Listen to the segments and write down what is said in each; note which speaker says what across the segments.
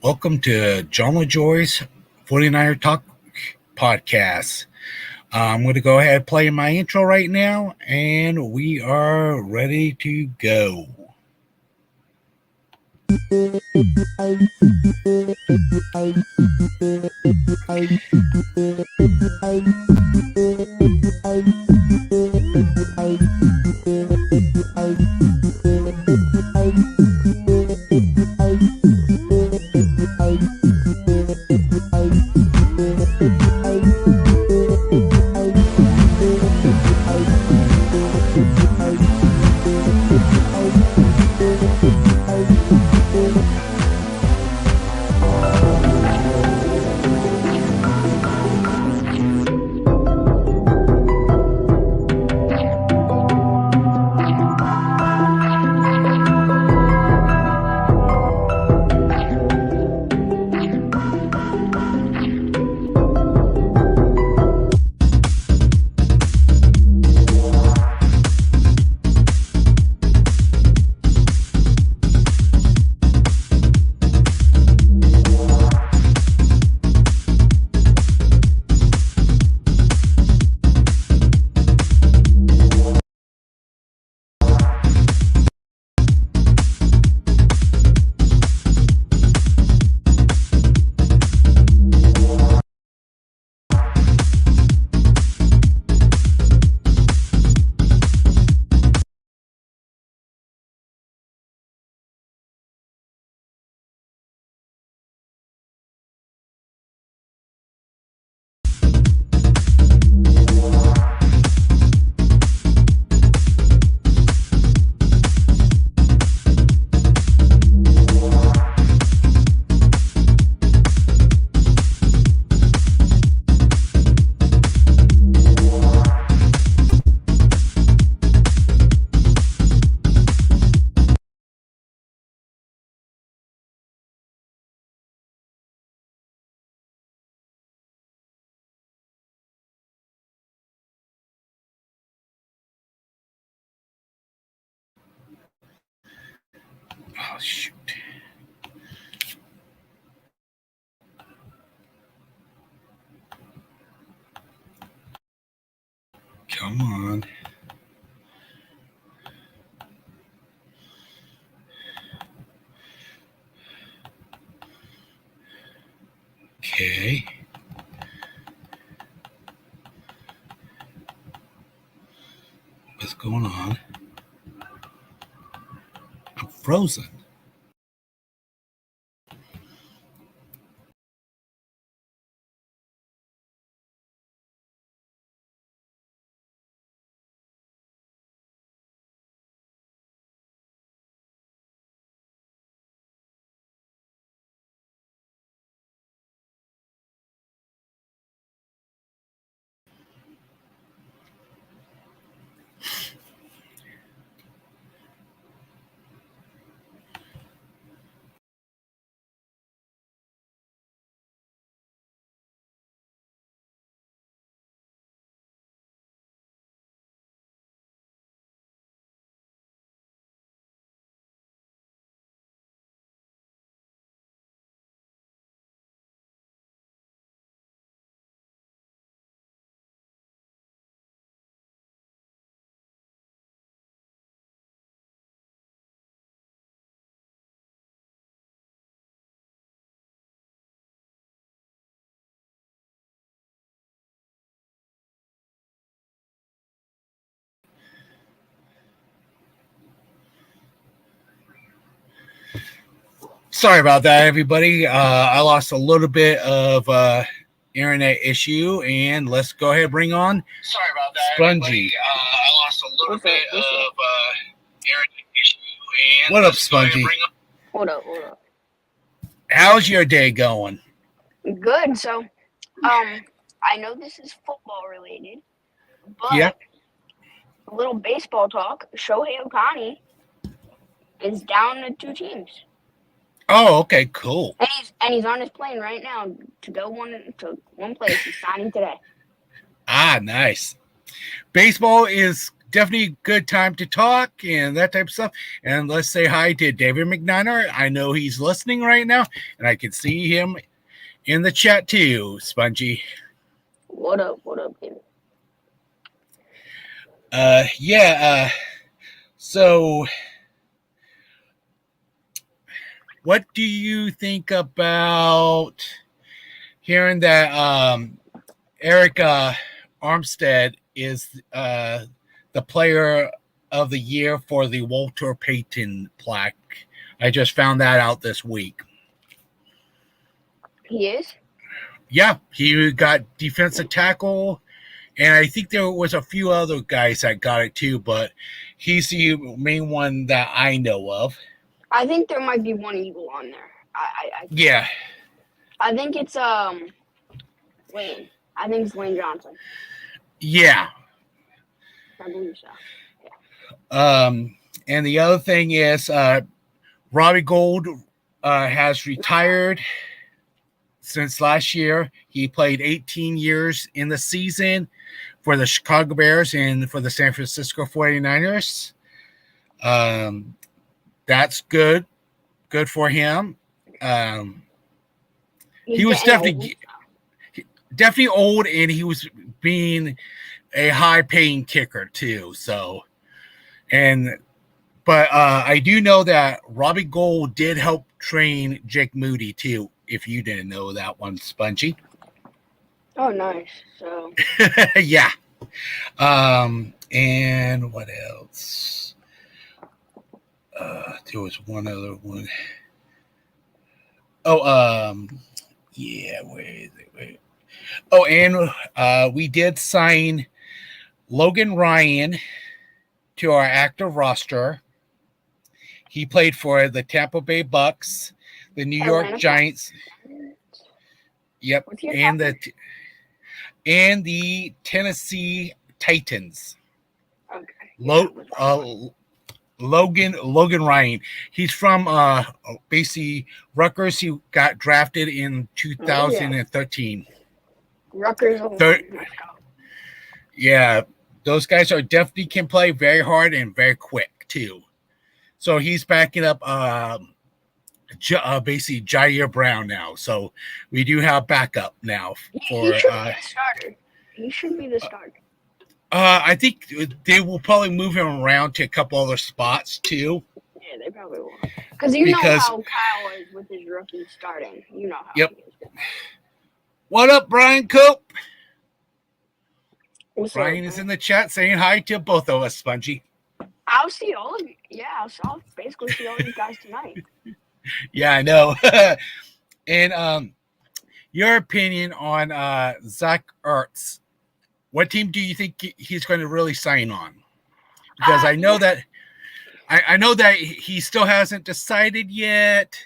Speaker 1: Welcome to John LaJoy's 49er Talk podcast. I'm going to go ahead and play my intro right now, and we are ready to go. Oh, shoot. Come on. Okay. What's going on? I'm frozen. Sorry about that, everybody. I lost a little bit of internet issue, and let's go ahead and bring on
Speaker 2: Sorry about that,
Speaker 1: Spongy.
Speaker 2: I lost a little bit of internet issue. And
Speaker 1: What up, Spongy?
Speaker 3: Hold up.
Speaker 1: How's your day going?
Speaker 3: Good. So, I know this is football related, but
Speaker 1: Yeah.
Speaker 3: a little baseball talk. Shohei Ohtani is down to 2 teams,
Speaker 1: Oh, okay, cool.
Speaker 3: and he's on his plane right now to go one place. He's signing today.
Speaker 1: Ah, nice. Baseball is definitely good time to talk and that type of stuff. And let's say hi to David McNiner. I know he's listening right now, and I can see him in the chat too, Spongy.
Speaker 3: What up, David?
Speaker 1: So what do you think about hearing that Eric Armstead is the player of the year for the Walter Payton plaque? I just found that out this week.
Speaker 3: He is?
Speaker 1: Yeah, he got defensive tackle, and I think there was a few other guys that got it too, but he's the main one that I know of.
Speaker 3: I think there might be one Eagle on there.
Speaker 1: Yeah.
Speaker 3: I think it's Lane. I think it's Lane Johnson.
Speaker 1: Yeah.
Speaker 3: I believe so. Yeah.
Speaker 1: And the other thing is Robbie Gould has retired since last year. He played 18 years in the season for the Chicago Bears and for the San Francisco 49ers. That's good. Good for him. He was definitely old, and he was being a high-paying kicker too. So, but I do know that Robbie Gould did help train Jake Moody too. If you didn't know that one, Spongy.
Speaker 3: Oh, nice. So.
Speaker 1: Yeah. And what else? There was one other one. Oh, yeah. Where is it? Wait. Oh, and we did sign Logan Ryan to our active roster. He played for the Tampa Bay Bucks, the New York Giants. Yep, and the Tennessee Titans. Okay. Logan Ryan. He's from basically Rutgers. He got drafted in 2013.
Speaker 3: Rutgers.
Speaker 1: Yeah, those guys are definitely can play very hard and very quick too. So he's backing up basically Jair Brown now. So we do have backup now for.
Speaker 3: He should be the starter. He should be the starter.
Speaker 1: I think they will probably move him around to a couple other spots too.
Speaker 3: Yeah, they probably will. Because know how Kyle is with his rookie starting. You know how he is.
Speaker 1: What up, Brian Cope?
Speaker 3: Brian
Speaker 1: is in the chat saying hi to both of us, Spongy.
Speaker 3: I'll see all of you. Yeah, I'll basically see all of you guys tonight.
Speaker 1: Yeah, I know. And your opinion on Zach Ertz. What team do you think he's going to really sign on? Because I know that he still hasn't decided yet.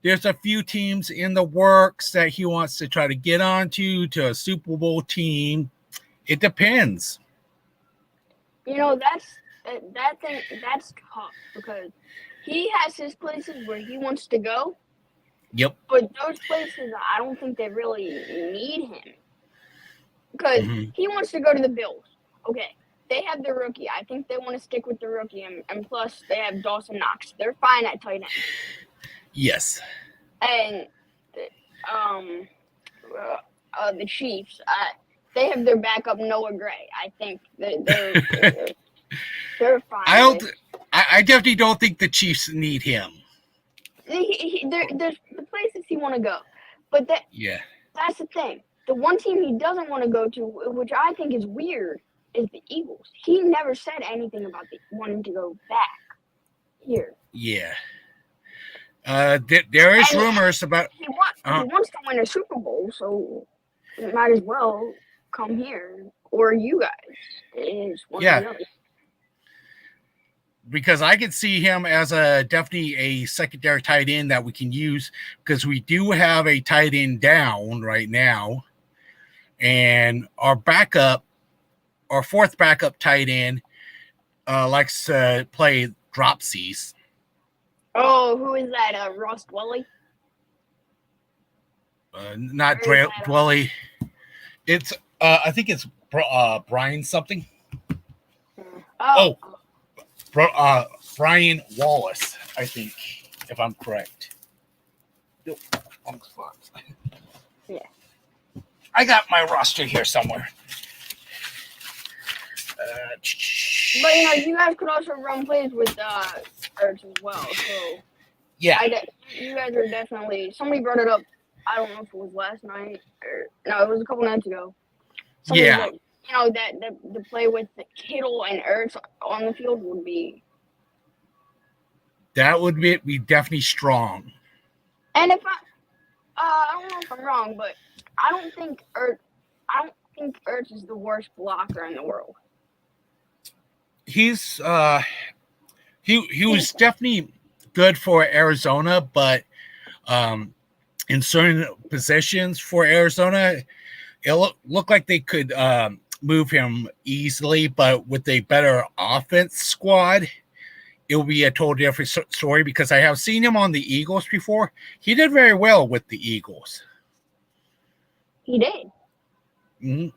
Speaker 1: There's a few teams in the works that he wants to try to get onto to a Super Bowl team. It depends.
Speaker 3: That's tough because he has his places where he wants to go.
Speaker 1: Yep.
Speaker 3: But those places, I don't think they really need him. Because he wants to go to the Bills. Okay, they have the rookie. I think they want to stick with the rookie. And plus, they have Dawson Knox. They're fine at tight end.
Speaker 1: Yes.
Speaker 3: And the Chiefs, they have their backup Noah Gray. I think they're fine.
Speaker 1: I definitely don't think the Chiefs need him.
Speaker 3: There's the places he want to go. But that's the thing. The one team he doesn't want to go to, which I think is weird, is the Eagles. He never said anything about wanting to go back here.
Speaker 1: Yeah. There is rumors about...
Speaker 3: He wants to win a Super Bowl, so it might as well come here. Or you guys. It is one or the other.
Speaker 1: Because I could see him as definitely a secondary tight end that we can use, because we do have a tight end down right now. And our fourth backup tight end likes to play dropsies.
Speaker 3: Oh, who is that? Ross Dwelly?
Speaker 1: Not Dwelly. It's I think it's Brian something.
Speaker 3: Oh,
Speaker 1: Brian Wallace, I think, if I'm correct. Nope, wrong spot.
Speaker 3: Yeah.
Speaker 1: I got my roster here somewhere.
Speaker 3: But you guys could also run plays with Ertz as well. So
Speaker 1: yeah,
Speaker 3: you guys are definitely. Somebody brought it up. I don't know if it was last night or no, it was a couple nights ago. Somebody
Speaker 1: yeah.
Speaker 3: that the play with Kittle and Ertz on the field would be.
Speaker 1: That would be definitely strong.
Speaker 3: And if I don't know if I'm wrong, but I don't think Ertz is the worst blocker in the world.
Speaker 1: He's he was definitely good for Arizona, but in certain positions for Arizona, it looked like they could move him easily, but with a better offense squad, it will be a totally different story because I have seen him on the Eagles before. He did very well with the Eagles.
Speaker 3: He did.
Speaker 1: Mm-hmm.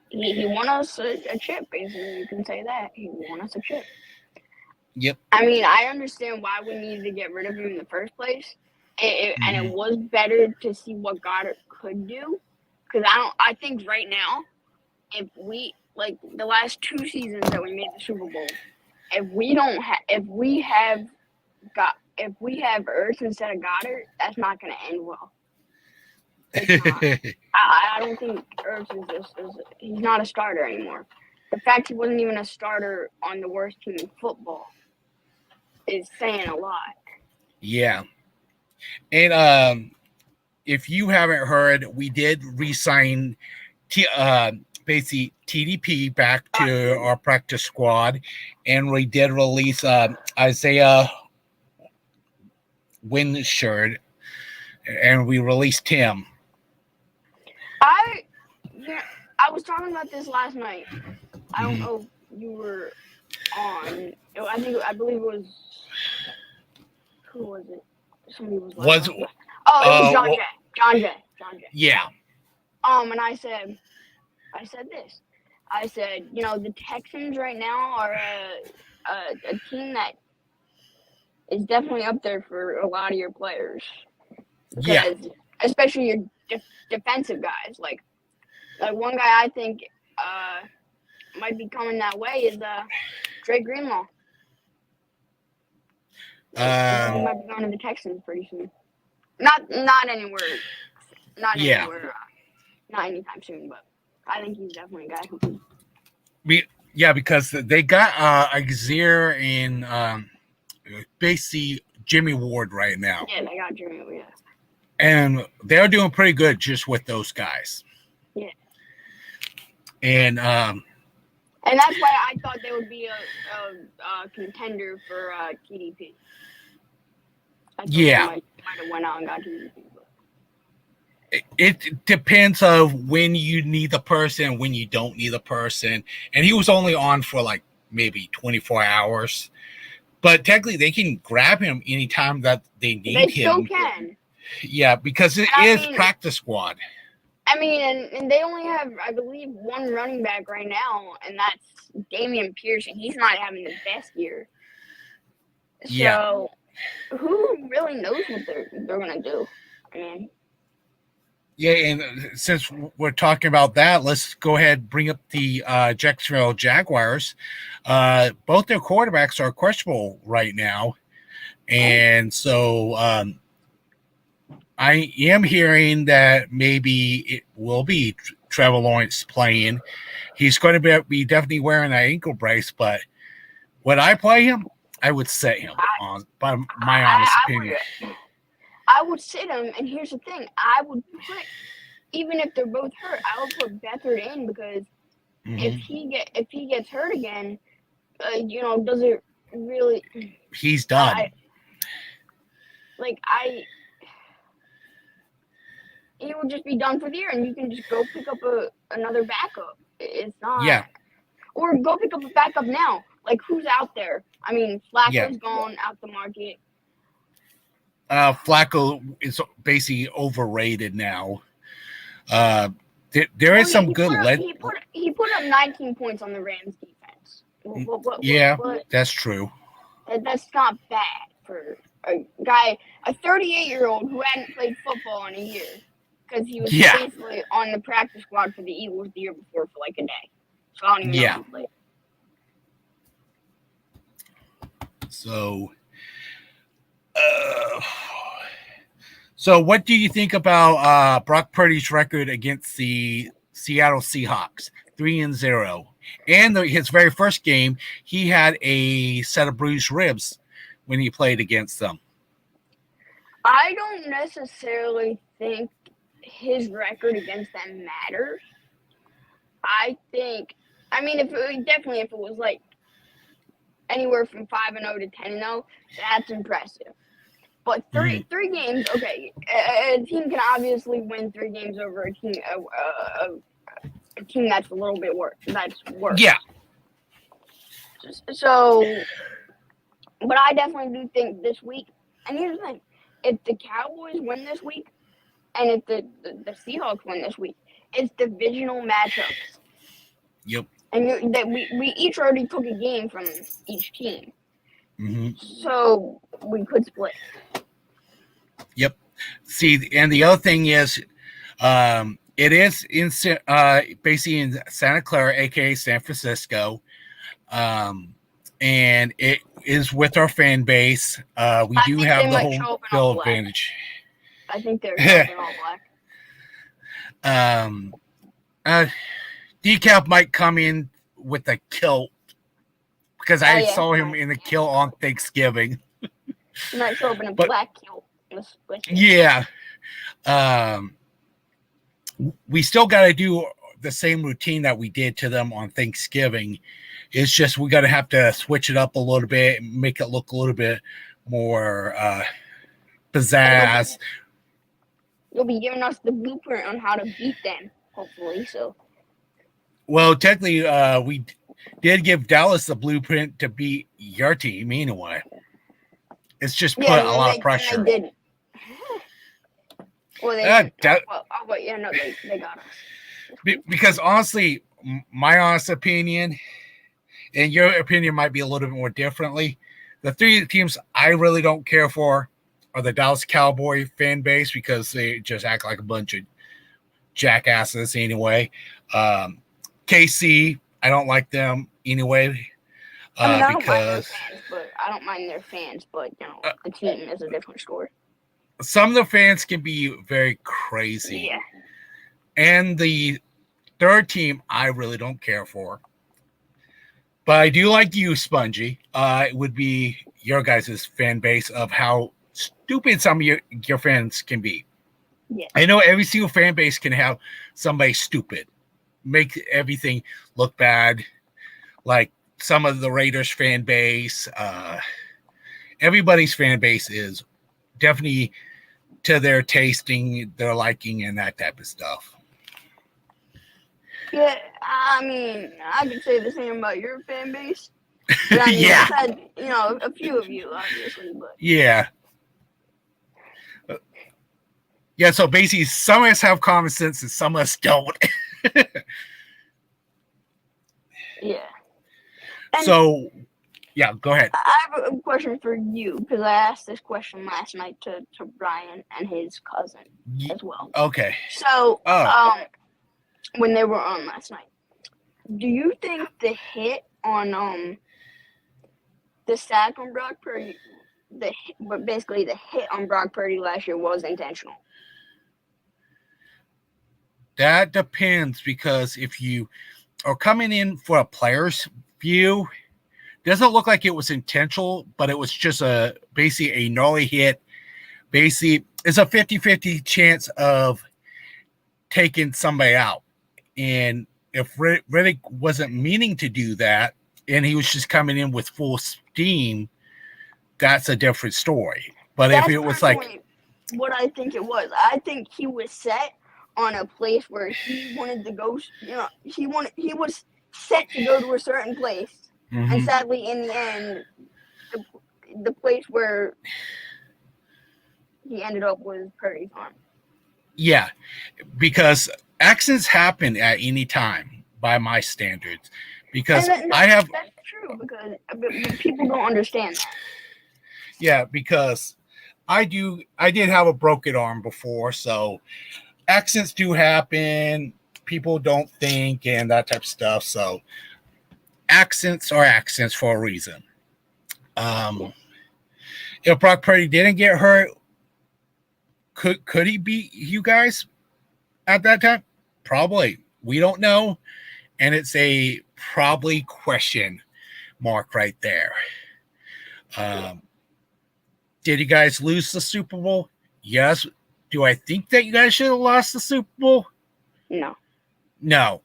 Speaker 3: He won us a chip, basically. You can say that. He won us a chip.
Speaker 1: Yep.
Speaker 3: I mean, I understand why we needed to get rid of him in the first place. And it was better to see what Goddard could do. Because I think right now, if we, like the last 2 seasons that we made the Super Bowl, if we have Ertz instead of Goddard, that's not going to end well. I don't think Ertz he's not a starter anymore. The fact he wasn't even a starter on the worst team in football is saying a lot.
Speaker 1: Yeah. And if you haven't heard, we did re-sign basically TDP back to our practice squad, and we did release Isaiah Winshard, and we released him.
Speaker 3: I was talking about this last night. I don't know if you were on. I believe it was. Who was it? Somebody was. It was John Jay. John Jay.
Speaker 1: Yeah.
Speaker 3: And I said this. I said, the Texans right now are a team that is definitely up there for a lot of your players. Because, especially your defensive guys. Like one guy I think might be coming that way is Dre Greenlaw. He might be going to the Texans pretty soon. Not anywhere. Not anywhere. Not anytime soon, but I think he's definitely a guy who can.
Speaker 1: Because they got Xavier and basically Jimmy Ward right now.
Speaker 3: Yeah, they got Jimmy Ward. Yeah.
Speaker 1: And they're doing pretty good just with those guys.
Speaker 3: Yeah.
Speaker 1: And
Speaker 3: that's why I thought they would be a contender for TDP.
Speaker 1: Yeah.
Speaker 3: Might have went out and got TDP.
Speaker 1: It depends of when you need the person, when you don't need the person. And he was only on for like maybe 24 hours. But technically, they can grab him anytime that they need him. They
Speaker 3: still can.
Speaker 1: Yeah, because it is practice squad.
Speaker 3: I mean, and they only have, I believe, one running back right now, and that's Damian Pierce, and he's not having the best year. So, who really knows what they're going to do? I mean...
Speaker 1: Yeah, and since we're talking about that, let's go ahead and bring up the Jacksonville Jaguars. Both their quarterbacks are questionable right now. And so I am hearing that maybe it will be Trevor Lawrence playing. He's going to be definitely wearing an ankle brace, but would I play him? I would sit him, by my honest opinion.
Speaker 3: I would sit him, and here's the thing: I would put, even if they're both hurt, I would put Beathard in because if he gets hurt again, does it really?
Speaker 1: He's done.
Speaker 3: He would just be done for the year, and you can just go pick up another backup. It's not.
Speaker 1: Yeah.
Speaker 3: Or go pick up a backup now. Like who's out there? I mean, Flacco's gone out the market.
Speaker 1: Flacco is basically overrated now. There is some good
Speaker 3: he put up 19 points on the Rams defense.
Speaker 1: That's true.
Speaker 3: That's not bad for a guy, a 38-year-old who hadn't played football in a year because he was basically on the practice squad for the Eagles the year before for like a day. So I don't even know if he played.
Speaker 1: So what do you think about Brock Purdy's record against the Seattle Seahawks? 3-0. And his very first game, he had a set of bruised ribs when he played against them.
Speaker 3: I don't necessarily think his record against them matters. I mean, if it was like anywhere from 5-0 to 10-0, that's impressive. But three games, okay. A team can obviously win 3 games over a team that's a little bit worse. That's worse.
Speaker 1: Yeah.
Speaker 3: So, but I definitely do think this week. And here's the thing: if the Cowboys win this week, and if the Seahawks win this week, it's divisional matchups.
Speaker 1: Yep.
Speaker 3: And we each already took a game from each team.
Speaker 1: Mm-hmm.
Speaker 3: So we could split.
Speaker 1: Yep. See, and the other thing is, it is in basically in Santa Clara, aka San Francisco, and it is with our fan base. We do have the home field advantage.
Speaker 3: I think they're all
Speaker 1: black. Decaf might come in with a kilt because I saw him in a kilt on Thanksgiving.
Speaker 3: He might show up in a black kilt.
Speaker 1: Yeah. We still got to do the same routine that we did to them on Thanksgiving. It's just we got to have to switch it up a little bit, make it look a little bit more pizzazz.
Speaker 3: You'll be giving us the blueprint on how to beat them, hopefully. So.
Speaker 1: Well, technically, we did give Dallas the blueprint to beat your team anyway. It's just put a lot of pressure.
Speaker 3: They didn't. Well, they didn't. They got us.
Speaker 1: Because honestly, my honest opinion, and your opinion might be a little bit more differently, the 3 teams I really don't care for are the Dallas Cowboy fan base because they just act like a bunch of jackasses anyway. KC, I don't like them anyway.
Speaker 3: I don't mind their fans, but the team is a different story.
Speaker 1: Some of the fans can be very crazy.
Speaker 3: Yeah.
Speaker 1: And the third team, I really don't care for. But I do like you, Spongy. It would be your guys' fan base of how stupid some of your fans can be.
Speaker 3: Yeah.
Speaker 1: I know every single fan base can have somebody stupid, make everything look bad. Like some of the Raiders fan base, everybody's fan base is definitely to their tasting, their liking, and that type of stuff.
Speaker 3: Yeah, I mean, I could say the same about your fan base.
Speaker 1: I mean, yeah.
Speaker 3: I've had, a few of you, obviously, but.
Speaker 1: Yeah. Yeah, so basically, some of us have common sense and some of us don't.
Speaker 3: Yeah.
Speaker 1: And so, yeah, go ahead.
Speaker 3: I have a question for you because I asked this question last night to Brian and his cousin as well.
Speaker 1: Okay.
Speaker 3: So, when they were on last night, do you think the hit on the sack on Brock Purdy, basically the hit on Brock Purdy last year was intentional?
Speaker 1: That depends because if you are coming in for a player's view, doesn't look like it was intentional, but it was just basically a gnarly hit. Basically, it's a 50-50 chance of taking somebody out. And if Riddick wasn't meaning to do that and he was just coming in with full steam, that's a different story. But that's if it was like
Speaker 3: what I think it was, I think he was set on a place where he wanted to go. He was set to go to a certain place, and sadly, in the end, the place where he ended up was Purdy's arm.
Speaker 1: Yeah, because accidents happen at any time by my standards. Because
Speaker 3: that's true, because people don't understand that.
Speaker 1: Yeah, because I did have a broken arm before, so accidents do happen. People don't think and that type of stuff. So accidents are accidents for a reason. If Brock Purdy didn't get hurt, could he beat you guys at that time? Probably. We don't know. And it's a probably question mark right there. Did you guys lose the Super Bowl? Yes. Do I think that you guys should have lost the Super Bowl?
Speaker 3: No.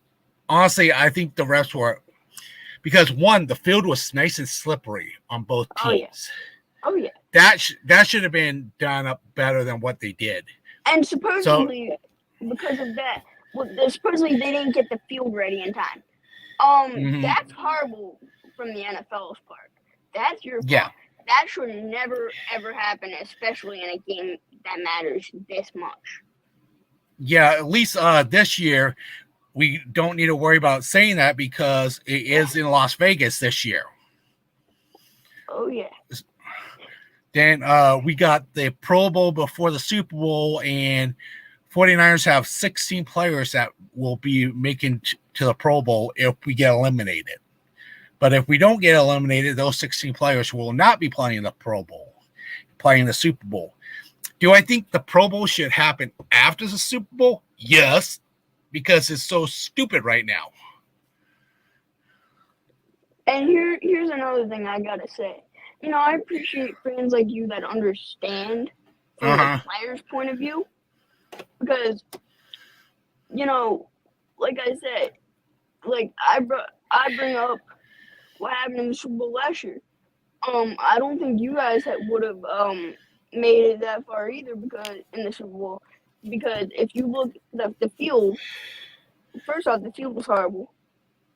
Speaker 1: Honestly, I think the refs were, because one, the field was nice and slippery on both teams.
Speaker 3: Oh yeah.
Speaker 1: That should have been done up better than what they did.
Speaker 3: And supposedly, because of that, supposedly they didn't get the field ready in time. That's horrible from the NFL's part. That's your fault.
Speaker 1: Yeah.
Speaker 3: That should never, ever happen, especially in a game that matters this much.
Speaker 1: Yeah, at least this year, we don't need to worry about saying that because it is in Las Vegas this year.
Speaker 3: Oh, yeah.
Speaker 1: Then we got the Pro Bowl before the Super Bowl, and 49ers have 16 players that will be making to the Pro Bowl if we get eliminated. But if we don't get eliminated, those 16 players will not be playing the Pro Bowl, playing the Super Bowl. Do I think the Pro Bowl should happen after the Super Bowl? Yes, because it's so stupid right now.
Speaker 3: And here's another thing I gotta say. I appreciate fans like you that understand from the player's point of view, because, like I said, like I bring up what happened in the Super Bowl last year. I don't think you guys would have made it that far either, because in the Super Bowl, because if you look the field, first off, the field was horrible.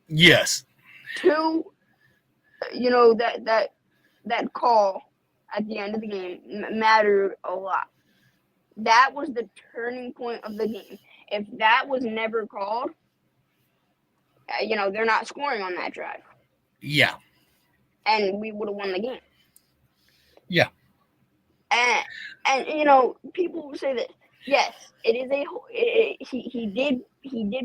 Speaker 1: Yes.
Speaker 3: Two, that call at the end of the game mattered a lot. That was the turning point of the game. If that was never called, they're not scoring on that drive.
Speaker 1: Yeah.
Speaker 3: And we would have won the game.
Speaker 1: Yeah.
Speaker 3: And people will say that, yes, it is he did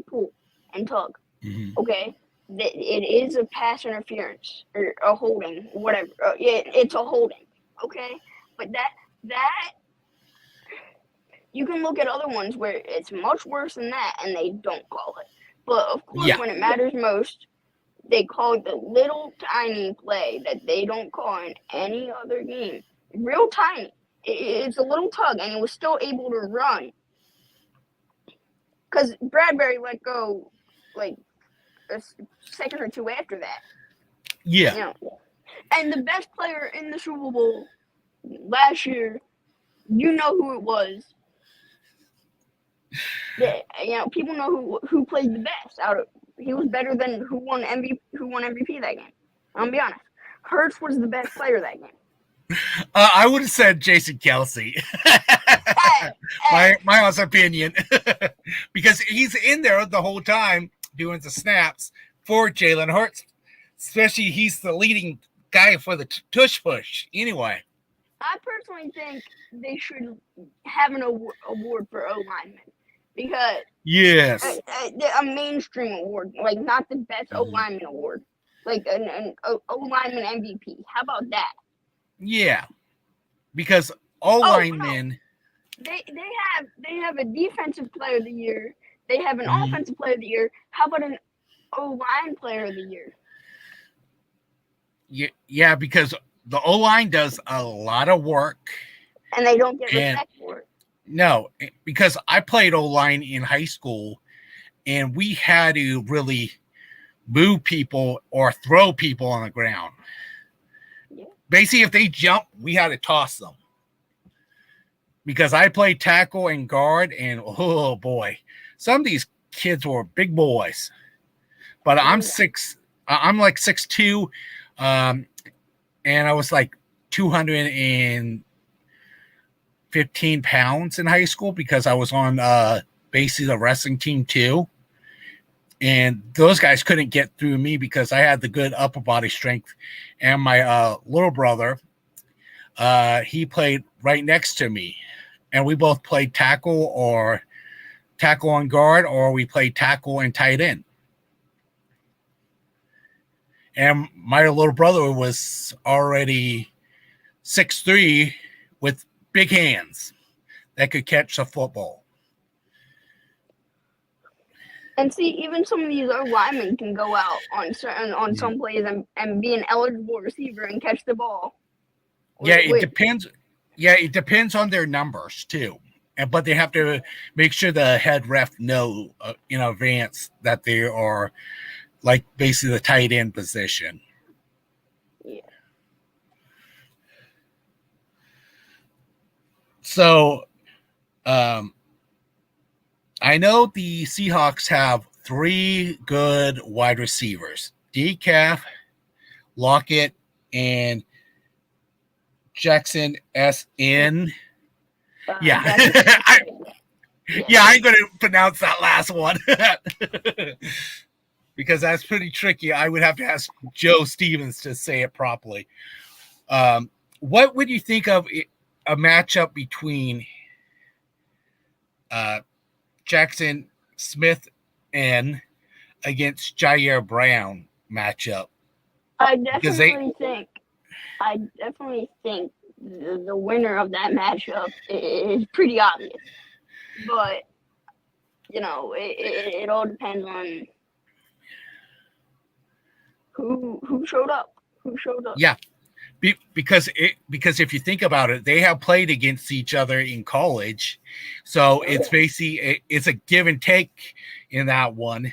Speaker 3: pull and tug.
Speaker 1: Mm-hmm.
Speaker 3: Okay? It is a pass interference or a holding, whatever. It's a holding. Okay? But that you can look at other ones where it's much worse than that and they don't call it. But of course, when it matters most, they call the little tiny play that they don't call in any other game. Real tiny. It's a little tug, and he was still able to run. Because Bradbury let go, like, a second or two after that.
Speaker 1: Yeah.
Speaker 3: And the best player in the Super Bowl last year, you know who it was. People know who played the best out of. He was better than who won MVP that game. I'll be honest. Hurts was the best player that game.
Speaker 1: I would have said Jason Kelsey. My honest opinion. Because he's in there the whole time doing the snaps for Jalen Hurts. Especially he's the leading guy for the tush push. Anyway.
Speaker 3: I personally think they should have an award for O-linemen. Because
Speaker 1: yes,
Speaker 3: a mainstream award, like not the best O-lineman award, like an O-lineman MVP. How about that?
Speaker 1: Yeah, because O-linemen,
Speaker 3: they have a defensive player of the year. They have an offensive player of the year. How about an O-line player of the year?
Speaker 1: Yeah, because the O-line does a lot of work,
Speaker 3: and they don't get respect for it.
Speaker 1: No, because I played O-line in high school, and we had to really move people or throw people on the ground. Yeah. Basically, if they jump, we had to toss them. Because I played tackle and guard, and oh boy, some of these kids were big boys. But I'm like 6'2", and I was like 215 pounds in high school because I was on basically the wrestling team too. And those guys couldn't get through me because I had the good upper body strength. And my little brother, he played right next to me. And we both played tackle on guard, or we played tackle and tight end. And my little brother was already 6'3" with big hands that could catch a football.
Speaker 3: And see, even some of these other linemen can go out on some plays and be an eligible receiver and catch the ball.
Speaker 1: It depends. Yeah, it depends on their numbers too. But they have to make sure the head ref know in advance that they are like basically the tight end position.
Speaker 3: Yeah.
Speaker 1: So, I know the Seahawks have 3 good wide receivers: DCAF, Lockett, and Jackson SN. Yeah. I ain't going to pronounce that last one because that's pretty tricky. I would have to ask Joe Stevens to say it properly. What would you think of a matchup between Jackson Smith and against Jair Brown matchup?
Speaker 3: I definitely think the winner of that matchup is pretty obvious. But it all depends on who showed up.
Speaker 1: Yeah. Because if you think about it, they have played against each other in college, so it's basically it's a give and take in that one.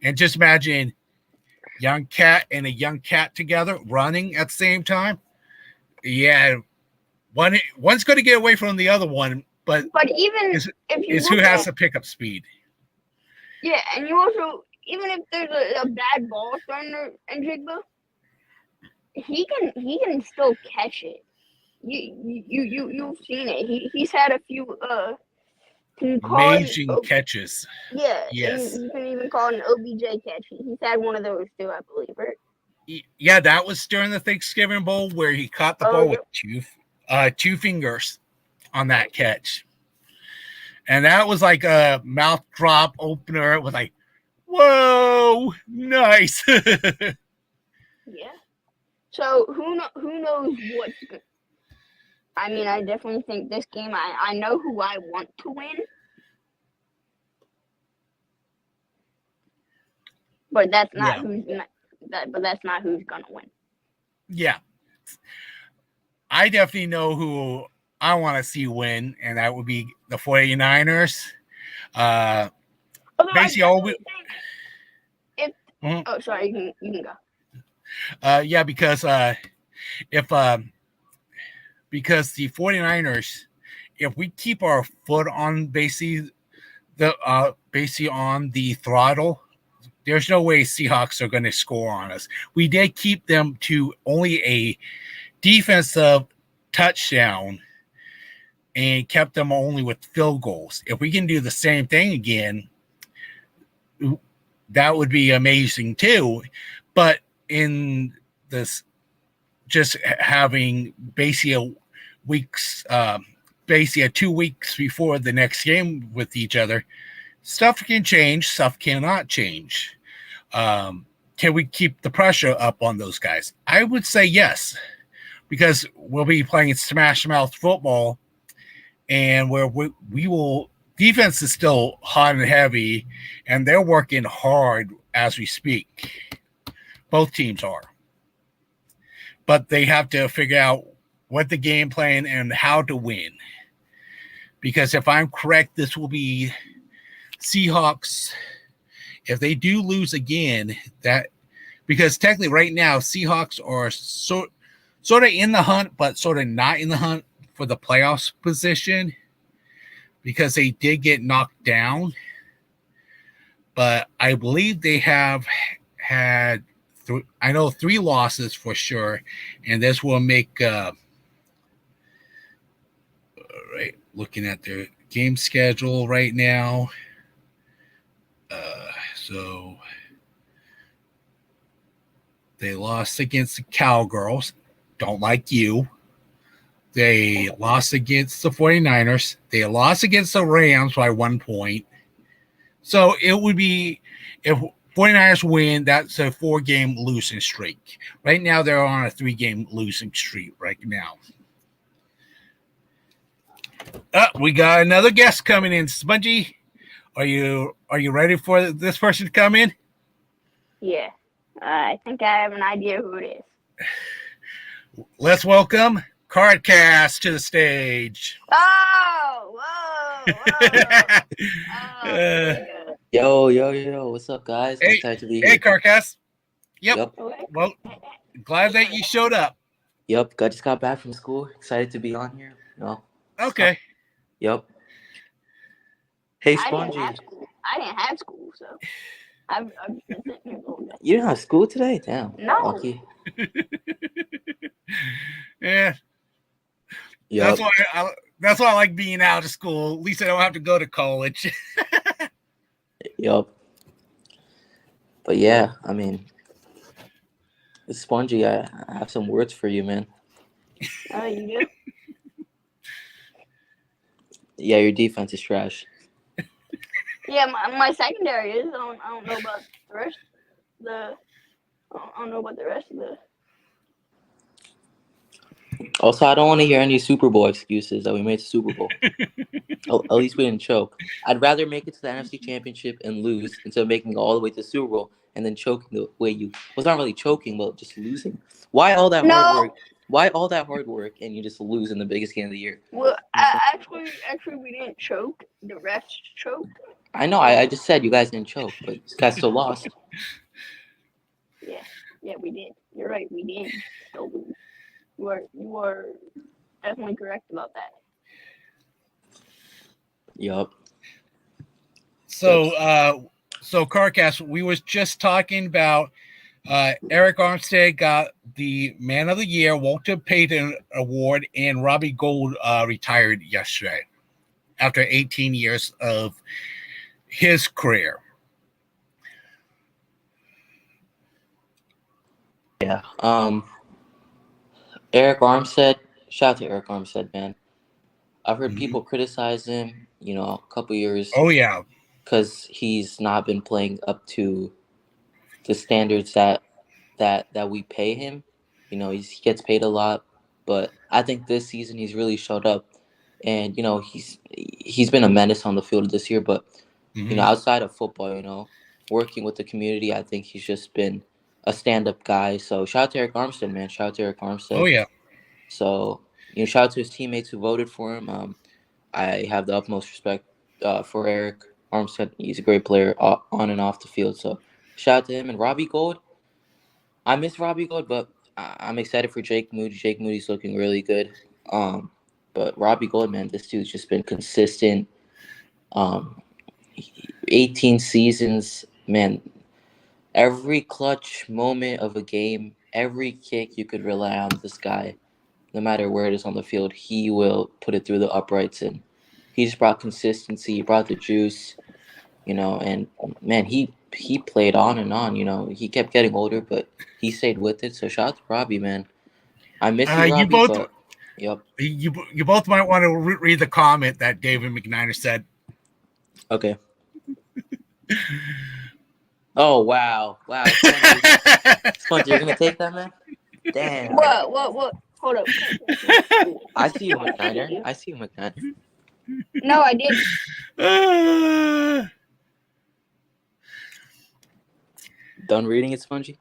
Speaker 1: And just imagine young cat and a young cat together running at the same time. Yeah, one's going to get away from the other one, but
Speaker 3: even if
Speaker 1: who has the pickup speed.
Speaker 3: Yeah, and you also, even if there's a bad ball thrown in Jigba, he can still catch it. You've seen it. He's had a few
Speaker 1: amazing catches.
Speaker 3: Yeah.
Speaker 1: Yes.
Speaker 3: You can even call it an OBJ catch. He's had one of those too, I believe, right?
Speaker 1: Yeah, that was during the Thanksgiving Bowl where he caught the ball with two fingers on that catch. And that was like a mouth drop opener. It was like, whoa, nice.
Speaker 3: Yeah. So who knows what's good? I mean, I definitely think this game, I know who I want to win. But that's not that's not who's gonna win.
Speaker 1: Yeah. I definitely know who I want to see win, and that would be the 49ers. Basically, all we.
Speaker 3: Oh, sorry, you can go.
Speaker 1: Yeah, because because the 49ers, if we keep our foot on basically on the throttle, there's no way Seahawks are going to score on us. We did keep them to only a defensive touchdown and kept them only with field goals. If we can do the same thing again, that would be amazing too. But in this, just having basically basically 2 weeks before the next game with each other, stuff can change, stuff cannot change. Can we keep the pressure up on those guys? I would say yes, because we'll be playing smash mouth football, and where we will, defense is still hot and heavy, and they're working hard as we speak. Both teams are. But they have to figure out what the game plan and how to win. Because if I'm correct, this will be Seahawks. If they do lose again, because technically right now Seahawks are sort of in the hunt, but sort of not in the hunt for the playoffs position, because they did get knocked down. But I believe they have had 3 losses for sure, and this will make right, looking at their game schedule right now. So they lost against the Cowgirls. Don't like you. They lost against the 49ers. They lost against the Rams by 1 point. So it would be, if 49ers win, that's a 4-game losing streak. Right now, they're on a 3-game losing streak right now. We got another guest coming in. Spongy, are you ready for this person to come in?
Speaker 3: Yeah. I think I have an idea who it is.
Speaker 1: Let's welcome Cardcast to the stage.
Speaker 3: Oh, whoa, whoa.
Speaker 4: Yo, what's up, guys?
Speaker 1: Hey,
Speaker 4: excited to be here.
Speaker 1: Hey, Cardcast. Yep.
Speaker 3: Okay.
Speaker 1: Well, glad that you showed up.
Speaker 4: Yep, I just got back from school. Excited to be on here.
Speaker 1: Okay.
Speaker 4: Yep. Hey,
Speaker 3: I
Speaker 4: Spongy.
Speaker 3: didn't have school, so I've been sitting here a little bit.
Speaker 4: You didn't have school today? Damn.
Speaker 3: No.
Speaker 4: Lucky.
Speaker 1: Yeah.
Speaker 4: Yep.
Speaker 1: That's why I like being out of school. At least I don't have to go to college.
Speaker 4: Yep. But yeah, I mean, Spongy, I have some words for you, man.
Speaker 3: Oh, you do?
Speaker 4: Yeah, your defense is trash.
Speaker 3: Yeah, my secondary is. I don't know about the rest. I don't know about the rest of the.
Speaker 4: Also, I don't want to hear any Super Bowl excuses that we made the Super Bowl. At least we didn't choke. I'd rather make it to the NFC Championship and lose instead of making it all the way to the Super Bowl and then choking the way you. Well, it's not really choking, but just losing. Why all that hard work? Why all that hard work and you just lose in the biggest game of the year?
Speaker 3: Well, actually, we didn't choke. The refs choked.
Speaker 4: I know. I just said you guys didn't choke, but you guys still lost.
Speaker 3: Yeah, we did. You're right. We did still lose. You are definitely correct about that.
Speaker 4: Yup.
Speaker 1: So Carcast, we was just talking about Eric Armstead got the Man of the Year, Walter Payton Award, and Robbie Gould retired yesterday after 18 years of his career.
Speaker 4: Yeah. Eric Armstead. Shout out to Eric Armstead, man. I've heard people criticize him, a couple years.
Speaker 1: Oh yeah.
Speaker 4: Because he's not been playing up to the standards that we pay him. He gets paid a lot, but I think this season he's really showed up, and he's been a menace on the field this year. But outside of football, working with the community, I think he's just been a stand-up guy. So shout out to Eric Armstead, man. Shout out to Eric Armstead.
Speaker 1: Oh yeah.
Speaker 4: So shout out to his teammates who voted for him. I have the utmost respect for Eric Armstead. He's a great player on and off the field. So shout out to him. And Robbie Gould. I miss Robbie Gould, but I'm excited for Jake Moody. Jake Moody's looking really good. But Robbie Gould, man, this dude's just been consistent. 18 seasons, man. Every clutch moment of a game, every kick, you could rely on this guy. No matter where it is on the field, he will put it through the uprights, and he just brought consistency. He brought the juice, and man, he played on and on. He kept getting older, but he stayed with it. So shout out to Robbie, man. I miss you, Robbie.
Speaker 1: You both,
Speaker 4: but, yep.
Speaker 1: You both might want to read the comment that David McNiner said.
Speaker 4: Okay. Oh wow! Spongy, you're gonna take that, man? Damn.
Speaker 3: What? Hold up.
Speaker 4: I see you, McNiner.
Speaker 3: No, I didn't.
Speaker 4: Done reading it, Spongy?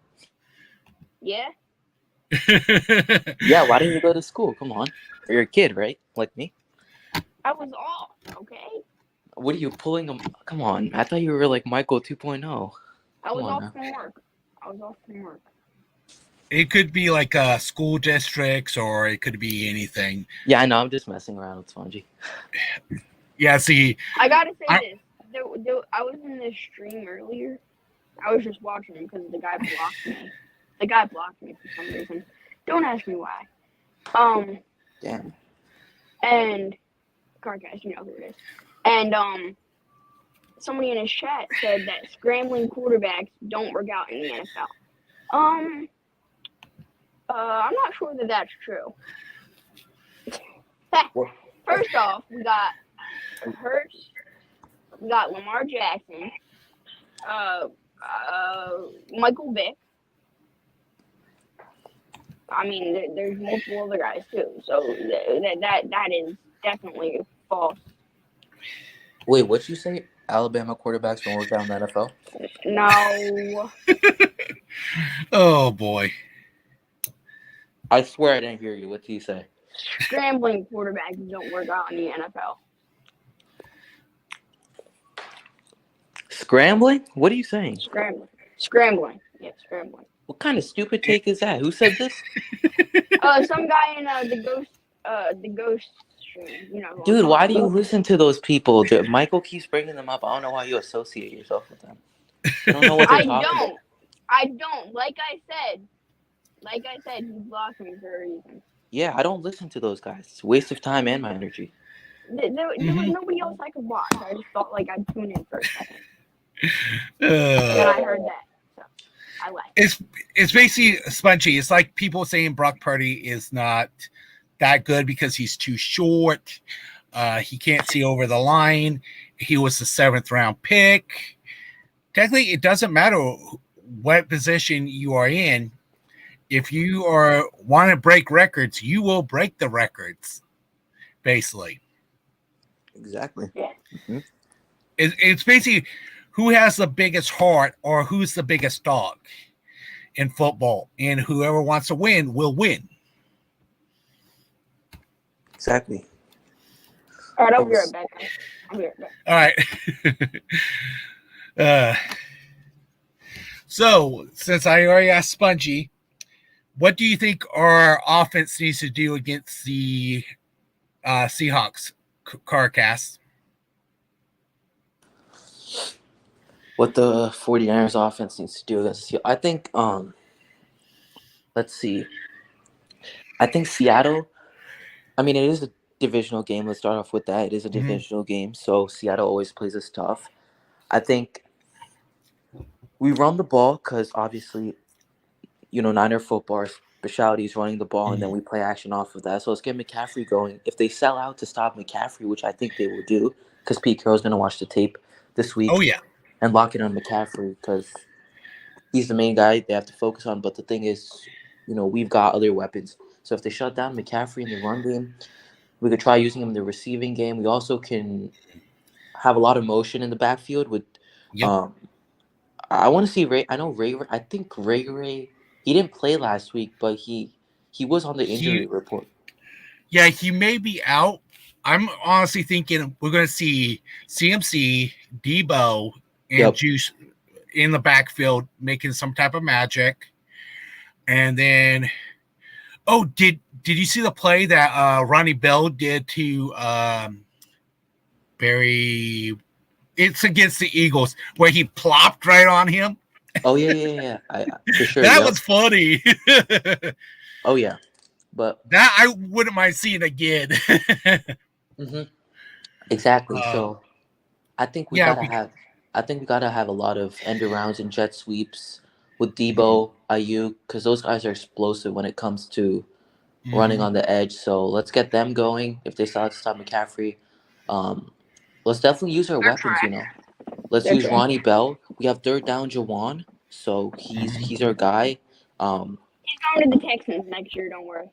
Speaker 3: Yeah.
Speaker 4: Yeah, why didn't you go to school? Come on. You're a kid, right? Like me?
Speaker 3: I was off, okay?
Speaker 4: What are you pulling them? Come on. I thought you were like Michael 2.0.
Speaker 3: I was off from work.
Speaker 1: It could be like school districts, or it could be anything.
Speaker 4: Yeah, I know. I'm just messing around with Spongy.
Speaker 1: Yeah, see.
Speaker 3: I gotta say this. I was in this stream earlier. I was just watching him because the guy blocked me. The guy blocked me for some reason. Don't ask me why.
Speaker 4: Damn.
Speaker 3: And Cardcast, you know who it is. And somebody in his chat said that scrambling quarterbacks don't work out in the NFL. I'm not sure that that's true. First off, we got Hurts, we got Lamar Jackson, Michael Vick. I mean, there's multiple other guys too, so that is definitely false.
Speaker 4: Wait, what'd you say? Alabama quarterbacks don't work out in the NFL?
Speaker 3: No.
Speaker 1: Oh boy!
Speaker 4: I swear I didn't hear you. What did you say?
Speaker 3: Scrambling quarterbacks don't work out in the NFL.
Speaker 4: Scrambling? What are you saying?
Speaker 3: Scrambling. Yeah, scrambling.
Speaker 4: What kind of stupid take is that? Who said this?
Speaker 3: Some guy in the ghost stream. You know.
Speaker 4: Dude, why do you listen to those people? Michael keeps bringing them up. I don't know why you associate yourself with them. You don't know what they're talking about.
Speaker 3: I don't. Like I said, he blocked me for a reason.
Speaker 4: Yeah, I don't listen to those guys. It's a waste of time and my energy.
Speaker 3: There was nobody else I could watch. I just felt like I'd tune in for a second. And I heard that. So I liked it.
Speaker 1: It's basically spongy. It's like people saying Brock Purdy is not that good because he's too short. He can't see over the line. He was the 7th round pick. Technically, it doesn't matter what position you are in. If you want to break records, you will break the records, basically.
Speaker 4: Exactly.
Speaker 3: Yeah.
Speaker 4: Mm-hmm.
Speaker 1: It's basically who has the biggest heart or who's the biggest dog in football, and whoever wants to win will win.
Speaker 4: Exactly.
Speaker 3: All right, I'll be right back.
Speaker 1: All right. So, since I already asked Spongy, what do you think our offense needs to do against the Seahawks CarCast?
Speaker 4: What the 49ers offense needs to do against Seattle? I think, let's see. I think Seattle, I mean, it is a divisional game. Let's start off with that. It is a divisional game, so Seattle always plays us tough. I think we run the ball because obviously, Niner football specialty is running the ball, and then we play action off of that. So let's get McCaffrey going. If they sell out to stop McCaffrey, which I think they will do, because Pete Carroll's going to watch the tape this week.
Speaker 1: Oh, yeah.
Speaker 4: And lock it on McCaffrey because he's the main guy they have to focus on. But the thing is, we've got other weapons. So if they shut down McCaffrey in the run game, we could try using him in the receiving game. We also can have a lot of motion in the backfield with I want to see Ray. I know Ray. I think Ray. He didn't play last week, but he was on the injury report.
Speaker 1: Yeah, he may be out. I'm honestly thinking we're going to see CMC, Debo, and Juice in the backfield making some type of magic. And then, did you see the play that Ronnie Bell did to Barry? It's against the Eagles where he plopped right on him.
Speaker 4: Oh yeah. For sure.
Speaker 1: That was funny.
Speaker 4: Oh yeah, but
Speaker 1: that I wouldn't mind seeing again.
Speaker 4: Exactly. So I think we gotta have a lot of end arounds and jet sweeps with Debo, Ayuk, because those guys are explosive when it comes to running on the edge. So let's get them going. If they start to stop McCaffrey, let's definitely use our weapons. Let's use Ronnie Bell. We have 3rd down Jawan, so he's our guy.
Speaker 3: He's going to the Texans next year. Don't worry.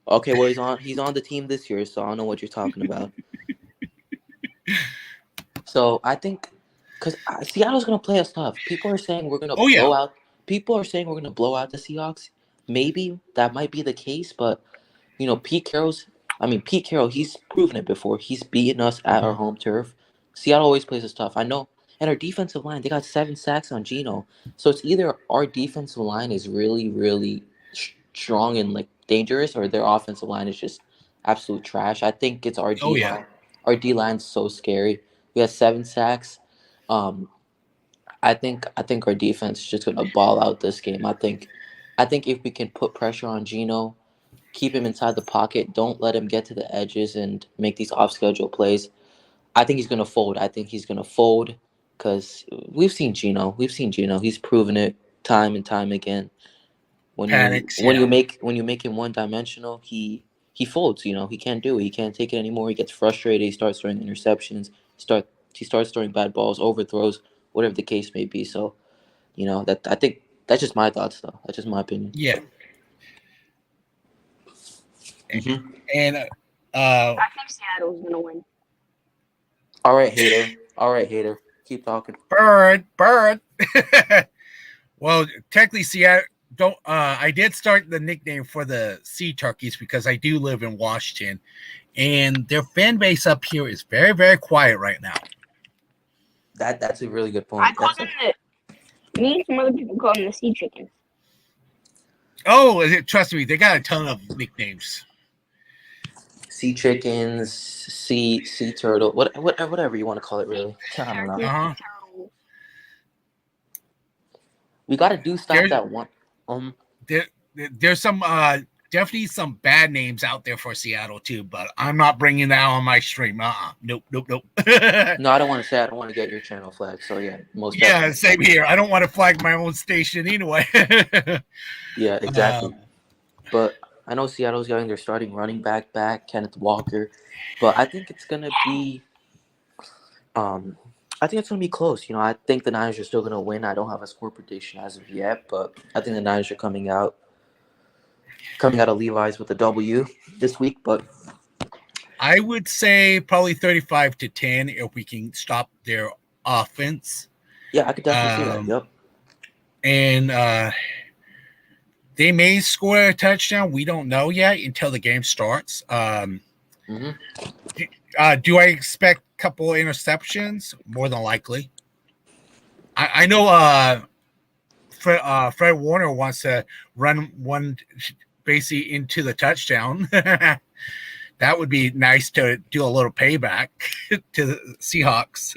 Speaker 4: Okay, well he's on the team this year, so I don't know what you're talking about. So I think because Seattle's gonna play us tough. People are saying we're gonna blow out. People are saying we're gonna blow out the Seahawks. Maybe that might be the case, but Pete Carroll, he's proven it before. He's beaten us at our home turf. Seattle always plays us tough. I know. And our defensive line, they got 7 sacks on Geno. So it's either our defensive line is really, really strong and dangerous, or their offensive line is just absolute trash. I think it's our D line. Our D line's so scary. We had 7 sacks. I think our defense is just gonna ball out this game. I think if we can put pressure on Geno, keep him inside the pocket, don't let him get to the edges and make these off schedule plays, I think he's gonna fold. I think he's gonna fold because we've seen Gino. We've seen Gino. He's proven it time and time again.
Speaker 1: Panics,
Speaker 4: When you make him one dimensional, he folds. You know, he can't do it. He can't take it anymore. He gets frustrated. He starts throwing interceptions. He starts throwing bad balls, overthrows, whatever the case may be. So, you know, that I think that's just my thoughts, though. That's just my opinion.
Speaker 1: Yeah.
Speaker 4: Mm-hmm.
Speaker 1: And
Speaker 3: I think Seattle's gonna win.
Speaker 4: All right, hater. Keep talking.
Speaker 1: Bird. Well, technically, Seattle don't. I did start the nickname for the Sea Turkeys because I do live in Washington, and their fan base up here is very, very quiet right now.
Speaker 4: That's a really good point.
Speaker 3: I call them me and some other people call them the Sea Chickens.
Speaker 1: Oh, trust me, they got a ton of nicknames.
Speaker 4: Sea chickens, sea turtle, whatever you want to call it, really. I don't know.
Speaker 1: Uh-huh.
Speaker 4: We got to stop that one.
Speaker 1: There's some definitely some bad names out there for Seattle too, but I'm not bringing that on my stream. Nope.
Speaker 4: No, I don't want to say. I don't want to get your channel flagged. So yeah,
Speaker 1: definitely. Same here. I don't want to flag my own station anyway.
Speaker 4: Yeah, exactly. But I know Seattle's getting their starting running back, Kenneth Walker, but I think it's gonna be, I think it's gonna be close. You know, I think the Niners are still gonna win. I don't have a score prediction as of yet, but I think the Niners are coming out of Levi's with a W this week. But
Speaker 1: I would say probably 35-10 if we can stop their offense.
Speaker 4: Yeah, I could definitely see that. Yep.
Speaker 1: And they may score a touchdown. We don't know yet until the game starts.
Speaker 4: Mm-hmm.
Speaker 1: Do I expect a couple of interceptions? More than likely. I know Fred Warner wants to run one basically into the touchdown. That would be nice to do a little payback to the Seahawks.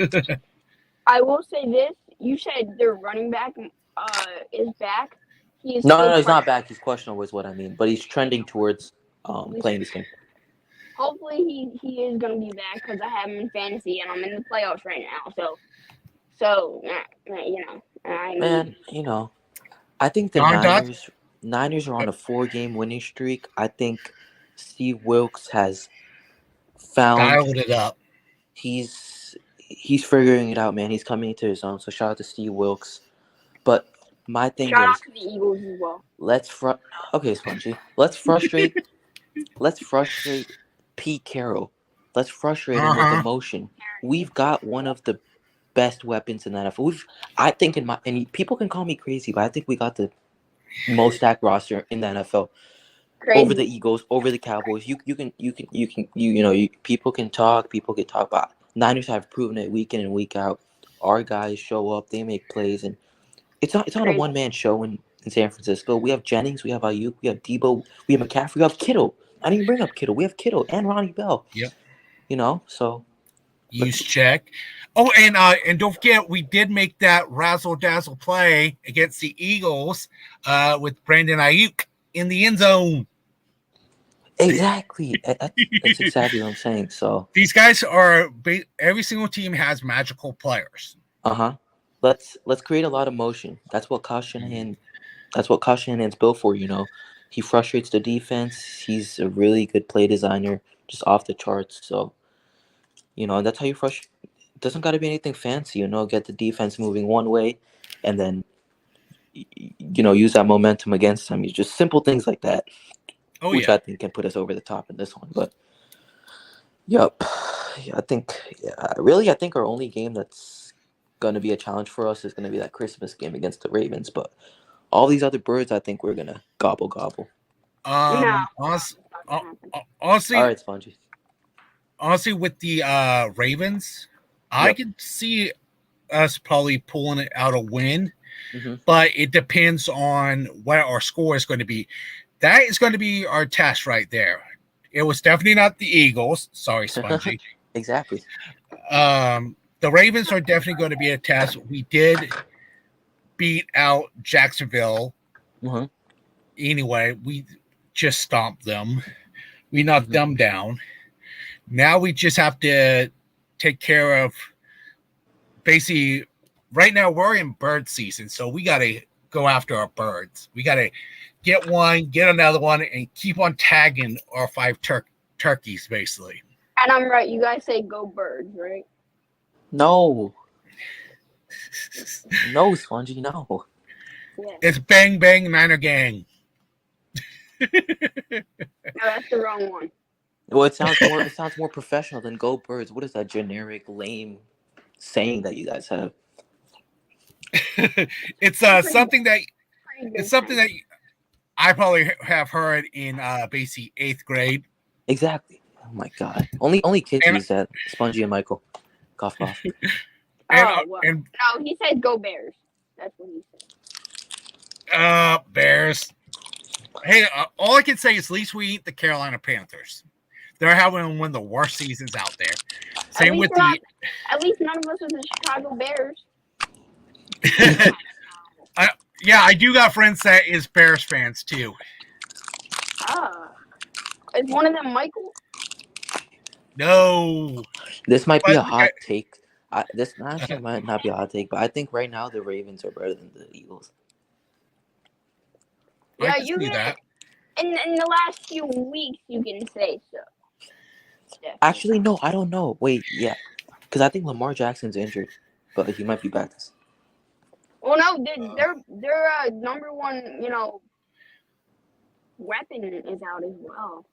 Speaker 3: I will say this. You said their running back is back.
Speaker 4: No, he's not back. He's questionable is what I mean. But he's trending towards playing this game.
Speaker 3: Hopefully he is going to be back because I have him in fantasy and I'm in the playoffs right now. So you know.
Speaker 4: Man, you know, I think the Niners are on a 4-game winning streak. I think Steve Wilkes has
Speaker 1: dialed it up.
Speaker 4: He's figuring it out, man. He's coming into his own. So shout out to Steve Wilkes. But my thing
Speaker 3: shout
Speaker 4: is,
Speaker 3: out to the Eagles as well.
Speaker 4: Okay, Spongy. Let's frustrate Pete Carroll. Let's frustrate him with emotion. We've got one of the best weapons in the NFL. I think and people can call me crazy, but I think we got the most stacked roster in the NFL. Crazy. Over the Eagles, over the Cowboys. People can talk, but Niners have proven it week in and week out. Our guys show up, they make plays, and it's not a one-man show in San Francisco. We have Jennings, we have Ayuk, we have Debo, we have McCaffrey, we have Kittle. I didn't even bring up Kittle. We have Kittle and Ronnie Bell.
Speaker 1: Yep.
Speaker 4: You know, so
Speaker 1: use check. Oh, and don't forget, we did make that razzle dazzle play against the Eagles with Brandon Ayuk in the end zone.
Speaker 4: Exactly. That's exactly what I'm saying. So
Speaker 1: these guys are every single team has magical players.
Speaker 4: Let's create a lot of motion. That's what Kyle Shanahan's built for. You know, he frustrates the defense. He's a really good play designer, just off the charts. So, you know, that's how you frustrate. It doesn't got to be anything fancy. You know, get the defense moving one way, and then use that momentum against them. Just simple things like that. Which I think can put us over the top in this one. But, yep. Yeah, I think our only game that's going to be a challenge for us is going to be that Christmas game against the Ravens. But all these other birds, I think we're going to gobble.
Speaker 1: Honestly,
Speaker 4: all right, Spongy.
Speaker 1: Honestly, with the Ravens, I could see us probably pulling it out a win.
Speaker 4: Mm-hmm.
Speaker 1: But it depends on what our score is going to be. That is going to be our test right there. It was definitely not the Eagles. Sorry, Spongy.
Speaker 4: Exactly.
Speaker 1: The Ravens are definitely going to be a test. We did beat out Jacksonville.
Speaker 4: Mm-hmm.
Speaker 1: Anyway, we just stomped them. We knocked them down. Now we just have to take care of basically right now we're in bird season, so we got to go after our birds. We got to get one, get another one, and keep on tagging our 5 turkeys, basically.
Speaker 3: And I'm right. You guys say go birds, right?
Speaker 4: No. No, Spongy, no.
Speaker 3: Yeah.
Speaker 1: It's bang, bang, Niner gang.
Speaker 3: No, that's the wrong one.
Speaker 4: Well, it sounds more professional than go birds. What is that generic, lame saying that you guys have?
Speaker 1: It's something that I probably have heard in basically 8th grade.
Speaker 4: Exactly. Oh my god. Only kids use that. Spongy and Michael. Cough, cough.
Speaker 3: No, he said go Bears. That's what he said.
Speaker 1: Bears. Hey, all I can say is at least we eat the Carolina Panthers. They're having one of the worst seasons out there. Same with
Speaker 3: at least none of us are the Chicago Bears.
Speaker 1: I do got friends that is Bears fans too.
Speaker 3: Is one of them Michael?
Speaker 1: No.
Speaker 4: This might be a hot take. This actually might not be a hot take, but I think right now the Ravens are better than the Eagles.
Speaker 3: Yeah, you can. That. In the last few weeks, you can say so. Definitely.
Speaker 4: Actually, no, I don't know. Wait, yeah, because I think Lamar Jackson's injured, but he might be back.
Speaker 3: Well, no, their number one, weapon is out as well.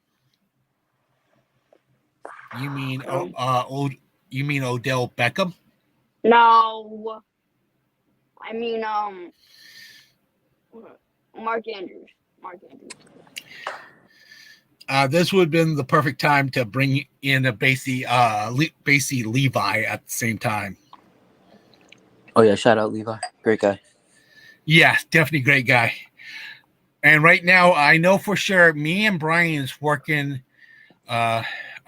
Speaker 1: You mean you mean Odell Beckham?
Speaker 3: No, I mean Mark Andrews.
Speaker 1: This would have been the perfect time to bring in a Basie Levi at the same time.
Speaker 4: Oh yeah, shout out Levi, great guy.
Speaker 1: Yeah, definitely great guy. And right now, I know for sure, me and Brian is working. I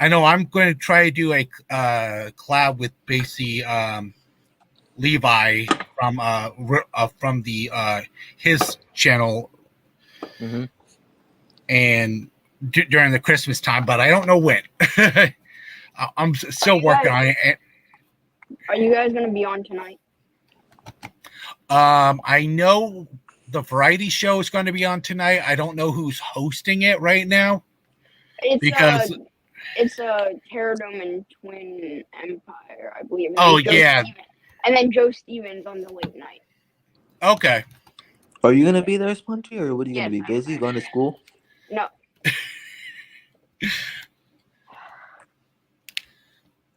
Speaker 1: know I'm going to try to do a collab with Basie Levi from the his channel, and during the Christmas time, but I don't know when. I'm still working on it.
Speaker 3: Are you guys going to be on tonight?
Speaker 1: I know the variety show is going to be on tonight. I don't know who's hosting it right now.
Speaker 3: It's a Terradome and Twin Empire, I believe.
Speaker 1: Yeah.
Speaker 3: And then Joe Stevens on the late night.
Speaker 1: Okay.
Speaker 4: Are you going to be there, Spongy, or what are you going to be busy going to school?
Speaker 3: No.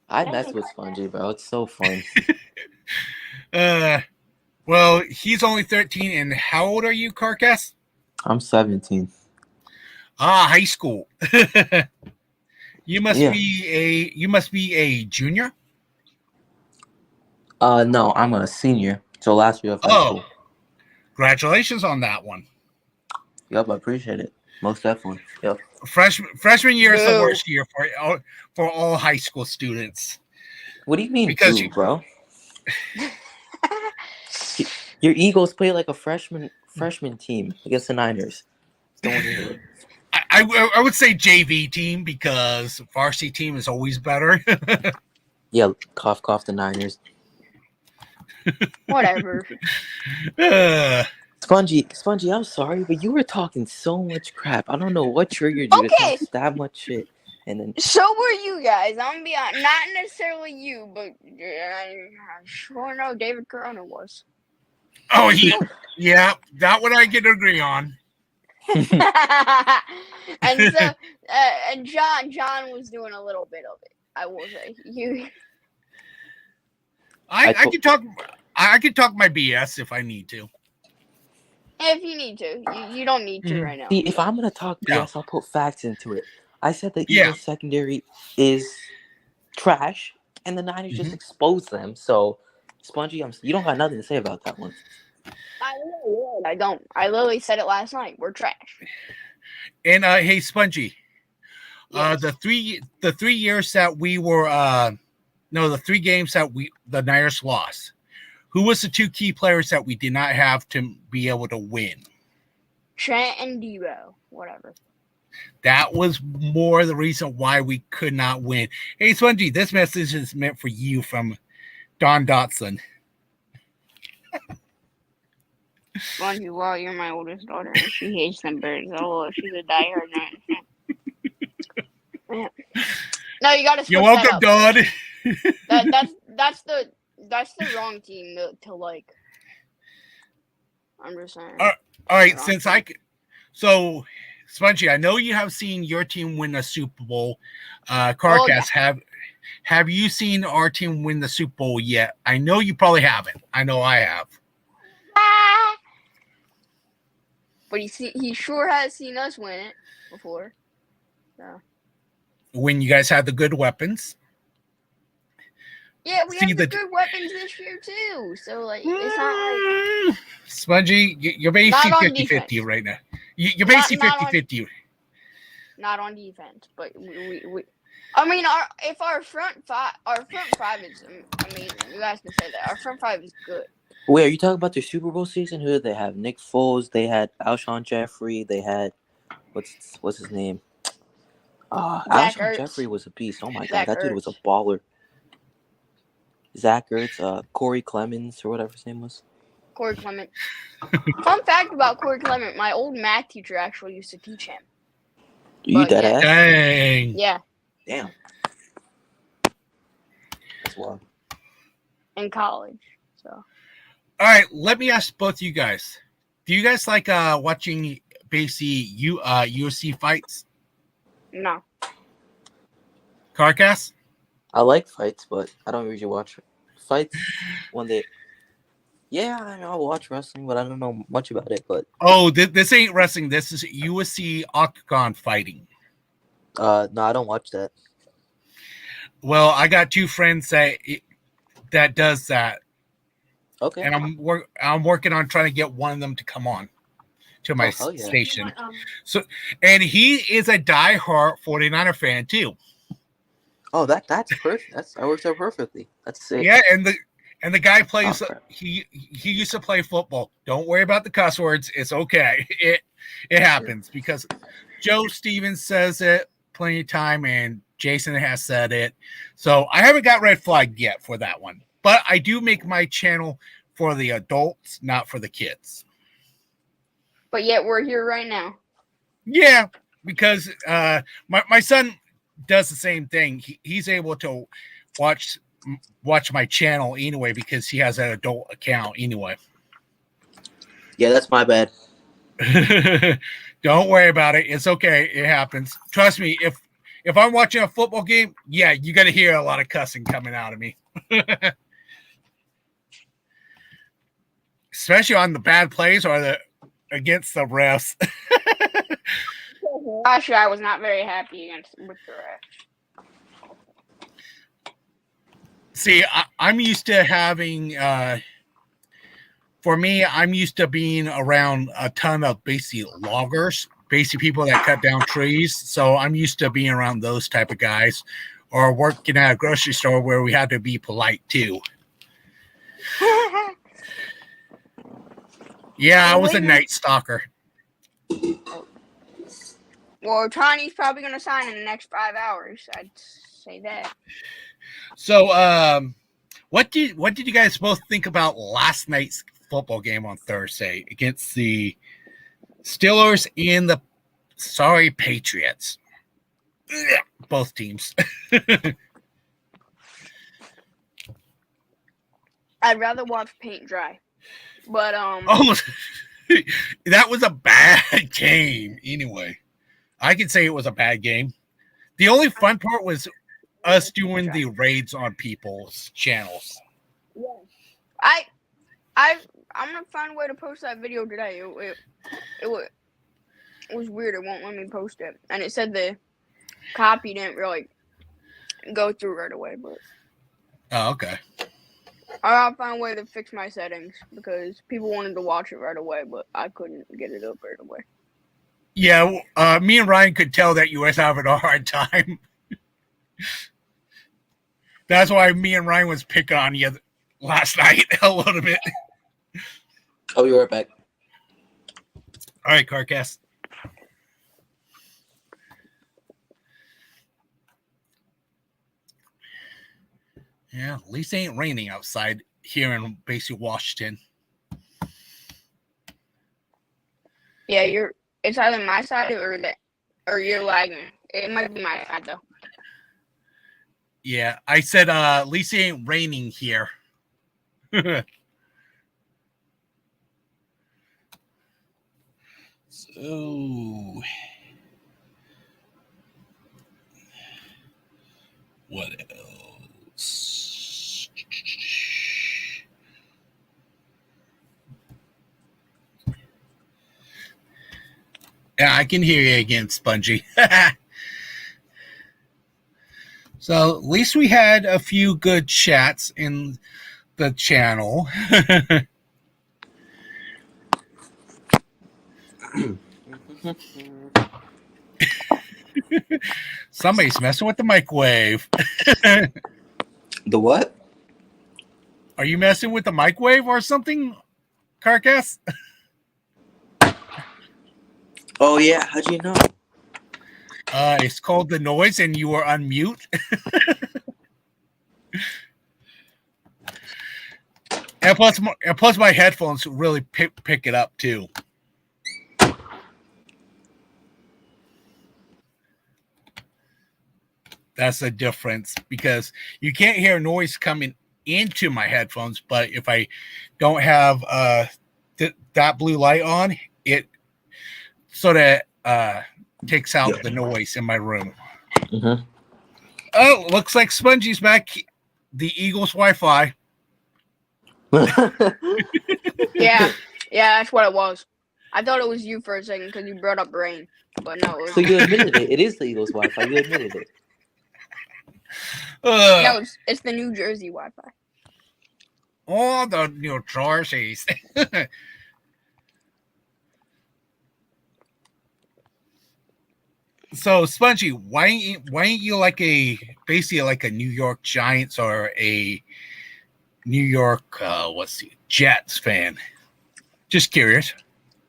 Speaker 4: I mess with Spongy, bro. It's so fun.
Speaker 1: Well, he's only 13, and how old are you, Carcass?
Speaker 4: I'm 17.
Speaker 1: High school. You must be a junior?
Speaker 4: No, I'm a senior. So last year of high school.
Speaker 1: Congratulations on that one.
Speaker 4: Yep, I appreciate it. Most definitely. Yep.
Speaker 1: Freshman year is the worst year for all high school students.
Speaker 4: What do you mean, bro? Your Eagles play like a freshman team against the Niners. Don't hear it.
Speaker 1: I would say JV team because varsity team is always better.
Speaker 4: Yeah, cough, the Niners.
Speaker 3: Whatever.
Speaker 4: Spongy, I'm sorry, but you were talking so much crap. I don't know what triggered you to talk that much shit. And then
Speaker 3: so were you guys. I'm gonna be honest, not necessarily you, but I sure know David Corona was.
Speaker 1: Oh, yeah, that one I can agree on.
Speaker 3: And so, and John was doing a little bit of it. I will say you.
Speaker 1: I can talk. I can talk my BS if I need to.
Speaker 3: If you need to, you don't need to right now.
Speaker 4: See, if I'm gonna talk BS, I'll put facts into it. I said the Eagles secondary is trash, and the Niners just exposed them. So, Spongy, you don't got nothing to say about that one.
Speaker 3: I don't. I literally said it last night. We're trash.
Speaker 1: And hey, Spongy, the 3 years that we were the 3 games that the Niners lost. Who was the 2 key players that we did not have to be able to win?
Speaker 3: Trent and Debo, whatever.
Speaker 1: That was more the reason why we could not win. Hey, Spongy, this message is meant for you from Don Dotson.
Speaker 3: Spongy, well, you're my oldest daughter, and she hates them birds. Oh, she's a diehard Niners fan. Yeah. No, you gotta switch
Speaker 1: You're welcome,
Speaker 3: that up.
Speaker 1: Don.
Speaker 3: That's the wrong team to like. I'm just saying.
Speaker 1: All right, so Spongy, I know you have seen your team win the Super Bowl. Carcass, have you seen our team win the Super Bowl yet? I know you probably haven't. I know I have.
Speaker 3: But he sure has seen us win it before. So.
Speaker 1: When you guys had the good weapons.
Speaker 3: Yeah, we have the good weapons this year too. So like, it's not like
Speaker 1: Spongy, you're basically 50-50 right now. You're basically 50-50.
Speaker 3: Not on defense, but we I mean, our front five is amazing. You guys can say that our front five is good.
Speaker 4: Wait, are you talking about the Super Bowl season? Who did they have? Nick Foles. They had Alshon Jeffrey. They had what's his name? Alshon Jeffrey was a beast. Oh my god, that dude was a baller. Zach Ertz, Corey Clemens, or whatever his name was.
Speaker 3: Corey Clement. Fun fact about Corey Clement: my old math teacher actually used to teach him.
Speaker 4: You dead ass?
Speaker 1: Dang.
Speaker 3: Yeah.
Speaker 4: Damn. That's wild.
Speaker 3: In college, so.
Speaker 1: All right, let me ask both you guys. Do you guys like watching basically UFC fights?
Speaker 3: No.
Speaker 1: Carcass?
Speaker 4: I like fights, but I don't usually watch fights when they. Yeah, I know, I'll watch wrestling, but I don't know much about it. But
Speaker 1: this ain't wrestling. This is UFC Octagon fighting.
Speaker 4: No, I don't watch that.
Speaker 1: Well, I got two friends that does that.
Speaker 4: Okay.
Speaker 1: And I'm working on trying to get one of them to come on to my station. So, and he is a diehard 49er fan too.
Speaker 4: Oh, that's perfect. That works out perfectly. That's sick.
Speaker 1: Yeah, and the guy plays. He used to play football. Don't worry about the cuss words. It's okay. It happens because Joe Stevens says it plenty of time, and Jason has said it. So I haven't got red flag yet for that one, but I do make my channel for the adults, not for the kids.
Speaker 3: But yet we're here right now.
Speaker 1: Yeah, because my son does the same thing. He's able to watch my channel anyway because he has an adult account anyway.
Speaker 4: Yeah, that's my bad.
Speaker 1: Don't worry about it. It's okay. It happens. Trust me. If I'm watching a football game, yeah, you got to hear a lot of cussing coming out of me. Especially on the bad plays or against the refs.
Speaker 3: Last year I was not very happy with the refs.
Speaker 1: See, I'm used to having, for me, I'm used to being around a ton of basically loggers, basically people that cut down trees. So I'm used to being around those type of guys, or working at a grocery store where we had to be polite too. Yeah, I was a Night Stalker.
Speaker 3: Well, Tony's probably going to sign in the next 5 hours. I'd say that.
Speaker 1: So, what did you guys both think about last night's football game on Thursday against the Steelers and the Patriots? Both teams.
Speaker 3: I'd rather watch paint dry. But
Speaker 1: that was a bad game anyway. I could say it was a bad game. The only fun part was us doing the raids on people's channels.
Speaker 3: Yeah. I'm gonna find a way to post that video today. It was weird. It won't let me post it, and it said the copy didn't really go through right away. But
Speaker 1: okay.
Speaker 3: I'll find a way to fix my settings because people wanted to watch it right away, but I couldn't get it up right away.
Speaker 1: Yeah, me and Ryan could tell that you was having a hard time. That's why me and Ryan was picking on you last night a little bit.
Speaker 4: I'll be right back.
Speaker 1: All right, Carcass. Yeah, at least it ain't raining outside here in basically Washington.
Speaker 3: Yeah, it's either my side or you're lagging. It might be my side though.
Speaker 1: Yeah, I said at least it ain't raining here. So what else? Yeah, I can hear you again, Spongy. So at least we had a few good chats in the channel. Somebody's messing with the microwave.
Speaker 4: The what?
Speaker 1: Are you messing with the microwave or something, Carcass?
Speaker 4: Oh yeah, how'd you know?
Speaker 1: It's called the noise, and you were on mute. and plus, my headphones really pick it up too. That's the difference, because you can't hear noise coming into my headphones, but if I don't have that blue light on, it sort of takes out the noise in my room.
Speaker 4: Mm-hmm.
Speaker 1: Oh, looks like Spongy's back. The Eagles Wi-Fi.
Speaker 3: Yeah, that's what it was. I thought it was you for a second because you brought up rain, but no.
Speaker 4: So you admitted it. It is the Eagles Wi-Fi. You admitted it.
Speaker 3: No, it's the New Jersey Wi-Fi.
Speaker 1: Oh, the New Jerseys. So, Spongy, why ain't you like basically like a New York Giants or a New York Jets fan? Just curious.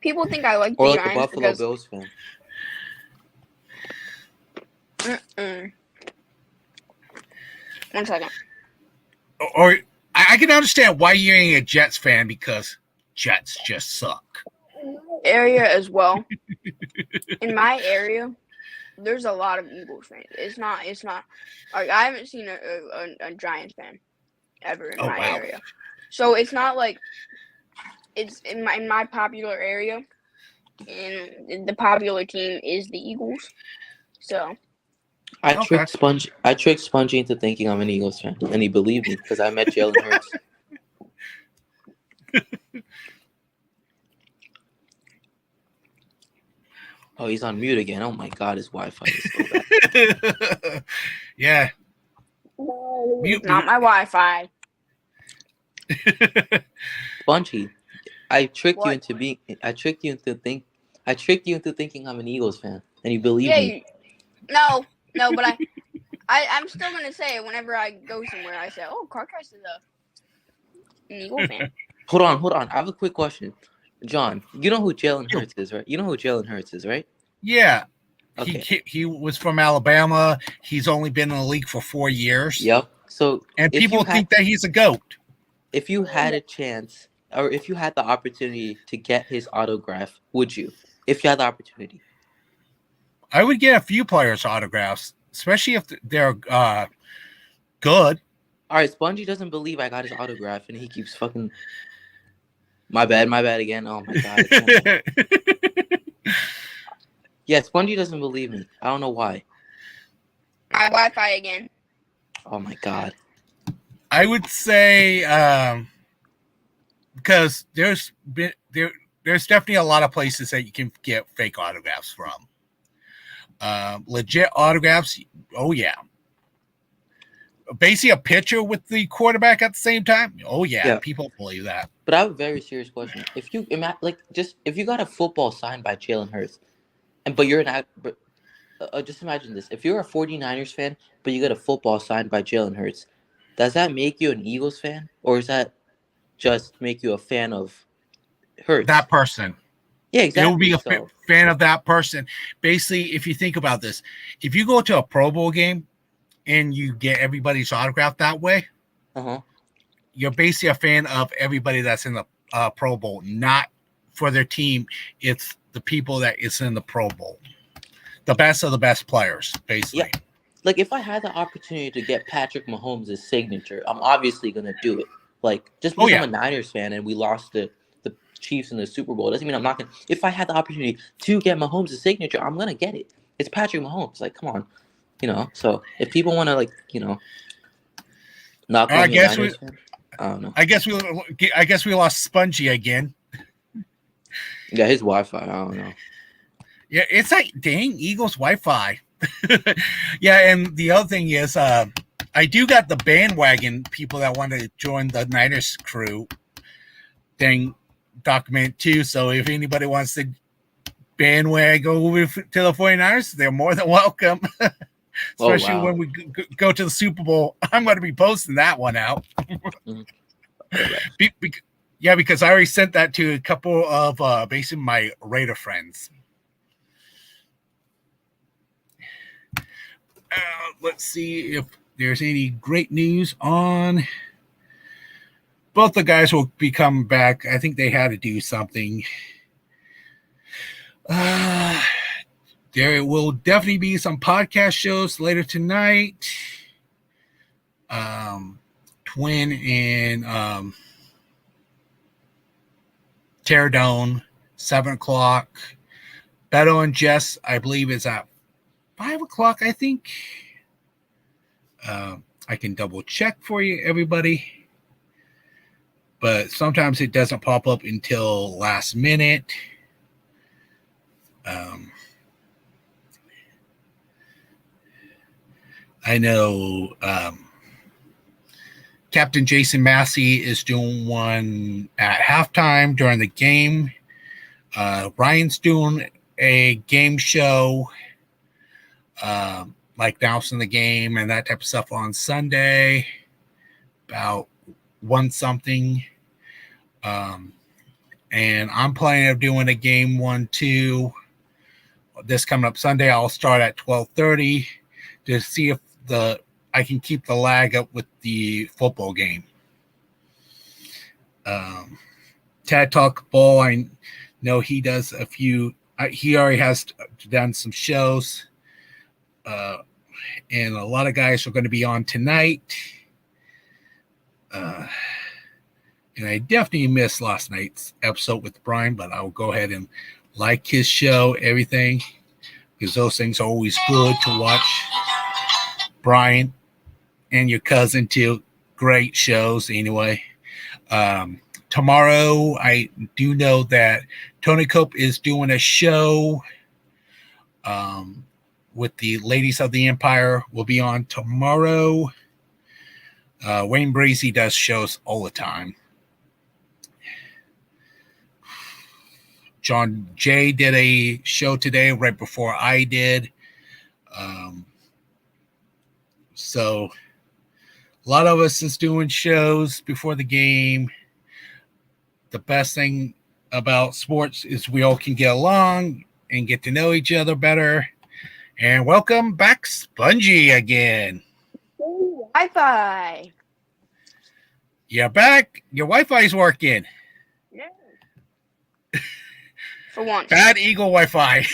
Speaker 3: People think I like
Speaker 4: or
Speaker 3: the
Speaker 4: like
Speaker 3: Giants
Speaker 4: a Buffalo
Speaker 3: because
Speaker 4: Bills fan.
Speaker 3: 1 second.
Speaker 1: Or I can understand why you ain't a Jets fan, because Jets just suck.
Speaker 3: Area as well. In my area, there's a lot of Eagles fans. It's not like I haven't seen a Giants fan ever in my area. So it's not like it's in my popular area, and the popular team is the Eagles. So
Speaker 4: I tricked Spongy into thinking I'm an Eagles fan, and he believed me because I met Jalen Hurts. Oh, he's on mute again. Oh my God, his Wi-Fi is so bad.
Speaker 1: Yeah.
Speaker 3: It's not my Wi-Fi.
Speaker 4: Spongy, I tricked you into thinking I'm an Eagles fan, and you believe me.
Speaker 3: No, but I'm still gonna say it whenever I go somewhere. I say, "Oh, Carcast is an Eagle fan."
Speaker 4: Hold on. I have a quick question, John. You know who Jalen Hurts is, right?
Speaker 1: Yeah.
Speaker 4: Okay.
Speaker 1: He was from Alabama. He's only been in the league for 4 years.
Speaker 4: Yep. So
Speaker 1: people think that he's a GOAT.
Speaker 4: If you had a chance, or if you had the opportunity to get his autograph, would you? If you had the opportunity,
Speaker 1: I would get a few players' autographs, especially if they're good.
Speaker 4: All right, Spongy doesn't believe I got his autograph, and he keeps fucking. My bad again. Oh my God. Yeah, Spongy doesn't believe me. I don't know why.
Speaker 3: My Wi-Fi again.
Speaker 4: Oh my God.
Speaker 1: I would say because there's definitely a lot of places that you can get fake autographs from. Legit autographs, oh yeah. Basically a picture with the quarterback at the same time, oh yeah. People believe that.
Speaker 4: But I have a very serious question. If you if you got a football signed by Jalen Hurts, just imagine this. If you're a 49ers fan, but you got a football signed by Jalen Hurts, does that make you an Eagles fan? Or does that just make you a fan of Hurts?
Speaker 1: That person.
Speaker 4: Yeah, exactly.
Speaker 1: It will be a fan of that person. Basically, if you think about this, if you go to a Pro Bowl game and you get everybody's autograph that way, you're basically a fan of everybody that's in the Pro Bowl, not for their team. It's the people that is in the Pro Bowl, the best of the best players, basically.
Speaker 4: Yeah. Like, if I had the opportunity to get Patrick Mahomes' signature, I'm obviously going to do it. Like, just because I'm a Niners fan and we lost the Chiefs in the Super Bowl doesn't mean I'm not going to. If I had the opportunity to get Mahomes' signature, I'm going to get it. It's Patrick Mahomes. Like, come on. So if people want to, like, not call me a Niners fan, I don't know.
Speaker 1: I guess we lost Spongy again.
Speaker 4: Yeah, his Wi-Fi, I don't know.
Speaker 1: Yeah, it's like, dang, Eagles Wi-Fi. Yeah, and the other thing is, I do got the bandwagon people that want to join the Niners crew thing document too. So if anybody wants to bandwagon over to the 49ers, they're more than welcome. Especially when we go to the Super Bowl. I'm going to be posting that one out. Because I already sent that to a couple of basically my Raider friends. Let's see if there's any great news on. Both the guys will be coming back. I think they had to do something. There will definitely be some podcast shows later tonight. Twin and Terradone, 7 o'clock. Beto and Jess, I believe, is at 5 o'clock, I think. I can double check for you, everybody. But sometimes it doesn't pop up until last minute. I know Captain Jason Massey is doing one at halftime during the game. Ryan's doing a game show, like announcing the game and that type of stuff on Sunday, about 1 something. And I'm planning on doing a game 1-2 this coming up Sunday. I'll start at 12:30 to see if I can keep the lag up with the football game. Tad Talk Ball, I know he does a few. He already has done some shows, and a lot of guys are going to be on tonight. And I definitely missed last night's episode with Brian, but I'll go ahead and like his show, everything, because those things are always good to watch. Brian and your cousin too, great shows anyway. Tomorrow, I do know that Tony Cope is doing a show with the Ladies of the Empire. Will be on tomorrow. Wayne Brazy does shows all the time. John Jay did a show today right before I did. So a lot of us is doing shows before the game. The best thing about sports is we all can get along and get to know each other better. And welcome back, Spongy, again.
Speaker 3: Wi-Fi.
Speaker 1: You're back. Your Wi-Fi's working.
Speaker 3: Yeah. For once.
Speaker 1: Bad Eagle Wi-Fi.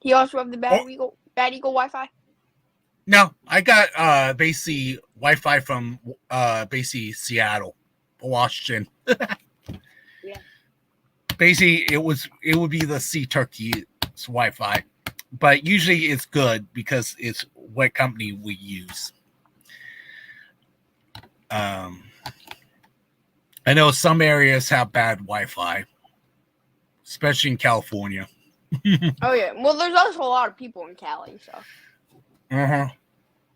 Speaker 3: He also have the Bad Eagle Wi-Fi?
Speaker 1: No, I got basically Wi-Fi from basically Seattle, Washington.
Speaker 3: Yeah.
Speaker 1: Basically, it would be the Sea Turkey's Wi-Fi, but usually it's good because it's what company we use. I know some areas have bad Wi-Fi, especially in California.
Speaker 3: Oh yeah, well, there's also a lot of people in Cali, so.
Speaker 1: And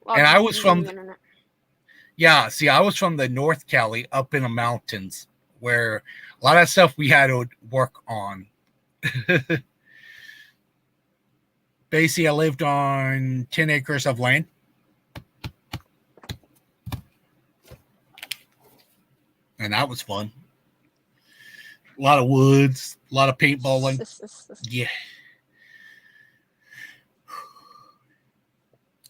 Speaker 1: I was from, I was from the North Cali, up in the mountains, where a lot of stuff we had to work on. Basically, I lived on 10 acres of land. And that was fun. A lot of woods, a lot of paintballing. Yeah.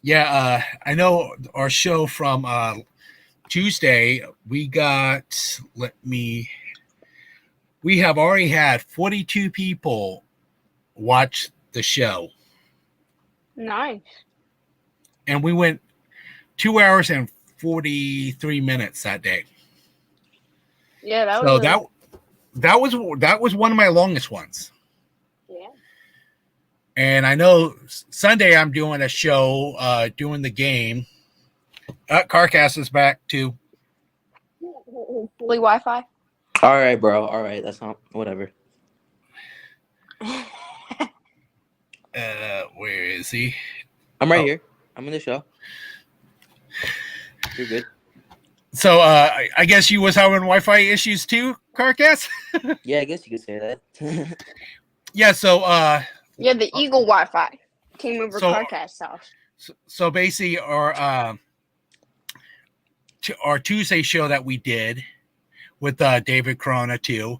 Speaker 1: Yeah, I know our show from Tuesday. We have already had 42 people watch the show.
Speaker 3: Nice.
Speaker 1: And we went 2 hours and 43 minutes that day.
Speaker 3: Yeah, that
Speaker 1: was one of my longest ones.
Speaker 3: Yeah.
Speaker 1: And I know Sunday I'm doing a show, doing the game. Carcast is back too.
Speaker 3: Fully Wi-Fi.
Speaker 4: All right, bro. All right, that's not whatever.
Speaker 1: Where is he?
Speaker 4: I'm right here. I'm in the show. You're good.
Speaker 1: So I guess you was having Wi-Fi issues too, Carcast?
Speaker 4: Yeah, I guess you could say that.
Speaker 1: Yeah, so
Speaker 3: yeah, the Eagle Wi-Fi came over Carcast's house.
Speaker 1: So basically our Tuesday show that we did with David Corona too,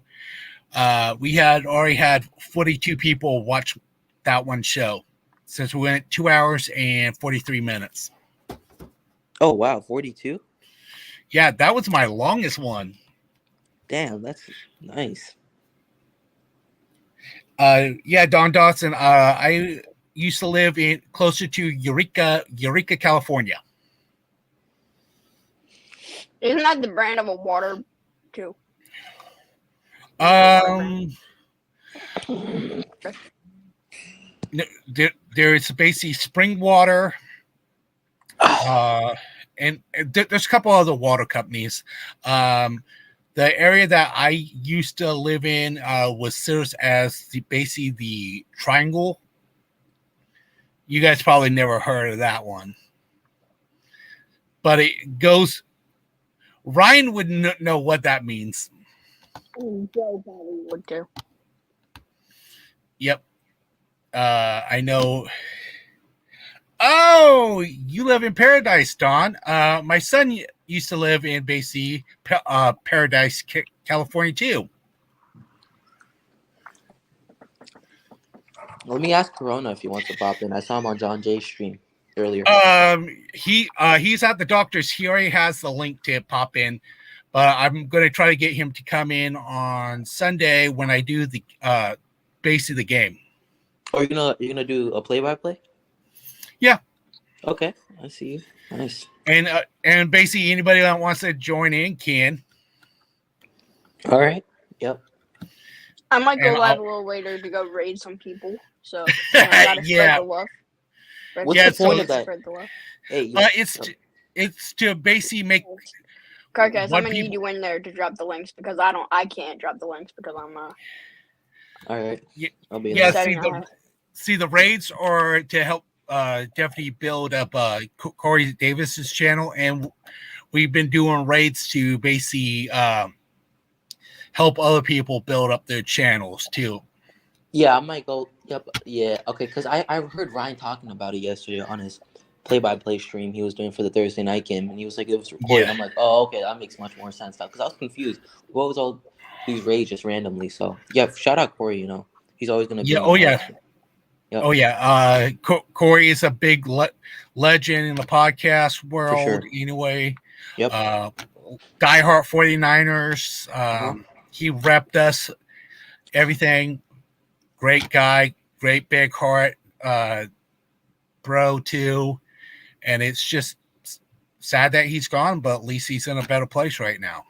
Speaker 1: we already had 42 people watch that one show since we went 2 hours and 43 minutes.
Speaker 4: Oh wow, 42?
Speaker 1: Yeah, that was my longest one.
Speaker 4: Damn, that's nice.
Speaker 1: Yeah, Don Dawson. I used to live closer to Eureka, California.
Speaker 3: Isn't that the brand of a water too?
Speaker 1: There is basically spring water, and there's a couple other water companies. The area that I used to live in was served as basically the Triangle. You guys probably never heard of that one, but it goes. Ryan would know what that means.
Speaker 3: Joe probably would too.
Speaker 1: Yep. I know. Oh, you live in Paradise, Don. My son used to live in basically Paradise, California, too.
Speaker 4: Let me ask Corona if he wants to pop in. I saw him on John Jay's stream earlier.
Speaker 1: He's at the doctor's. He already has the link to pop in, but I'm going to try to get him to come in on Sunday when I do the basically the game.
Speaker 4: Oh, you're gonna do a play-by-play?
Speaker 1: Yeah.
Speaker 4: Okay, I see you. Nice.
Speaker 1: And basically anybody that wants to join in can.
Speaker 4: All right. Yep.
Speaker 3: I might go live a little later to go raid some people. So gotta
Speaker 1: yeah.
Speaker 3: Spread the love.
Speaker 4: What's the point of that?
Speaker 3: Spread the love.
Speaker 4: Hey,
Speaker 1: it's to basically make.
Speaker 3: Carcass, I'm gonna need you in there to drop the links because I can't drop the links because I'm
Speaker 4: All right.
Speaker 1: Yeah,
Speaker 4: I'll be
Speaker 1: see the raids are to help definitely build up Corey Davis's channel, and we've been doing raids to basically help other people build up their channels too.
Speaker 4: Yeah, I might go. Yep. Yeah. Okay. Because I heard Ryan talking about it yesterday on his play-by-play stream he was doing for the Thursday night game, and he was like, it was recorded. Yeah. I'm like, oh, okay, that makes much more sense now because I was confused. What was all these raids just randomly? So yeah, shout out Corey. He's always gonna be.
Speaker 1: Yeah. Oh yeah. Yep. Oh yeah. Corey is a big legend in the podcast world. Sure. Anyway.
Speaker 4: Yep.
Speaker 1: Diehard 49ers. He repped us. Everything. Great guy. Great big heart. Bro too. And it's just sad that he's gone, but at least he's in a better place right now.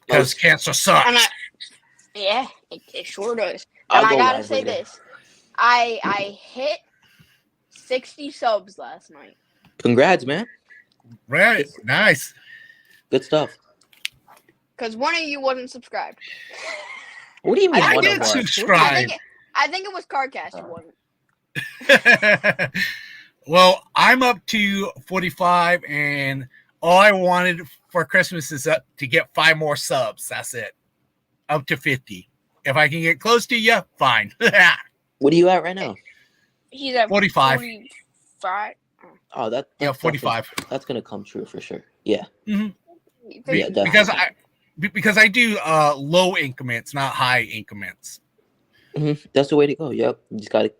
Speaker 1: Because cancer sucks.
Speaker 3: It sure does. And I gotta say this. I hit 60 subs last night.
Speaker 4: Congrats, man.
Speaker 1: Right. Nice.
Speaker 4: Good stuff.
Speaker 3: Because one of you wasn't subscribed.
Speaker 4: What do you mean?
Speaker 1: I did subscribe.
Speaker 3: I think it was Carcast who wasn't.
Speaker 1: Well, I'm up to 45, and all I wanted for Christmas is to get 5 more subs. That's it. Up to 50. If I can get close to you, fine.
Speaker 4: What are you at right now?
Speaker 3: He's at
Speaker 1: 45.
Speaker 3: 45.
Speaker 4: Oh, that's
Speaker 1: 45.
Speaker 4: That's gonna come true for sure. Yeah.
Speaker 1: Mm-hmm.
Speaker 3: Yeah,
Speaker 1: because I do low increments, not high increments.
Speaker 4: Mm-hmm. That's the way to go. Yep. You just gotta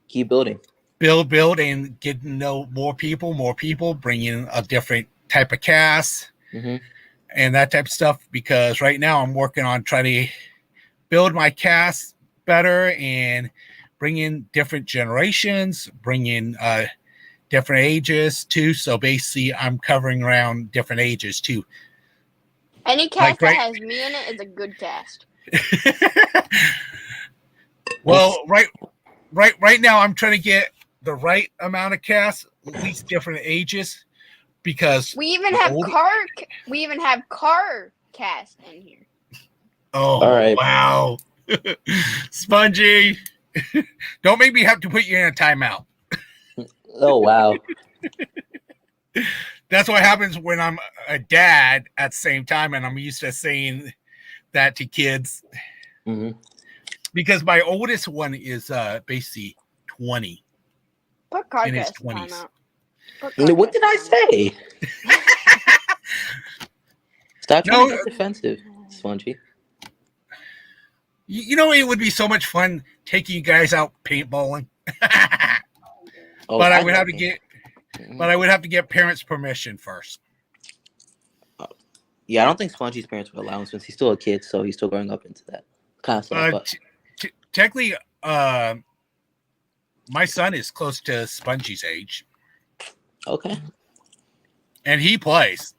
Speaker 4: keep building.
Speaker 1: build, and get to know more people, bring in a different type of cast and that type of stuff. Because right now I'm working on trying to build my cast better and bring in different generations, bring in different ages too. So basically, I'm covering around different ages too.
Speaker 3: Any cast that has me in it is a good cast.
Speaker 1: Well, right now I'm trying to get the right amount of cast, at least different ages, because
Speaker 3: we even have car cast in here.
Speaker 1: Oh, all right. Wow. Spongy. Don't make me have to put you in a timeout.
Speaker 4: Oh, wow.
Speaker 1: That's what happens when I'm a dad at the same time, and I'm used to saying that to kids. Because my oldest one is basically 20.
Speaker 3: Put in his 20s.
Speaker 4: What did I say? Stop trying to get defensive, Spongy.
Speaker 1: You know, it would be so much fun taking you guys out paintballing. But I would have to get parents' permission first.
Speaker 4: Yeah, I don't think Spongy's parents would allow him since he's still a kid, so he's still growing up into that kind of stuff.
Speaker 1: Technically, my son is close to Spongy's age.
Speaker 4: Okay.
Speaker 1: And he plays.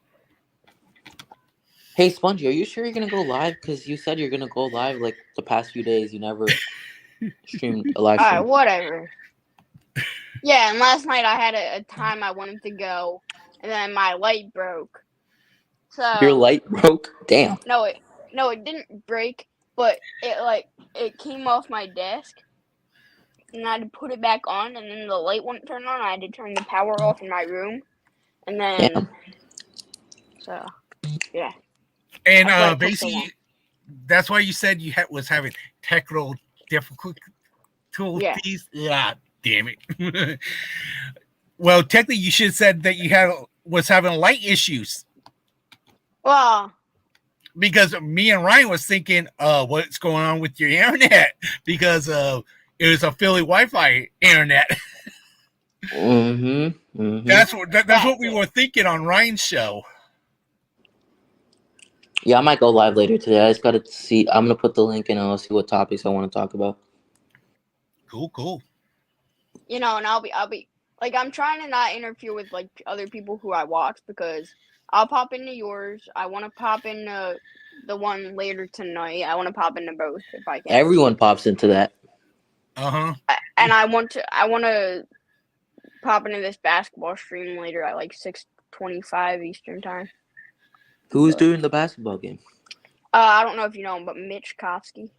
Speaker 4: Hey, Spongy, are you sure you're going to go live? Because you said you're going to go live like the past few days. You never streamed a live stream.
Speaker 3: All right, whatever. Yeah, and last night I had a time I wanted to go, and then my light broke. So
Speaker 4: your light broke? Damn.
Speaker 3: No, it didn't break, but it came off my desk, and I had to put it back on, and then the light wouldn't turn on. I had to turn the power off in my room, and then so yeah.
Speaker 1: And basically, that's why you said you was having technical difficulties. Yeah, damn it. Well, technically, you should have said that you was having light issues.
Speaker 3: Well,
Speaker 1: because me and Ryan was thinking, what's going on with your internet? Because it was a Philly Wi-Fi internet. That's what we were thinking on Ryan's show.
Speaker 4: Yeah, I might go live later today. I just got to see. I'm going to put the link in and I'll see what topics I want to talk about.
Speaker 1: Cool.
Speaker 3: You know, and I'll be like, I'm trying to not interfere with like other people who I watch, because I'll pop into yours. I want to pop in the one later tonight. I want to pop into both if I can.
Speaker 4: Everyone pops into that.
Speaker 1: And
Speaker 3: I want to pop into this basketball stream later at like 6:25 Eastern time.
Speaker 4: Who's doing the basketball game?
Speaker 3: I don't know if you know him, but Mitch Kofsky.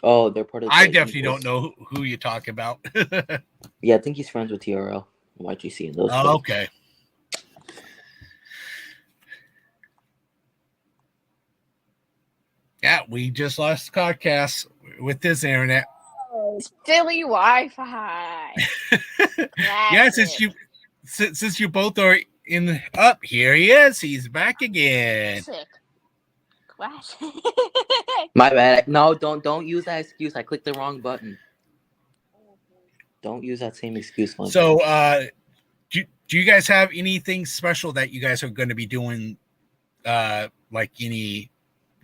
Speaker 4: Oh, they're part of the
Speaker 1: I definitely don't know who you talk about.
Speaker 4: Yeah, I think he's friends with TRL, YGC, and those.
Speaker 1: Oh, okay. Yeah, we just lost Comcast with this internet.
Speaker 3: Oh, it's Philly Wi-Fi.
Speaker 1: Yeah, since you both are up, here he is. He's back again.
Speaker 3: Sick. Classic.
Speaker 4: My bad. No, don't use that excuse. I clicked the wrong button. Don't use that same excuse.
Speaker 1: So, do you guys have anything special that you guys are going to be doing? Like any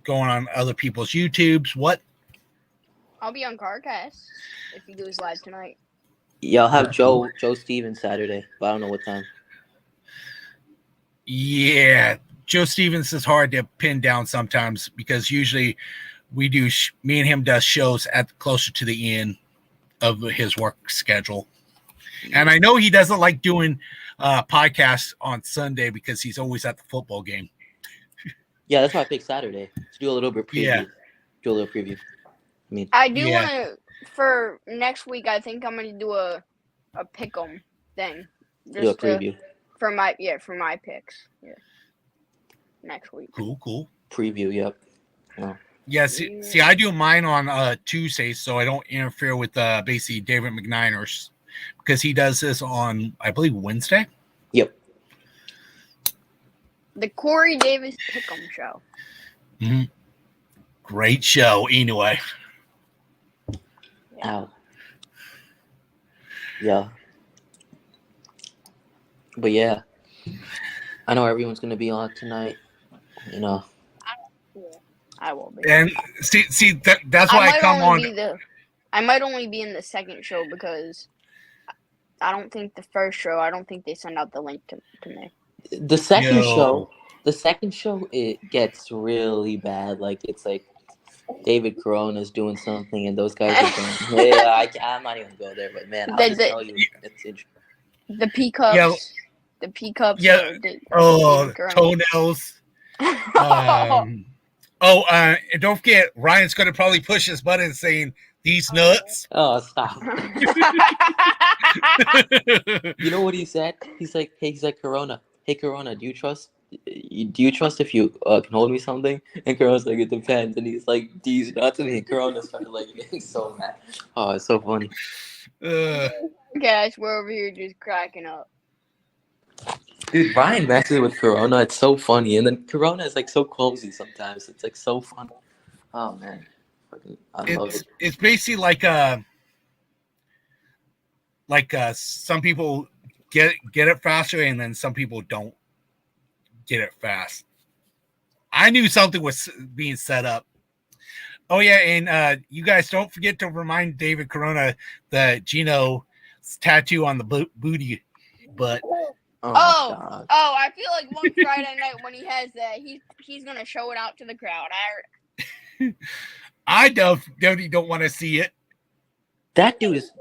Speaker 1: going on other people's YouTubes? What?
Speaker 3: I'll be on CarCast if he goes live tonight.
Speaker 4: Yeah, I'll have Joe Stevens Saturday, but I don't know what time.
Speaker 1: Yeah, Joe Stevens is hard to pin down sometimes because usually we do. Me and him does shows at closer to the end of his work schedule, and I know he doesn't like doing podcasts on Sunday because he's always at the football game.
Speaker 4: Yeah, that's why I picked Saturday to do a little bit preview.
Speaker 1: Yeah.
Speaker 4: Do a little preview.
Speaker 3: I do want to for next week. I think I'm going to do a pick'em thing. Just
Speaker 4: do a preview
Speaker 3: for my picks. Yeah. Next week.
Speaker 1: Cool.
Speaker 4: Preview. Yep.
Speaker 1: Oh. Yeah. See, I do mine on Tuesdays, so I don't interfere with basically David McNiners because he does this on, I believe, Wednesday.
Speaker 4: Yep.
Speaker 3: The Corey Davis Pick'em Show.
Speaker 1: Mm-hmm. Great show, anyway.
Speaker 4: Ow. Yeah. But yeah, I know everyone's gonna be on tonight. You know.
Speaker 3: Yeah, I will be.
Speaker 1: And see that's why I come on.
Speaker 3: I might only be in the second show because I don't think the first show. I don't think they send out the link to me.
Speaker 4: The second show, it gets really bad. Like it's like David Corona's doing something, and those guys are going. Yeah, I'm not even gonna go there, but man, I'll just tell you, it's interesting.
Speaker 3: The peacups.
Speaker 1: Yeah.
Speaker 3: The peacups.
Speaker 1: Yeah. Toenails. And don't forget, Ryan's going to probably push his button saying, "These nuts."
Speaker 4: Oh, stop. You know what he said? He's like, Corona. Hey, Corona, do you trust if you can hold me something? And Corona's like, it depends. And he's like, these nuts. And Corona started like getting so mad. Oh, it's so funny.
Speaker 3: Guys, we're over here just cracking up.
Speaker 4: Dude, Ryan messes with Corona. It's so funny. And then Corona is like so cozy sometimes. It's like so fun. Oh, man. I love it.
Speaker 1: It's basically like some people get it faster and then some people don't get it fast. I knew something was being set up. Oh yeah, and you guys don't forget to remind David Corona the Gino's tattoo on the booty butt.
Speaker 3: I feel like one Friday night when he has that, he's gonna show it out to the crowd.
Speaker 1: I definitely don't want to see it.
Speaker 4: That dude is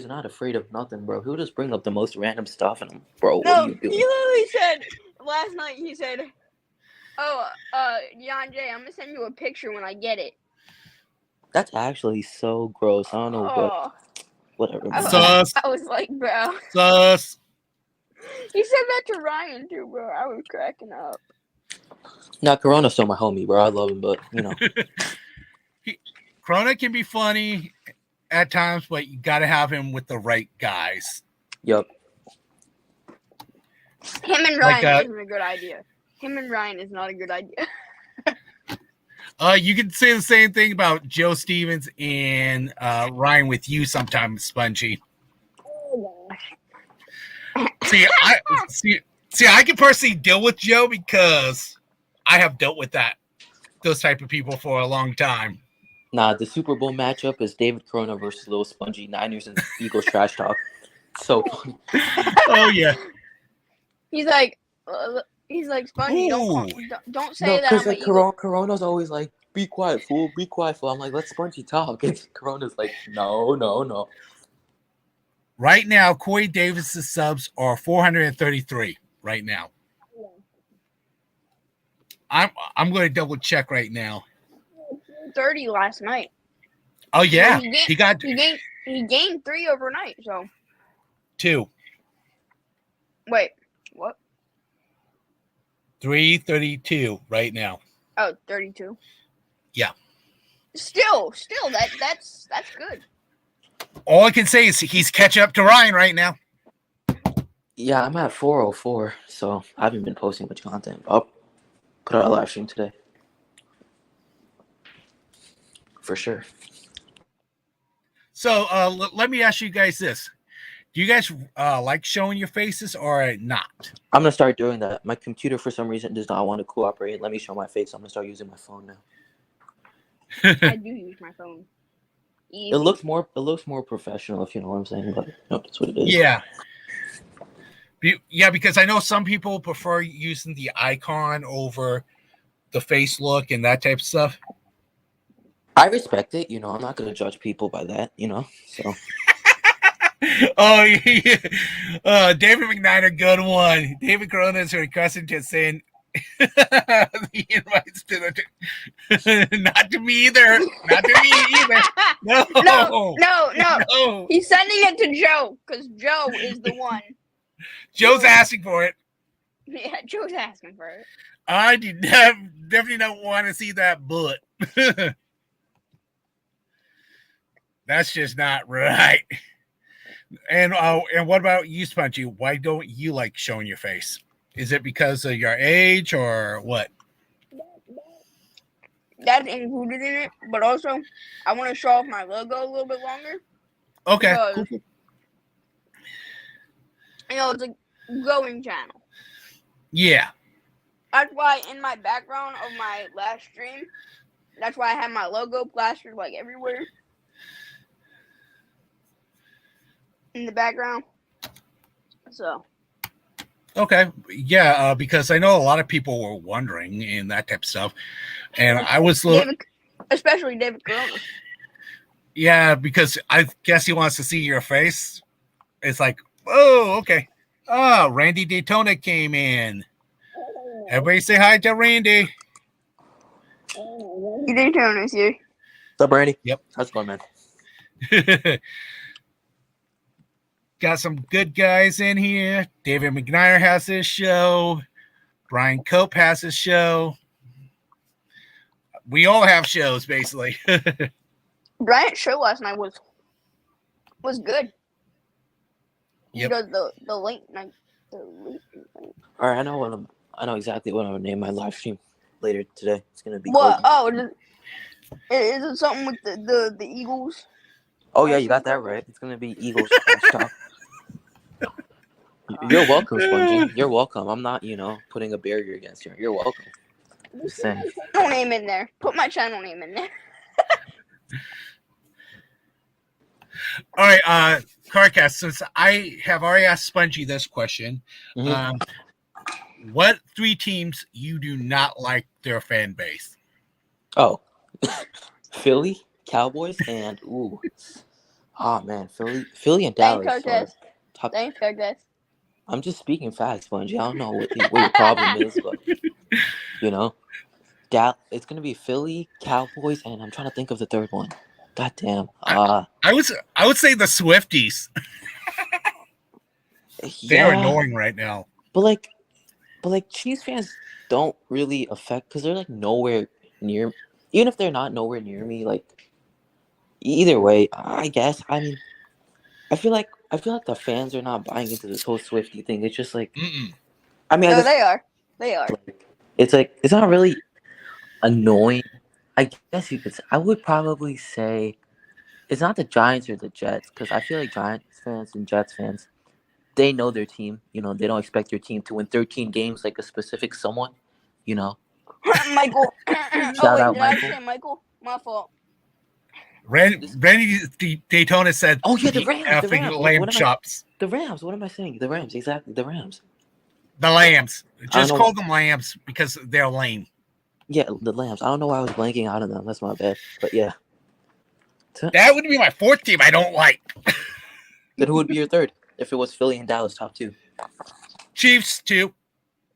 Speaker 4: not afraid of nothing, bro. He'll just bring up the most random stuff and bro, what are you doing?
Speaker 3: He literally said last night. He said, John Jay, I'm gonna send you a picture when I get it.
Speaker 4: That's actually so gross. I don't know, but whatever.
Speaker 1: Sus.
Speaker 3: I was like, bro.
Speaker 1: Sus.
Speaker 3: He said that to Ryan too, bro. I was cracking up.
Speaker 4: Now, Corona's still my homie, bro. I love him, but you know.
Speaker 1: Corona can be funny at times, but you got to have him with the right guys.
Speaker 4: Yup.
Speaker 3: Him and Ryan isn't a good idea. Him and Ryan is not a good idea.
Speaker 1: You can say the same thing about Joe Stevens and Ryan with you sometimes, Spongy.
Speaker 3: Oh gosh.
Speaker 1: See, I can personally deal with Joe because I have dealt with those type of people for a long time.
Speaker 4: Nah, the Super Bowl matchup is David Corona versus Lil Spongy, Niners and Eagles trash talk. So funny.
Speaker 1: Oh yeah.
Speaker 3: He's like Spongy. Don't say that.
Speaker 4: Because like Corona's always like, be quiet, fool. Be quiet, fool. I'm like, let Spongy talk. And Corona's like, no.
Speaker 1: Right now, Corey Davis' subs are 433 right now. I'm going to double check right now.
Speaker 3: 30 last night.
Speaker 1: Oh yeah,
Speaker 3: he gained 3 overnight. So
Speaker 1: 2.
Speaker 3: Wait, what?
Speaker 1: 332 right now.
Speaker 3: Oh, 32.
Speaker 1: Yeah.
Speaker 3: Still, that's good.
Speaker 1: All I can say is he's catching up to Ryan right now.
Speaker 4: Yeah, I'm at 404, so I haven't been posting much content. I'll put out a live stream today. For sure.
Speaker 1: So let me ask you guys this. Do you guys like showing your faces or not?
Speaker 4: I'm going to start doing that. My computer, for some reason, does not want to cooperate. Let me show my face. I'm going to start using my phone now.
Speaker 3: I do use my phone. Easy.
Speaker 4: It looks more professional, if you know what I'm saying, but no, that's what it is.
Speaker 1: Yeah. Yeah, because I know some people prefer using the icon over the face look and that type of stuff.
Speaker 4: I respect it. You know, I'm not going to judge people by that, you know, so.
Speaker 1: Oh, yeah. David McKnight, good one. David Corona is requesting to send the invites to the not to me either. Not to me either. No.
Speaker 3: He's sending it to Joe because Joe is the one.
Speaker 1: Joe's asking for it.
Speaker 3: Yeah, Joe's asking for it.
Speaker 1: I definitely don't want to see that butt. That's just not right. And what about you, Spongy? Why don't you like showing your face? Is it because of your age or what?
Speaker 3: That's included in it, but also I want to show off my logo a little bit longer.
Speaker 1: Okay.
Speaker 3: It's a growing channel.
Speaker 1: Yeah.
Speaker 3: That's why in my background of my last stream, that's why I have my logo plastered like everywhere in the background. So.
Speaker 1: Okay. Yeah, because I know a lot of people were wondering and that type of stuff. And I was
Speaker 3: especially David Corona.
Speaker 1: Yeah, because I guess he wants to see your face. It's like, oh, okay. Oh, Randy Daytona came in. Everybody say hi to Randy.
Speaker 3: Daytona's here.
Speaker 4: What's up, Randy?
Speaker 1: Yep.
Speaker 4: How's it going, man?
Speaker 1: Got some good guys in here. David McNair has his show. Brian Cope has his show. We all have shows, basically.
Speaker 3: Bryant's show last night was good.
Speaker 1: Yep.
Speaker 3: The late night.
Speaker 4: All right, I know exactly what I'm gonna name my live stream later today. It's gonna be.
Speaker 3: What? Oh, is it something with the Eagles?
Speaker 4: Oh yeah, you got that right. It's gonna be Eagles Talk. You're welcome, Spongy. You're welcome. I'm not, putting a barrier against you. You're welcome. Just saying.
Speaker 3: Channel name in there. Put my channel name in there.
Speaker 1: All right, Carcast, since I have already asked Spongy this question, what 3 teams you do not like their fan base?
Speaker 4: Oh, Philly, Cowboys, and man, Philly and Dallas.
Speaker 3: Thanks, Carcast.
Speaker 4: I'm just speaking facts, Spongy. I don't know what your problem is, but it's gonna be Philly, Cowboys, and I'm trying to think of the third one. God damn.
Speaker 1: I would say the Swifties. They're annoying right now.
Speaker 4: But Chiefs fans don't really affect because they're like nowhere near. Even if they're not nowhere near me, like either way, I guess. I mean, I feel like the fans are not buying into this whole Swiftie thing. It's just like, I mean,
Speaker 3: they are.
Speaker 4: It's like it's not really annoying. I guess you could say. I would probably say it's not the Giants or the Jets because I feel like Giants fans and Jets fans, they know their team. They don't expect their team to win 13 games like a specific someone.
Speaker 3: Michael.
Speaker 4: Shout out,
Speaker 3: did
Speaker 4: Michael.
Speaker 3: I say Michael? My fault.
Speaker 1: Randy Daytona said,
Speaker 4: "Oh yeah, the Rams,
Speaker 1: lamb chops."
Speaker 4: The Rams. What am I saying? The Rams, exactly. The Rams.
Speaker 1: The Lambs. Just call them Lambs because they're lame.
Speaker 4: Yeah, the Lambs. I don't know why I was blanking out on them. That's my bad. But yeah.
Speaker 1: That would be my 4th team I don't like.
Speaker 4: Then who would be your 3rd if it was Philly and Dallas top 2?
Speaker 1: Chiefs, too.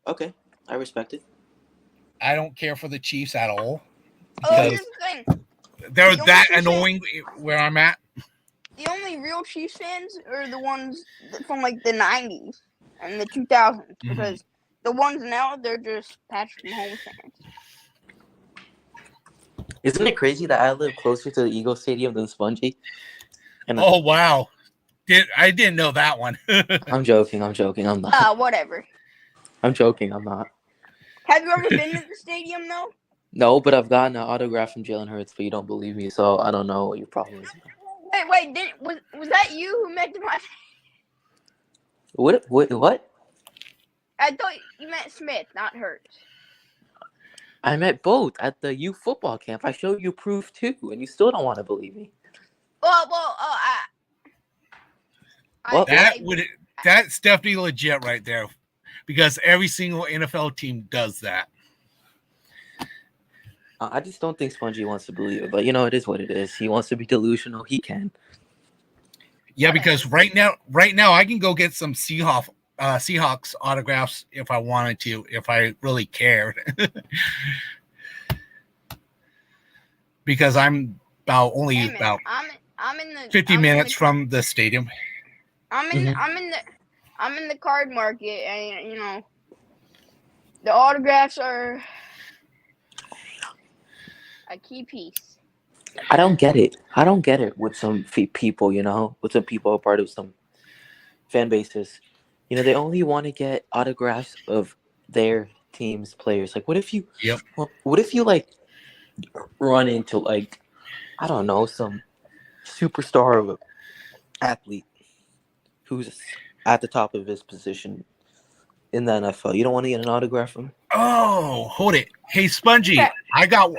Speaker 4: Okay, I respect it.
Speaker 1: I don't care for the Chiefs at all.
Speaker 3: Here's the thing.
Speaker 1: They're that annoying where I'm at.
Speaker 3: The only real Chiefs fans are the ones from like the 90s and the 2000s because the ones now, they're just Patrick Mahomes fans.
Speaker 4: Isn't it crazy that I live closer to the Eagles Stadium than Spongy?
Speaker 1: Oh, wow. I didn't know that one.
Speaker 4: I'm joking. I'm not.
Speaker 3: Whatever.
Speaker 4: I'm joking. I'm not.
Speaker 3: Have you ever been to the stadium, though?
Speaker 4: No, but I've gotten an autograph from Jalen Hurts, but you don't believe me, so I don't know what your problem is.
Speaker 3: Wait, was that you who met my...
Speaker 4: What?
Speaker 3: I thought you meant Smith, not Hurts.
Speaker 4: I met both at the youth football camp. I showed you proof too, and you still don't want to believe me.
Speaker 1: That's definitely legit right there, because every single NFL team does that.
Speaker 4: I just don't think Spongy wants to believe it, but it is what it is. He wants to be delusional. He can.
Speaker 1: Yeah, because right now I can go get some Seahawks autographs if I wanted to, if I really cared. Because I'm about I'm in the 50 minutes from the stadium.
Speaker 3: I'm in the card market, and the autographs are a key piece.
Speaker 4: I don't get it with some people, with some people are part of some fan bases. They only want to get autographs of their team's players. Like, what if you like run into like, I don't know, some superstar of an athlete who's at the top of his position in the NFL. You don't want to get an autograph from him?
Speaker 1: Oh, hold it. Hey, Spongy, I got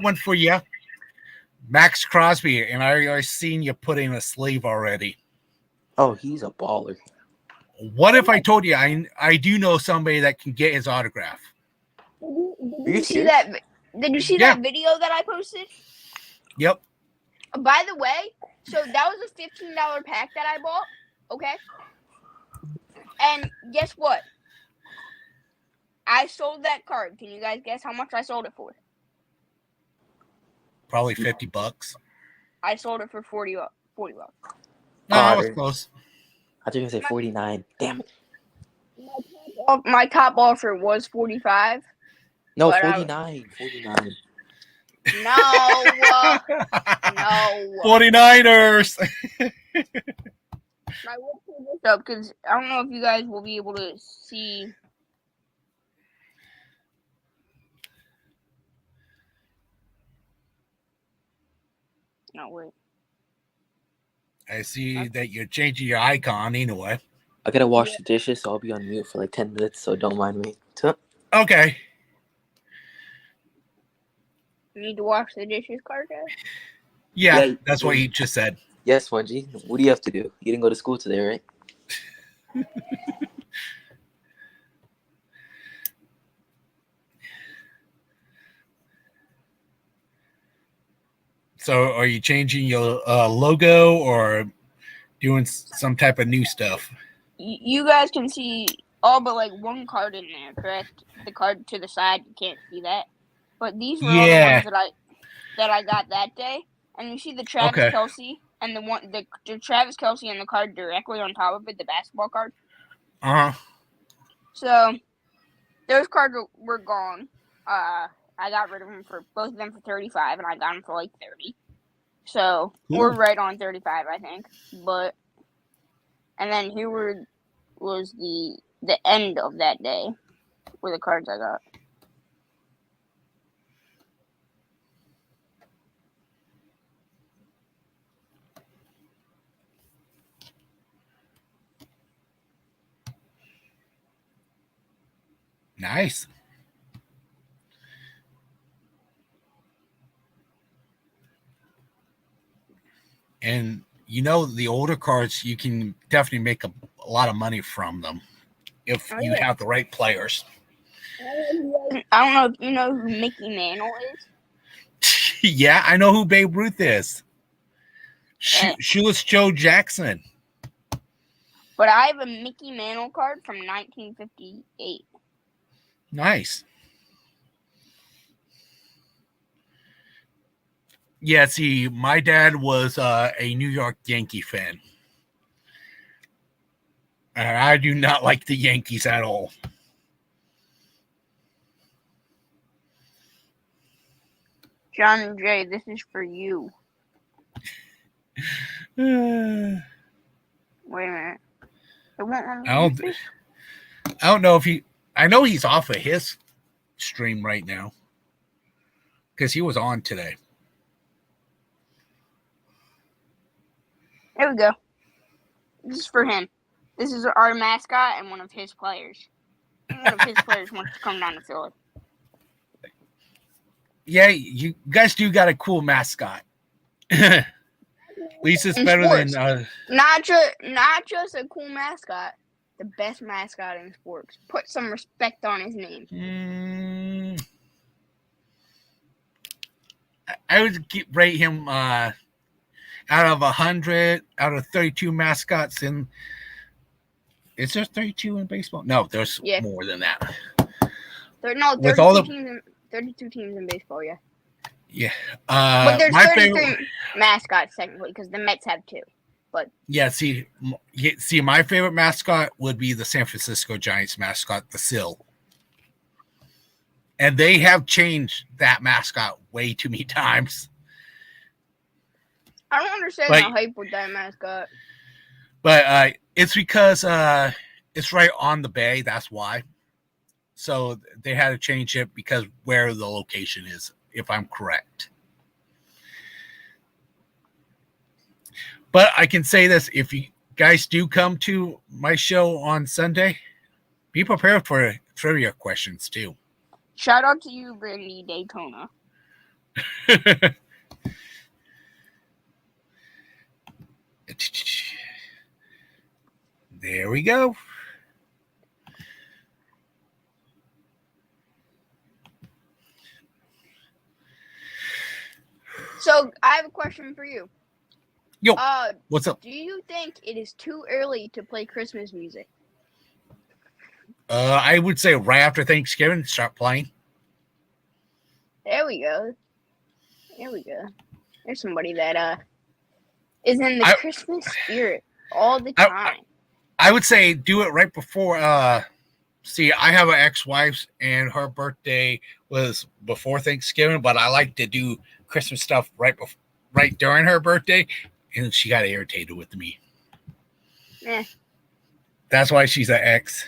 Speaker 1: one for you. Max Crosby, and I already seen you put in a sleeve already.
Speaker 4: Oh, he's a baller.
Speaker 1: What if I told you I do know somebody that can get his autograph?
Speaker 3: Did you see that? Did you see that video that I posted?
Speaker 1: Yep.
Speaker 3: By the way, so that was a $15 pack that I bought. Okay. And guess what? I sold that card. Can you guys guess how much I sold it for?
Speaker 1: Probably $50.
Speaker 3: I sold it for $40.
Speaker 1: No, I was close.
Speaker 4: I think I said 49. Damn it.
Speaker 3: My top offer was 45.
Speaker 4: No, 49. 49.
Speaker 3: No. No.
Speaker 1: 49ers.
Speaker 3: I will pull this up because I don't know if you guys will be able to see. No, wait.
Speaker 1: I see that you're changing your icon anyway.
Speaker 4: I gotta wash the dishes, so I'll be on mute for like 10 minutes, so don't mind me.
Speaker 1: Okay.
Speaker 3: You need to wash the dishes, Carter?
Speaker 1: Yeah, that's what he just said.
Speaker 4: Yes, Spongy. What do you have to do? You didn't go to school today, right?
Speaker 1: So are you changing your logo or doing some type of new stuff?
Speaker 3: You guys can see all but like one card in there, correct? The card to the side, you can't see that. But these were all the ones that I got that day. And you see the Travis Kelce and the Travis Kelce and the card directly on top of it, the basketball card. So those cards were gone. I got rid of them for both of them for $35, and I got them for like $30. So we're right on $35, I think. And then here was the end of that day, were the cards I got.
Speaker 1: Nice. And the older cards, you can definitely make a lot of money from them if you have the right players.
Speaker 3: I don't know if you know who Mickey Mantle is.
Speaker 1: Yeah, I know who Babe Ruth is. Shoeless Joe Jackson.
Speaker 3: But I have a Mickey Mantle card from 1958.
Speaker 1: Nice. Yeah, see, my dad was a New York Yankee fan. And I do not like the Yankees at all.
Speaker 3: John and Jay, this is for you. Wait a minute.
Speaker 1: I don't know if I know he's off of his stream right now. Because he was on today.
Speaker 3: There we go. This is for him. This is our mascot and one of his players. One of his players wants to come down to Philly.
Speaker 1: Yeah, you guys do got a cool mascot. At least it's better than
Speaker 3: not just a cool mascot, the best mascot in sports. Put some respect on his name.
Speaker 1: I would rate him out of 100, out of 32 mascots in. Is there 32 in baseball? No, there's more than that.
Speaker 3: 32 teams in baseball, yeah.
Speaker 1: Yeah.
Speaker 3: But there's 33 mascots technically because the Mets have 2. But
Speaker 1: yeah, see, my favorite mascot would be the San Francisco Giants mascot, the Sill. And they have changed that mascot way too many times.
Speaker 3: I don't understand the hype with that mascot.
Speaker 1: But it's because it's right on the bay. That's why. So they had to change it because where the location is, if I'm correct. But I can say this: if guys do come to my show on Sunday, be prepared for trivia questions too.
Speaker 3: Shout out to you, Brittany Daytona.
Speaker 1: There we go.
Speaker 3: So I have a question for you.
Speaker 1: Yo, what's up?
Speaker 3: Do you think it is too early to play Christmas music?
Speaker 1: I would say right after Thanksgiving, start playing.
Speaker 3: There we go. There's somebody that is in the Christmas spirit all the time.
Speaker 1: I would say do it right before. See, I have an ex-wife, and her birthday was before Thanksgiving, but I like to do Christmas stuff right during her birthday, and she got irritated with me. That's why she's an ex.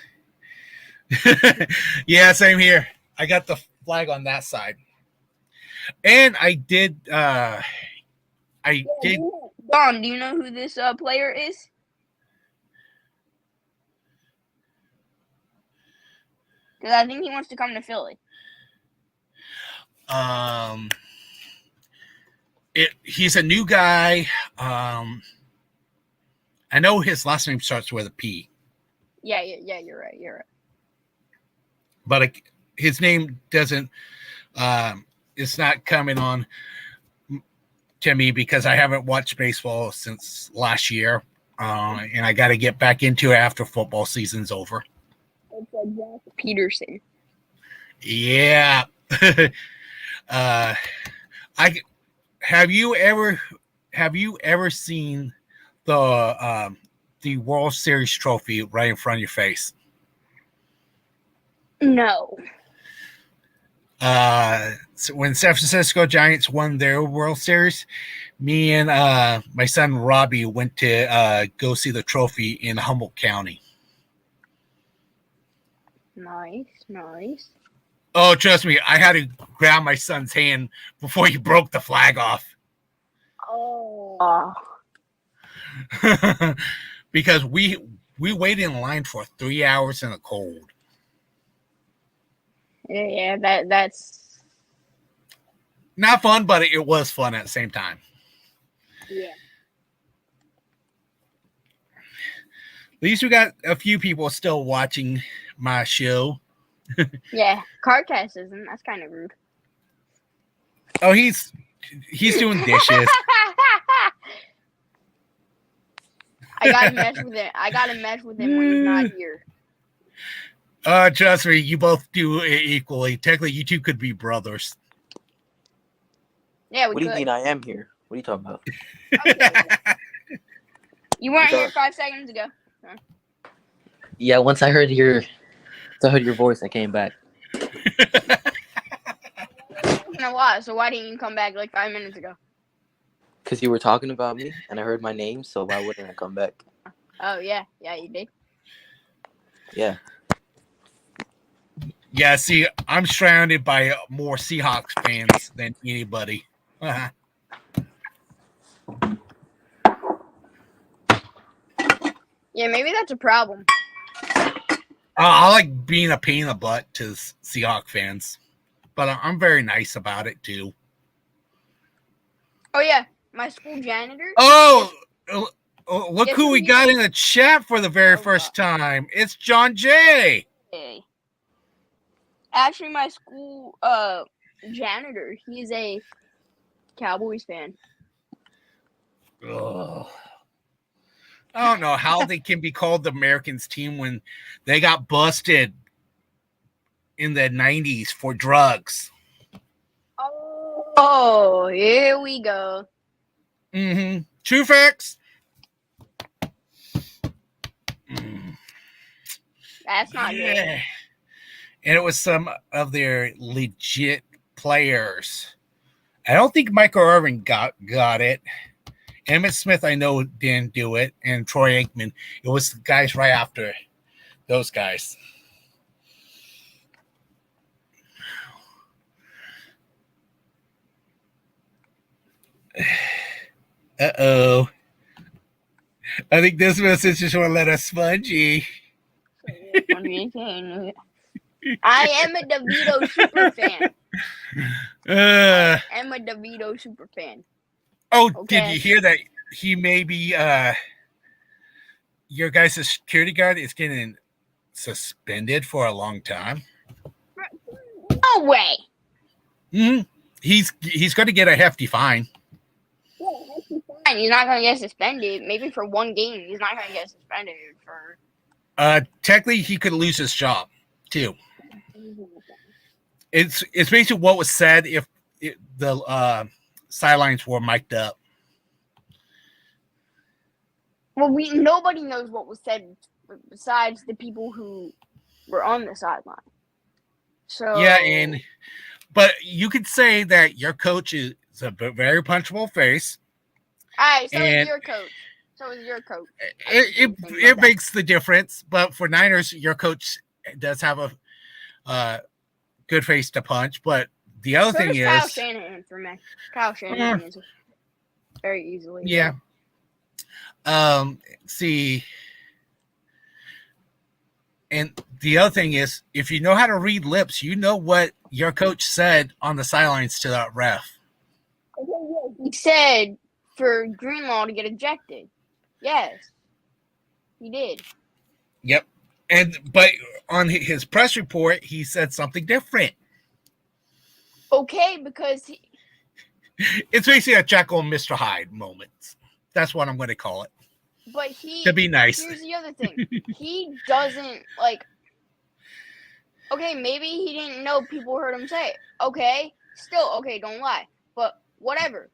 Speaker 1: Yeah, same here. I got the flag on that side, and I did. Don,
Speaker 3: do you know who this player is? Because I think he wants to come to Philly.
Speaker 1: He's a new guy. I know his last name starts with a P.
Speaker 3: Yeah, you're right.
Speaker 1: But his name doesn't. It's not coming on to me because I haven't watched baseball since last year, and I got to get back into it after football season's over.
Speaker 3: It's Jack Peterson.
Speaker 1: Yeah. Have you ever seen the World Series trophy right in front of your face?
Speaker 3: No.
Speaker 1: So when San Francisco Giants won their World Series, me and my son Robbie went to go see the trophy in Humboldt County.
Speaker 3: Nice.
Speaker 1: Oh, trust me, I had to grab my son's hand before he broke the flag off.
Speaker 3: Oh.
Speaker 1: Because we waited in line for 3 hours in the cold.
Speaker 3: Yeah, that's
Speaker 1: not fun, but it was fun at the same time.
Speaker 3: Yeah.
Speaker 1: At least we got a few people still watching my show.
Speaker 3: Yeah, Cardcast isn't. That's kind of rude.
Speaker 1: Oh, he's doing dishes.
Speaker 3: I gotta mess with him when he's not here.
Speaker 1: Trust me, you both do it equally. Technically, you two could be brothers.
Speaker 3: Yeah,
Speaker 4: what do you mean I am here? What are you talking about?
Speaker 3: You weren't here 5 seconds ago. Huh?
Speaker 4: Yeah, once I heard your voice, I came back.
Speaker 3: So why didn't you come back like 5 minutes ago?
Speaker 4: Because you were talking about me, and I heard my name, so why wouldn't I come back?
Speaker 3: Oh, yeah, you did.
Speaker 4: Yeah.
Speaker 1: Yeah, see, I'm surrounded by more Seahawks fans than anybody.
Speaker 3: Yeah, maybe that's a problem.
Speaker 1: I like being a pain in the butt to Seahawks fans, but I'm very nice about it too.
Speaker 3: Oh yeah, my school janitor.
Speaker 1: Oh, look who we got in the chat for the very first time. It's John J.
Speaker 3: Hey. Actually, my school janitor, he's a Cowboys fan.
Speaker 1: Ugh. I don't know how they can be called the Americans team when they got busted in the 90s for drugs.
Speaker 3: Oh, here we go.
Speaker 1: Mm-hmm. True facts.
Speaker 3: That's not good.
Speaker 1: And it was some of their legit players. I don't think Michael Irvin got it. Emmitt Smith, I know, didn't do it. And Troy Aikman. It was the guys right after those guys. Uh-oh. I think this message just want to let us spongy.
Speaker 3: I am a DeVito super fan. I am a DeVito super fan.
Speaker 1: Oh, okay. Did you hear that he may be your guys' security guard is getting suspended for a long time?
Speaker 3: No way.
Speaker 1: Mm-hmm. He's going to get a hefty fine.
Speaker 3: Yeah, hefty fine. He's not going to get suspended. Maybe for one game. He's not going to get suspended for.
Speaker 1: Technically, he could lose his job too. It's basically what was said if the sidelines were mic'd up.
Speaker 3: Well, nobody knows what was said besides the people who were on the sideline. So
Speaker 1: yeah, but you could say that your coach is a very punchable face.
Speaker 3: All right, so is your coach.
Speaker 1: It makes the difference, but for Niners, your coach does have a good face to punch. But the other thing is
Speaker 3: Kyle Shanahan for me. Kyle Shanahan is very easily.
Speaker 1: Yeah. See, and the other thing is, if you know how to read lips, you know what your coach said on the sidelines to that ref.
Speaker 3: He said for Greenlaw to get ejected. Yes, he did.
Speaker 1: Yep. But on his press report, he said something different.
Speaker 3: Okay, because
Speaker 1: it's basically a Jekyll and Mr. Hyde moment. That's what I'm going to call it.
Speaker 3: But
Speaker 1: to be nice.
Speaker 3: Here's the other thing. He doesn't like. Okay, maybe he didn't know people heard him say it. Okay, still okay. Don't lie. But whatever.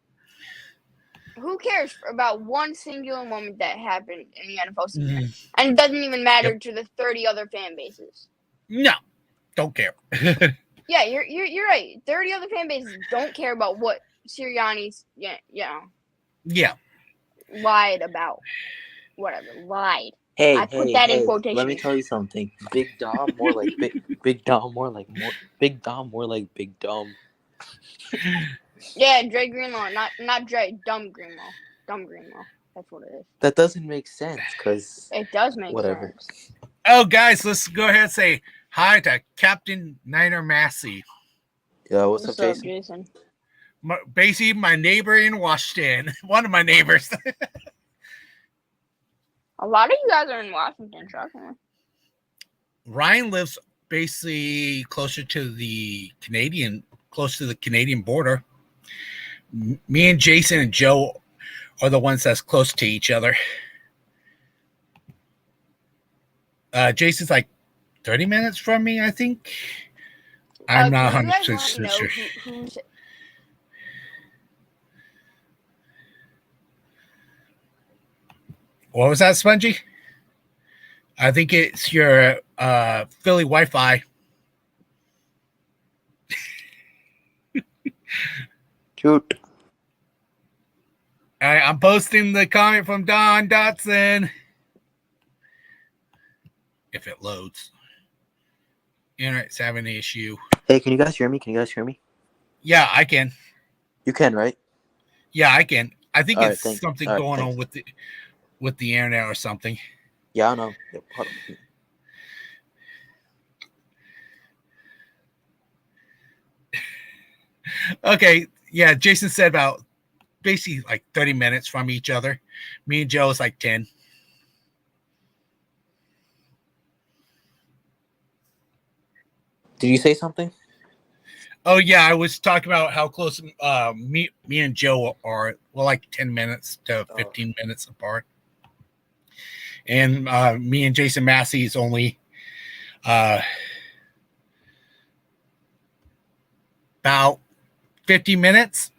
Speaker 3: Who cares about one singular moment that happened in the NFL season? And it doesn't even matter to the 30 other fan bases.
Speaker 1: No, don't care.
Speaker 3: Yeah, you're right. 30 other fan bases don't care about what Sirianni's lied about. Whatever, lied.
Speaker 4: Hey,
Speaker 3: I put that in quotation.
Speaker 4: Let me tell you something. Big Dom more like Big Dom more like Big Dom.
Speaker 3: Yeah, Dre Greenlaw, not Dre, Dumb Greenlaw. Dumb Greenlaw. That's what it is.
Speaker 4: That doesn't make sense because
Speaker 3: it does make sense.
Speaker 1: Oh, guys, let's go ahead and say hi to Captain Niner Massey.
Speaker 4: Yeah, what's up, Jason?
Speaker 1: Basically, my neighbor in Washington. One of my neighbors.
Speaker 3: A lot of you guys are in Washington, shockingly.
Speaker 1: Ryan lives basically close to the Canadian border. Me and Jason and Joe are the ones that's close to each other. Jason's like 30 minutes from me, I think. I'm not 100% sure. What was that, Spongy? I think it's your Philly Wi-Fi.
Speaker 4: Shoot.
Speaker 1: All right, I'm posting the comment from Don Dotson. If it loads. Internet's having an issue.
Speaker 4: Hey, can you guys hear me?
Speaker 1: Yeah, I can.
Speaker 4: You can, right?
Speaker 1: Yeah, I can. I think it's something
Speaker 4: going
Speaker 1: on with the internet or something.
Speaker 4: Yeah, I know. Yep, hold
Speaker 1: on. Okay, yeah, Jason said about basically like 30 minutes from each other. Me and Joe is like 10.
Speaker 4: Did you say something?
Speaker 1: Oh, yeah, I was talking about how close me and Joe are. Well, like 10 minutes to 15 minutes apart. And me and Jason Massey is only about 50 minutes,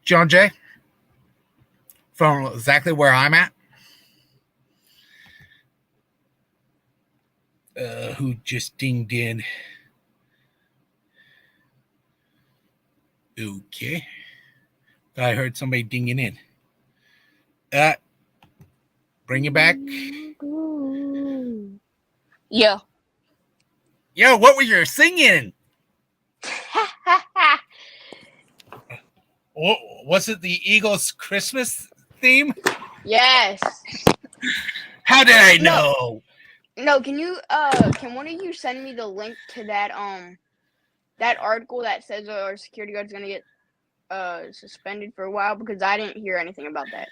Speaker 1: John Jay, from exactly where I'm at. Who just dinged in? Okay. I heard somebody dinging in. Bring it back.
Speaker 3: Yeah.
Speaker 1: Yo, what were you singing? Was it the Eagles Christmas theme?
Speaker 3: Yes.
Speaker 1: How did I know?
Speaker 3: No, can one of you send me the link to that that article that says our security guard's gonna get suspended for a while, because I didn't hear anything about that.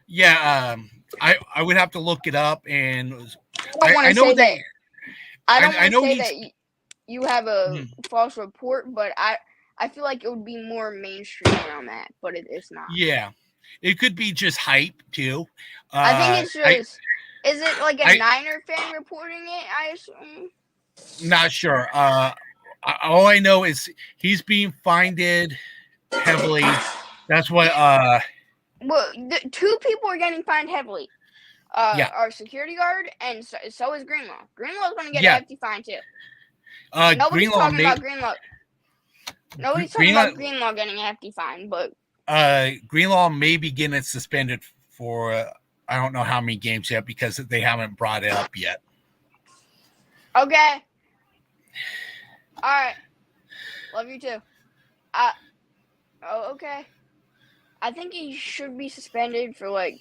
Speaker 1: Yeah, I would have to look it up, and
Speaker 3: I don't want to say that. I don't want to say
Speaker 1: he's,
Speaker 3: that you have a false report, but I feel like it would be more mainstream around that, but it's not.
Speaker 1: Yeah, it could be just hype too.
Speaker 3: I think it's just. Is it like a Niner fan reporting it? I assume.
Speaker 1: Not sure. All I know is he's being fined heavily. That's what.
Speaker 3: Well, two people are getting fined heavily. Our security guard, and so is Greenlaw. Greenlaw's going to get a hefty fine too. Nobody's talking about Greenlaw. Nobody's talking about Greenlaw getting a hefty fine, but
Speaker 1: Greenlaw may be getting it suspended for I don't know how many games yet, because they haven't brought it up yet.
Speaker 3: Okay. All right. Love you too. Okay. I think he should be suspended for like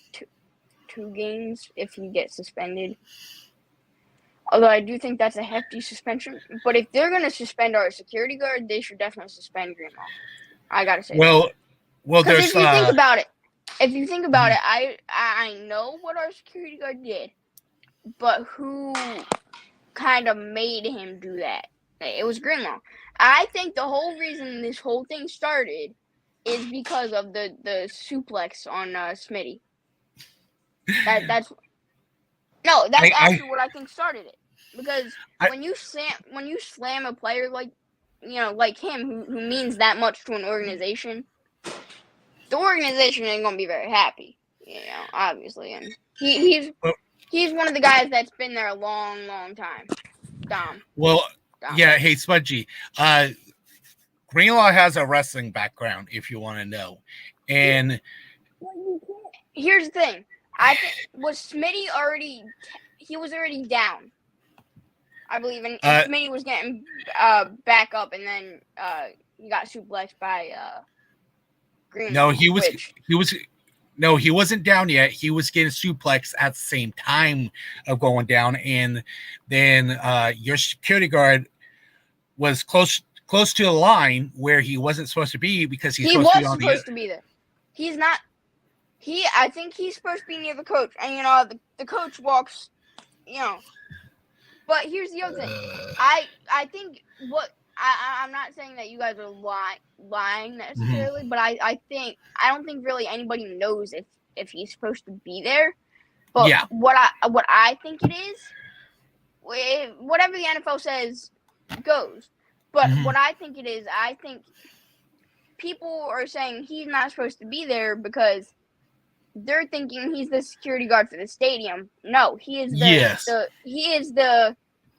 Speaker 3: two games if he gets suspended. Although I do think that's a hefty suspension. But if they're going to suspend our security guard, they should definitely suspend Greenlaw. I got to say
Speaker 1: Well, there's...
Speaker 3: If you think about it, I know what our security guard did, but who kind of made him do that? It was Greenlaw. I think the whole reason this whole thing started is because of the suplex on Smitty. That's actually what I think started it. Because when you slam a player like him who means that much to an organization, the organization ain't gonna be very happy, obviously. And he's one of the guys that's been there a long, long time. Dom.
Speaker 1: Yeah. Hey, Smudgy. Greenlaw has a wrestling background, if you want to know, and
Speaker 3: here's the thing. I think was Smitty already. He was already down, I believe, and Smitty was getting back up, and then he got suplexed by Greenlaw.
Speaker 1: No, he wasn't down yet. He was getting suplexed at the same time of going down, and then your security guard was close to the line where he wasn't supposed to be, because he was supposed
Speaker 3: to be there. He's not. I think he's supposed to be near the coach, and the coach walks, But here's the other thing. I think I'm not saying that you guys are lying necessarily, but I don't think really anybody knows if he's supposed to be there. But what I think it is, whatever the NFL says goes. But what I think it is, I think people are saying he's not supposed to be there because they're thinking he's the security guard for the stadium. No, he is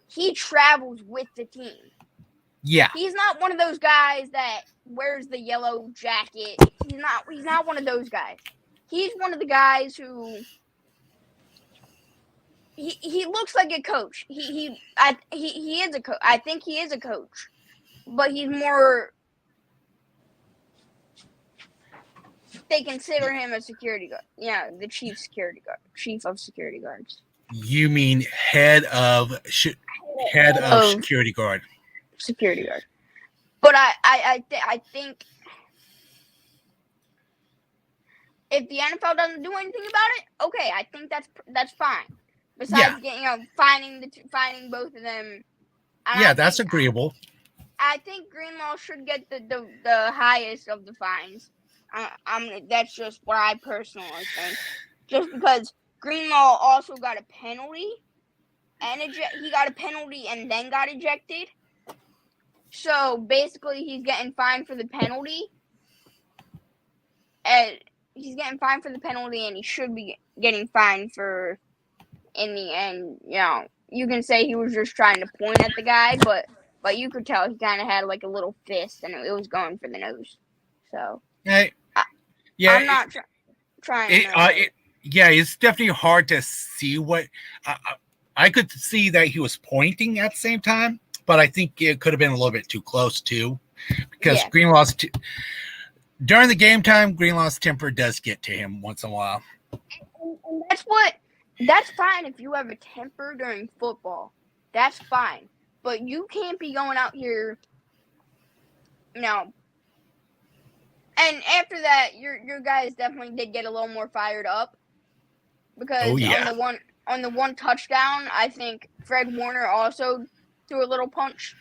Speaker 3: he travels with the team.
Speaker 1: Yeah.
Speaker 3: He's not one of those guys that wears the yellow jacket. He's not one of those guys. He's one of the guys who he looks like a coach. He is a coach. I think he is a coach. But he's more, they consider him a security guard. Yeah, the chief of security guards.
Speaker 1: You mean head of security guard?
Speaker 3: Security guard. But I think if the NFL doesn't do anything about it, okay, I think that's fine. Besides getting fining both of them.
Speaker 1: That's agreeable.
Speaker 3: I think Greenlaw should get the highest of the fines. That's just what I personally think. Just because Greenlaw also got a penalty, and he got a penalty and then got ejected. So basically, he's getting fined for the penalty. And he's getting fined for the penalty, and he should be getting fined for. In the end, you can say he was just trying to point at the guy, but you could tell he kind of had like a little fist, and it was going for the nose. So, I'm not trying.
Speaker 1: It's definitely hard to see what I could see that he was pointing at the same time, but I think it could have been a little bit too close too, because Greenlaw's During the game time, Greenlaw's temper does get to him once in a while.
Speaker 3: And that's fine if you have a temper during football. That's fine. But you can't be going out here, And after that, your guys definitely did get a little more fired up. Because on the one touchdown, I think Fred Warner also threw a little punch.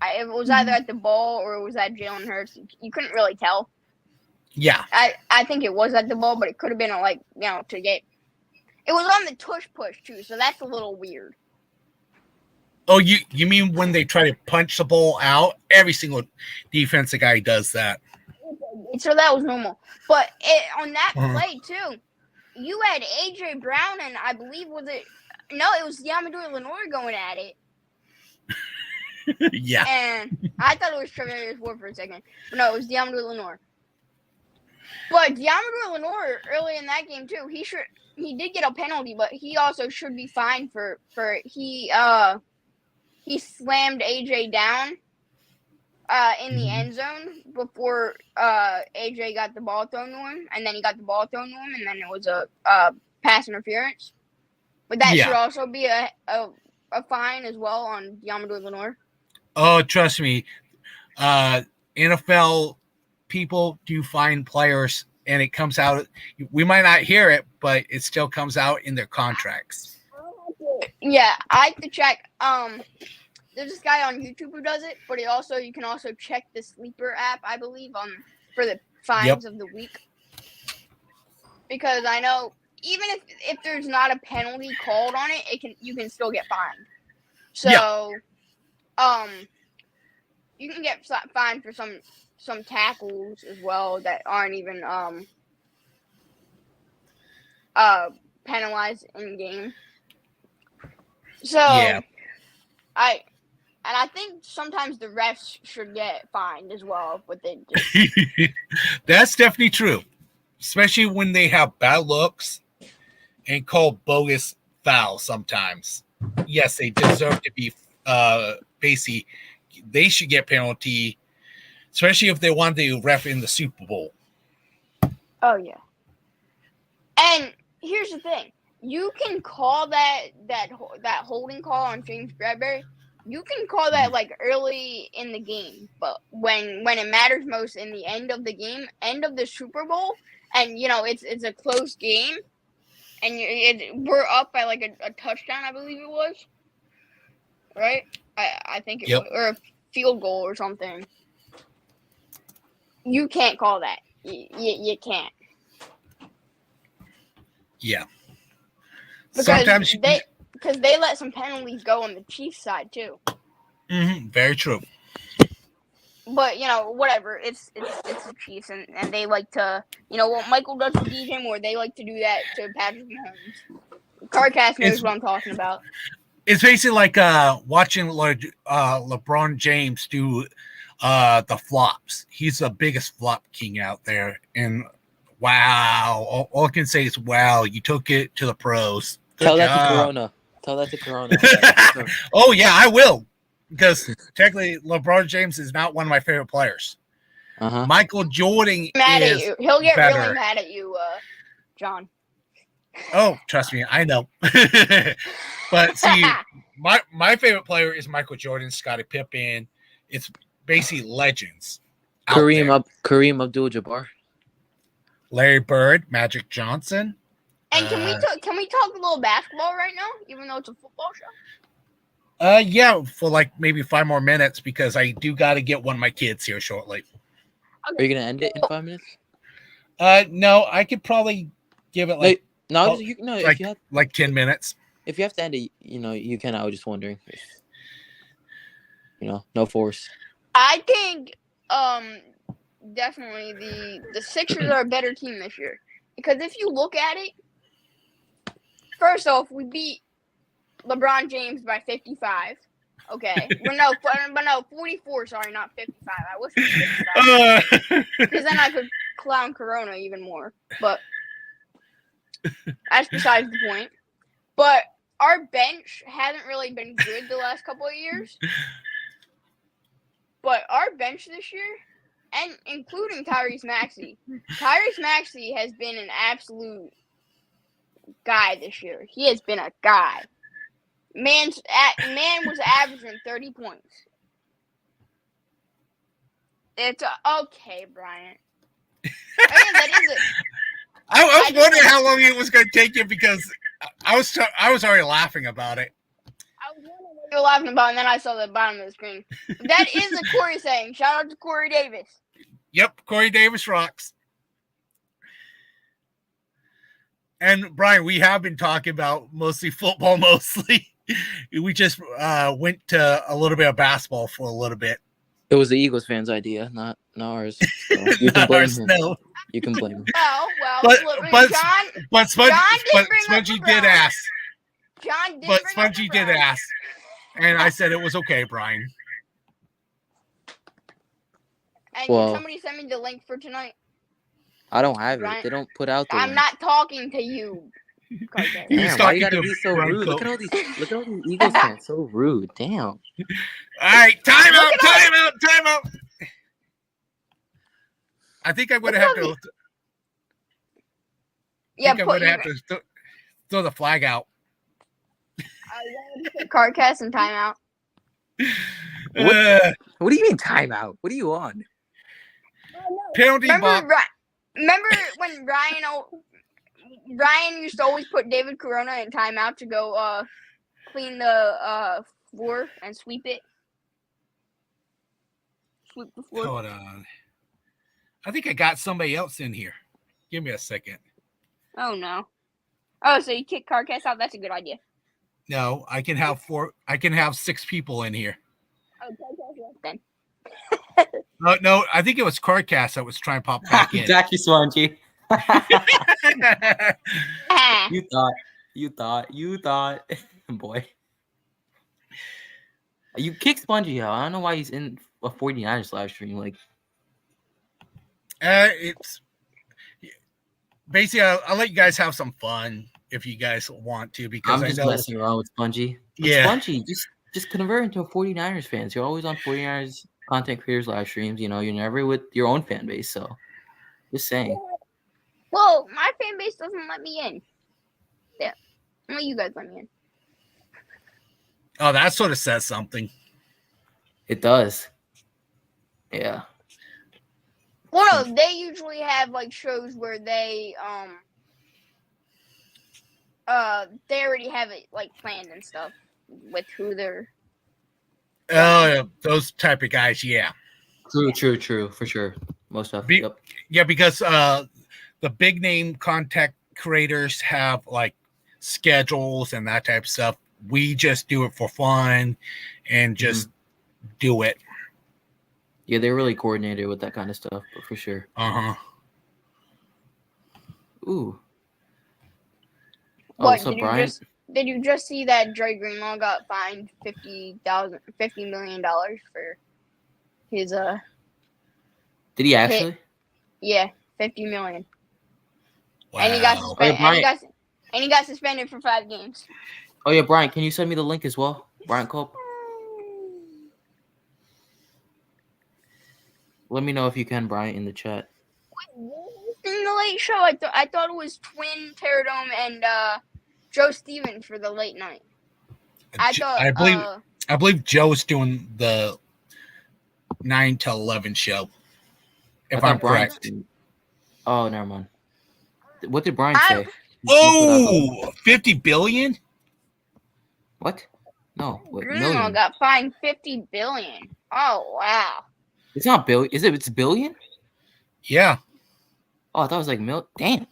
Speaker 3: It was either at the ball or it was at Jalen Hurts. You couldn't really tell.
Speaker 1: Yeah.
Speaker 3: I think it was at the ball, but it could have been to get. It was on the tush push too, so that's a little weird.
Speaker 1: Oh, you mean when they try to punch the ball out? Every single defensive guy does that.
Speaker 3: So that was normal. But on that play too, you had A.J. Brown and I believe it was Yamadou Lenore going at it.
Speaker 1: Yeah.
Speaker 3: And I thought it was Treverius Ward for a second. But no, it was Yamadou Lenore. But Yamadou Lenore early in that game too, he did get a penalty, but he also should be fined for he slammed AJ down in the end zone before AJ got the ball thrown to him, and then he got the ball thrown to him, and then it was a pass interference. But that should also be a fine as well on Yamadou Lenore.
Speaker 1: Oh, trust me, NFL people do fine players, and it comes out. We might not hear it, but it still comes out in their contracts.
Speaker 3: Yeah, I have to check. There's this guy on YouTube who does it, but you can also check the Sleeper app, I believe, for the fines of the week. Because I know even if there's not a penalty called on it, you can still get fined. So, you can get fined for some tackles as well that aren't even penalized in game. So I think sometimes the refs should get fined as well, but they just
Speaker 1: That's definitely true, especially when they have bad looks and call bogus fouls sometimes. Yes, they deserve to be basically they should get penalty, especially if they want to ref in the Super Bowl.
Speaker 3: Oh yeah. And here's the thing. You can call that holding call on James Bradbury. You can call that like early in the game, but when it matters most in the end of the game, end of the Super Bowl, and it's a close game, and we're up by like a touchdown, I believe it was, right? I think it was, or a field goal or something. You can't call that. You can't.
Speaker 1: Yeah.
Speaker 3: Because they let some penalties go on the Chiefs side too.
Speaker 1: Very true.
Speaker 3: But whatever. It's the Chiefs, and they like to what Michael does to DJ Moore. They like to do that to Patrick Mahomes. Carcast knows what I'm talking about.
Speaker 1: It's basically like watching LeBron James do the flops. He's the biggest flop king out there, and wow, all I can say is wow. You took it to the pros.
Speaker 4: Tell that to Corona. Tell that to Corona.
Speaker 1: Oh, yeah, I will. Because technically, LeBron James is not one of my favorite players. Michael Jordan
Speaker 3: mad
Speaker 1: is
Speaker 3: at you. He'll get
Speaker 1: better.
Speaker 3: really mad at you, John.
Speaker 1: Oh, trust me, I know. But see, my favorite player is Michael Jordan, Scottie Pippen. It's basically legends.
Speaker 4: Kareem Abdul-Jabbar.
Speaker 1: Larry Bird, Magic Johnson.
Speaker 3: And can we talk a little basketball right now, even though it's a football show?
Speaker 1: Yeah, for like maybe 5 more minutes because I do got to get one of my kids here shortly.
Speaker 4: Okay. Are you gonna end it in 5 minutes?
Speaker 1: No, I could probably give it like
Speaker 4: if you have
Speaker 1: like 10 minutes.
Speaker 4: If you have to end it, you can. I was just wondering if, no force.
Speaker 3: I think definitely the Sixers are a better team this year because if you look at it. First off, we beat LeBron James by 55. Okay. But no, 44. Sorry, not 55. I wish it was 55. Because then I could clown Corona even more. But that's besides the point. But our bench hasn't really been good the last couple of years. But our bench this year and including Tyrese Maxey. Tyrese Maxey has been an absolute guy this year. He has been a guy. Man was averaging 30 points. It's okay, Bryant. That is it.
Speaker 1: I was wondering how long it was going to take you because I was already laughing about it.
Speaker 3: I was wondering what you were laughing about, and then I saw the bottom of the screen. That is a Corey saying. Shout out to Corey Davis.
Speaker 1: Yep, Corey Davis rocks. And Brian, we have been talking about mostly football, mostly. We just went to a little bit of basketball for a little bit.
Speaker 4: It was the Eagles fans' idea, not ours. So you can blame him.
Speaker 1: No.
Speaker 4: You can blame him.
Speaker 3: Oh, well.
Speaker 1: But Spongy did ask.
Speaker 3: John did
Speaker 1: But Spongy did ask. And I said it was okay, Brian.
Speaker 3: And
Speaker 4: well,
Speaker 3: somebody sent me the link for tonight.
Speaker 4: I don't have
Speaker 3: Brian,
Speaker 4: it. They don't put out the
Speaker 3: I'm
Speaker 4: link.
Speaker 3: not talking to you.
Speaker 4: Damn, why you gotta be so rude? Look at all these Eagles fans, so rude. Damn.
Speaker 1: All right, time out. I think I'm going to have to.
Speaker 3: Yeah,
Speaker 1: I'm going to have to throw the flag out.
Speaker 3: Cardcast and timeout.
Speaker 4: What do you mean timeout? What are you on?
Speaker 1: Penalty box.
Speaker 3: Remember when Ryan used to always put David Corona in timeout to go clean the floor and sweep it? Sweep the floor.
Speaker 1: Hold on. I think I got somebody else in here. Give me a second.
Speaker 3: Oh, no. Oh, so you kick Cardcast out? That's a good idea.
Speaker 1: No, I can have 6 people in here.
Speaker 3: Oh, Cardcast then.
Speaker 1: No, I think it was Cardcast that was trying to pop back in.
Speaker 4: Got you, Swangy.
Speaker 3: Ah.
Speaker 4: You thought. Boy. You kicked Spongy out. I don't know why he's in a 49ers live stream. Like,
Speaker 1: it's basically I'll let you guys have some fun if you guys want to, because
Speaker 4: I'm just messing around with Spongy.
Speaker 1: Yeah,
Speaker 4: Spongy, just convert into a 49ers fans. You're always on 49ers content creators live streams. You know, you're never with your own fan base. So, just saying.
Speaker 3: Well, my fan base doesn't let me in. Yeah, only you guys let me in.
Speaker 1: Oh, that sort of says something.
Speaker 4: It does. Yeah.
Speaker 3: Well, no, they usually have like shows where they already have it like planned and stuff with who they're.
Speaker 1: Oh, yeah, those type of guys, yeah.
Speaker 4: True, for sure. Most of it. Yep.
Speaker 1: Yeah, because the big name content creators have like schedules and that type of stuff. We just do it for fun and just do it.
Speaker 4: Yeah, they're really coordinated with that kind of stuff, but for sure. Ooh.
Speaker 3: What,
Speaker 4: so Brian?
Speaker 3: Did you just see that Dre Greenlaw got fined $50 million for his
Speaker 4: Did he actually?
Speaker 3: Yeah, $50 million.
Speaker 1: Wow.
Speaker 3: And he got suspended. And he got suspended for 5 games.
Speaker 4: Oh yeah, Brian, can you send me the link as well? Brian Culp. Let me know if you can, Brian, in the chat.
Speaker 3: In the late show, I thought it was Twin, Terradome, and Joe Stevens for the late night.
Speaker 1: I believe Joe's doing the 9 to 11 show. If I'm correct.
Speaker 4: Oh, never mind. What did Brian say?
Speaker 1: 50 billion?
Speaker 4: What? No.
Speaker 3: Greenlaw got fined $50 billion. Oh wow.
Speaker 4: It's not billion. Is it? It's billion?
Speaker 1: Yeah.
Speaker 4: Oh, I thought it was like mil. Damn.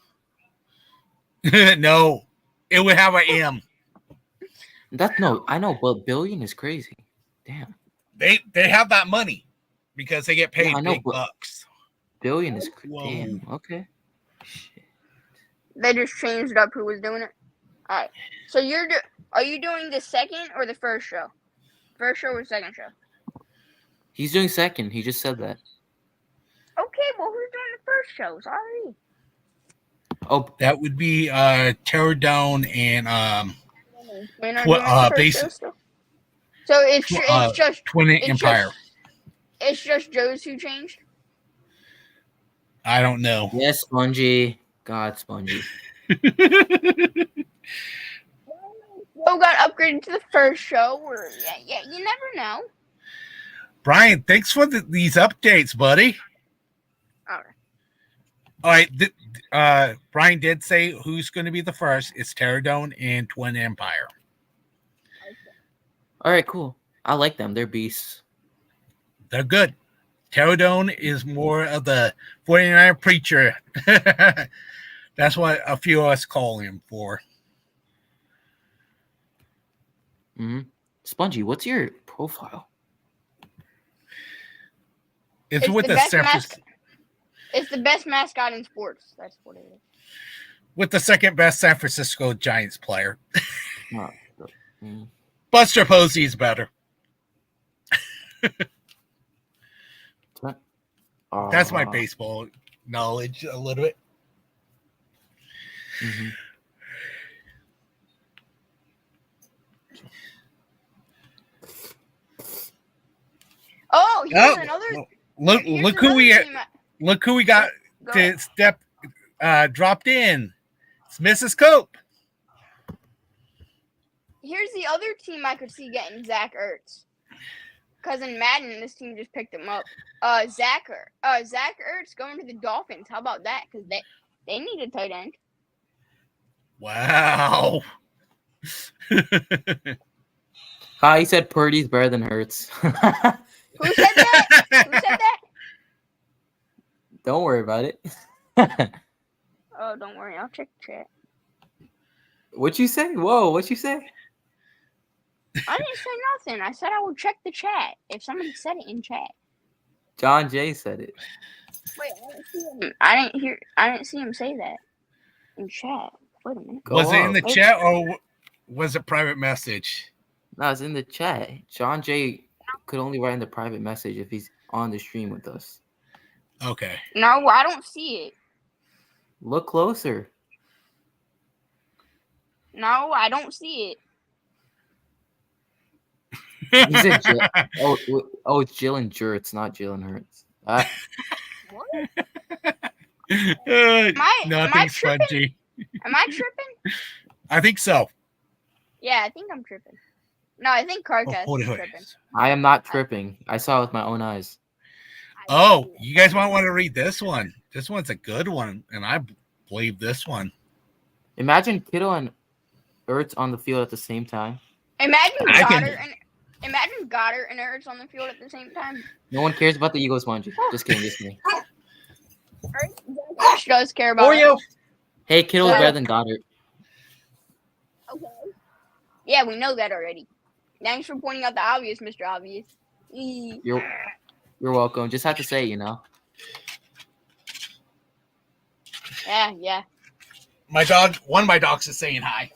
Speaker 1: No, it would have an M.
Speaker 4: I know, but billion is crazy. Damn.
Speaker 1: They have that money because they get paid big bucks.
Speaker 4: Billion is damn. Okay. Shit.
Speaker 3: They just changed up who was doing it. All right. So are you doing the second or the first show? First show or second show?
Speaker 4: He's doing second. He just said that.
Speaker 3: Okay, well, who's doing the first show? Sorry.
Speaker 1: Oh, that would be Terradome and
Speaker 3: So it's just
Speaker 1: Twin Empire.
Speaker 3: It's just Joe's who changed.
Speaker 1: I don't know.
Speaker 4: Yes, Spongy. God, Spongy.
Speaker 3: Joe got upgraded to the first show. Or yeah, you never know.
Speaker 1: Brian, thanks for these updates, buddy. All right. Brian did say who's going to be the first. It's Pterodon and Twin Empire.
Speaker 4: All right, cool. I like them. They're beasts.
Speaker 1: They're good. Pterodon is more of the 49 preacher. That's what a few of us call him for.
Speaker 4: Mm-hmm. Spongy, what's your profile?
Speaker 1: It's with the San Francisco.
Speaker 3: It's the best mascot in sports. That's what it is.
Speaker 1: With the second best San Francisco Giants player.
Speaker 4: Mm.
Speaker 1: Buster Posey's better. That's my baseball knowledge a little bit.
Speaker 4: Mm-hmm.
Speaker 3: Oh, here's another.
Speaker 1: Look who we got to step dropped in. It's Mrs. Cope.
Speaker 3: Here's the other team I could see getting Zach Ertz. Because in Madden, this team just picked him up. Zach Ertz going to the Dolphins. How about that? Because they need a tight end.
Speaker 1: Wow.
Speaker 4: He said Purdy's better than Hurts.
Speaker 3: Who said that? Who said that?
Speaker 4: Don't worry about it.
Speaker 3: Oh, don't worry. I'll check the chat.
Speaker 4: What'd you say? Whoa, what'd you say?
Speaker 3: I didn't say nothing. I said I would check the chat if somebody said it in chat.
Speaker 4: John Jay said it.
Speaker 3: Wait, I didn't see him say that in chat. Wait a minute.
Speaker 1: Was it in the chat or was it private message?
Speaker 4: No, it's in the chat. John Jay could only write in the private message if he's on the stream with us.
Speaker 1: Okay.
Speaker 3: No, I don't see it.
Speaker 4: Look closer.
Speaker 3: No, I don't see it.
Speaker 4: He said it's Jalen Jurts, not Jalen Hurts.
Speaker 3: What?
Speaker 1: Am I
Speaker 3: tripping? Am I tripping?
Speaker 1: I think so.
Speaker 3: Yeah, I think I'm tripping. No, I think Carcast is tripping.
Speaker 4: I am not tripping. I saw it with my own eyes.
Speaker 1: Oh, you guys might want to read this one. This one's a good one, and I believe this one.
Speaker 4: Imagine Kittle and Ertz on the field at the same time.
Speaker 3: Imagine Goddard and Ertz on the field at the same time.
Speaker 4: No one cares about the Eagles, Spongy. Just kidding, just me.
Speaker 3: Ertz does care about
Speaker 4: Oreo. Hey, Kittle's better than Goddard.
Speaker 3: Okay. Yeah, we know that already. Thanks for pointing out the obvious, Mr. Obvious.
Speaker 4: You're welcome. Just have to say,
Speaker 3: Yeah.
Speaker 1: One of my dogs is saying hi.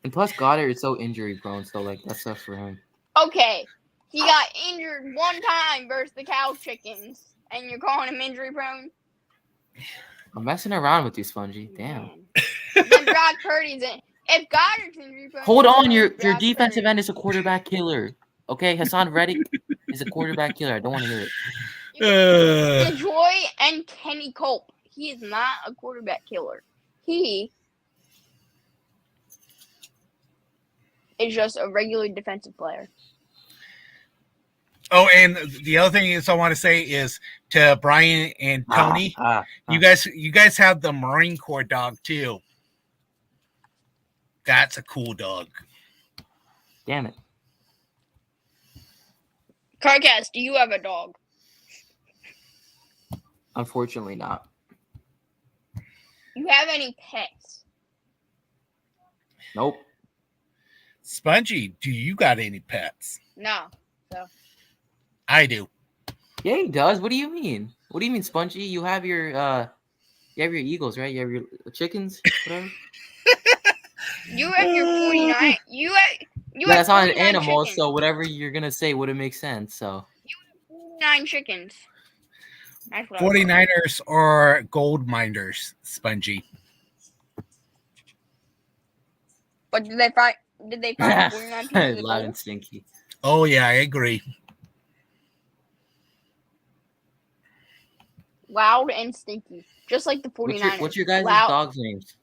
Speaker 4: And plus, Goddard is so injury prone, so that sucks for him.
Speaker 3: Okay, he got injured one time versus the Cow Chickens, and you're calling him injury prone?
Speaker 4: I'm messing around with you, Spongy. Damn.
Speaker 3: Then Brock Purdy's in. If Goddard's injury prone,
Speaker 4: hold on, your defensive end is a quarterback killer. Okay, Hassan Reddick is a quarterback killer. I don't want to hear it.
Speaker 3: Enjoy and Kenny Culp. He is not a quarterback killer. He is just a regular defensive player.
Speaker 1: Oh, and the other thing is I want to say is to Brian and Tony, you guys have the Marine Corps dog too. That's a cool dog.
Speaker 4: Damn it.
Speaker 3: Carcast, do you have a dog?
Speaker 4: Unfortunately not.
Speaker 3: You have any pets?
Speaker 4: Nope.
Speaker 1: Spongy, do you got any pets?
Speaker 3: No. So
Speaker 1: I do.
Speaker 4: Yeah, he does. What do you mean? What do you mean, Spongy? You have your eagles, right? You have your chickens, whatever.
Speaker 3: You have your 49. You
Speaker 4: that's
Speaker 3: have
Speaker 4: not an animal,
Speaker 3: chickens.
Speaker 4: So whatever you're gonna say wouldn't make sense. So
Speaker 3: you have 49 chickens.
Speaker 1: 49ers or gold miners, Spongy.
Speaker 3: But did they find 49 pieces of
Speaker 4: loud
Speaker 3: gold?
Speaker 4: and stinky?
Speaker 1: Oh yeah, I agree.
Speaker 3: loud and stinky, just like the 49ers.
Speaker 4: What's your guys' dogs' names?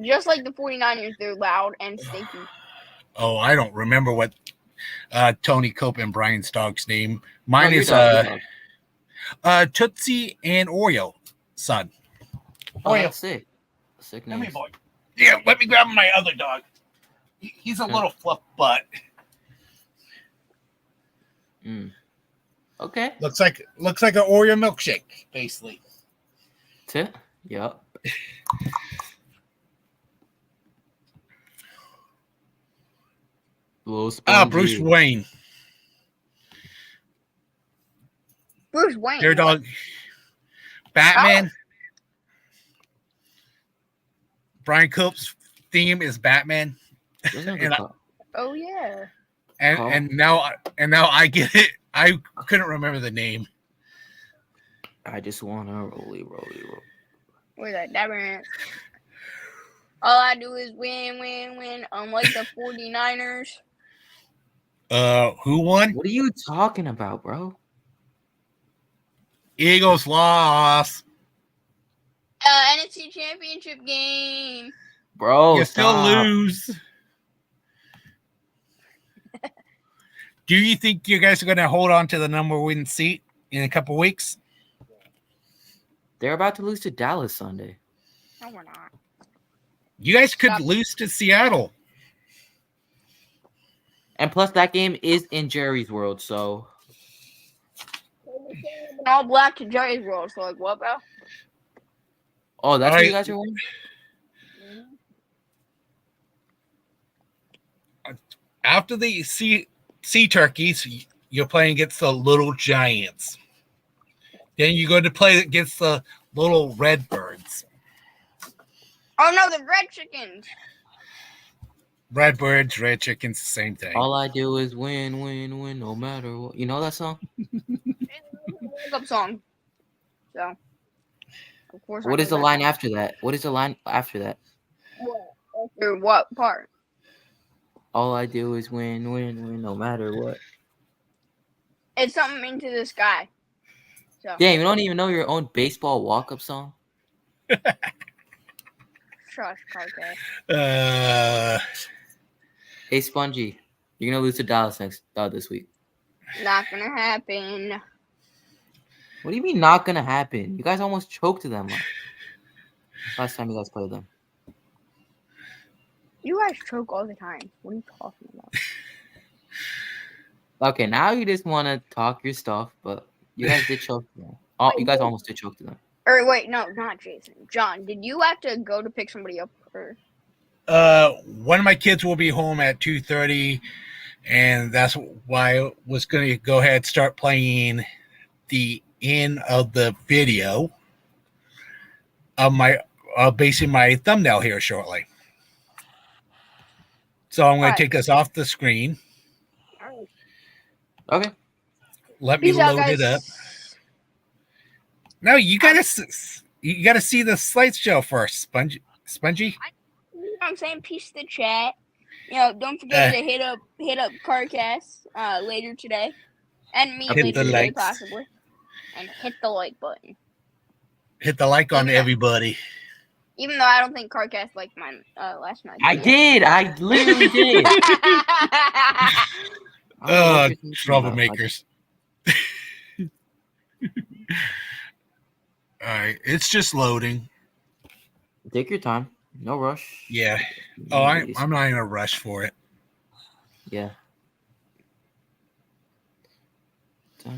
Speaker 3: Just like the 49ers, they're loud and stinky.
Speaker 1: Oh, I don't remember what Tony Cope and Brian's dog's name. Mine is Tootsie and Oreo, son.
Speaker 4: Oh, that's sick. Sick
Speaker 1: Come
Speaker 4: name.
Speaker 1: here, boy. Yeah, let me grab my other dog. He's a little fluff butt.
Speaker 4: Okay.
Speaker 1: Looks like an Oreo milkshake, basically.
Speaker 4: Yep.
Speaker 1: Bruce Wayne.
Speaker 3: Bruce Wayne.
Speaker 1: Their dog. Batman. Oh. Brian Cope's theme is Batman.
Speaker 3: Oh yeah.
Speaker 1: And now I get it. I couldn't remember the name.
Speaker 4: I just wanna roll.
Speaker 3: Where's that? All I do is win. Unlike the 49ers.
Speaker 1: Who won?
Speaker 4: What are you talking about, bro?
Speaker 1: Eagles lost.
Speaker 3: NFC Championship game.
Speaker 4: Bro,
Speaker 1: you still lose. Do you think you guys are going to hold on to the number one seat in a couple weeks?
Speaker 4: They're about to lose to Dallas Sunday.
Speaker 3: No, we're not.
Speaker 1: You guys could lose to Seattle.
Speaker 4: And plus, that game is in Jerry's World, so.
Speaker 3: All black to Jerry's World, so like what, bro?
Speaker 4: Oh, that's what you guys are wearing?
Speaker 1: After the Sea Turkeys, you're playing against the Little Giants. Then you're going to play against the Little Redbirds.
Speaker 3: Oh, no, the Red Chickens.
Speaker 1: Redbirds, Red Chickens, the same thing.
Speaker 4: All I do is win, no matter what. You know that song?
Speaker 3: It's a up song. So, of course.
Speaker 4: What is the line after that? What is the line after that?
Speaker 3: After what part?
Speaker 4: All I do is win, no matter what.
Speaker 3: It's something into the sky. So.
Speaker 4: Damn, you don't even know your own baseball walk-up song?
Speaker 3: Shush, Carter.
Speaker 4: Hey, Spongy, you're going to lose to Dallas this week.
Speaker 3: Not going to happen.
Speaker 4: What do you mean not going to happen? You guys almost choked them last time you guys played them.
Speaker 3: You guys choke all the time. What are you talking about?
Speaker 4: Okay, now you just want to talk your stuff, but you guys did choke them. Oh, you guys almost did choke to them.
Speaker 3: Or wait, no, not Jason. John, did you have to go to pick somebody up? Or?
Speaker 1: One of my kids will be home at 2:30, and that's why I was going to go ahead and start playing the end of the video of my basing my thumbnail here shortly. So I'm going to take us off the screen.
Speaker 4: Okay.
Speaker 1: Let me load it up. No, you gotta see the slideshow first, Spongy.
Speaker 3: You know what I'm saying? Peace to the chat. You know, don't forget to hit up Carcast later today, and me later today possibly, and hit the like button.
Speaker 1: Hit the like on everybody.
Speaker 3: Even though I don't think Carcast liked mine last night.
Speaker 4: I did. I literally did.
Speaker 1: Troublemakers. All right, it's just loading.
Speaker 4: Take your time. No rush.
Speaker 1: Yeah. Oh, I'm not in a rush for it.
Speaker 4: Yeah.
Speaker 3: All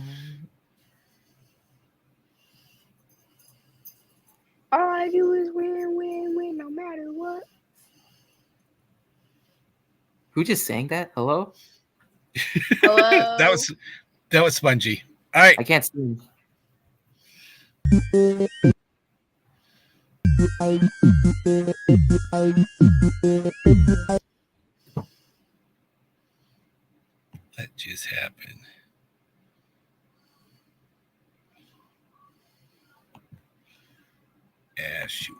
Speaker 3: I do is win, no matter what.
Speaker 4: Who just sang that? Hello?
Speaker 3: Hello?
Speaker 1: that was Spongy. All right.
Speaker 4: I can't see.
Speaker 1: That just happened. Ah, shoot.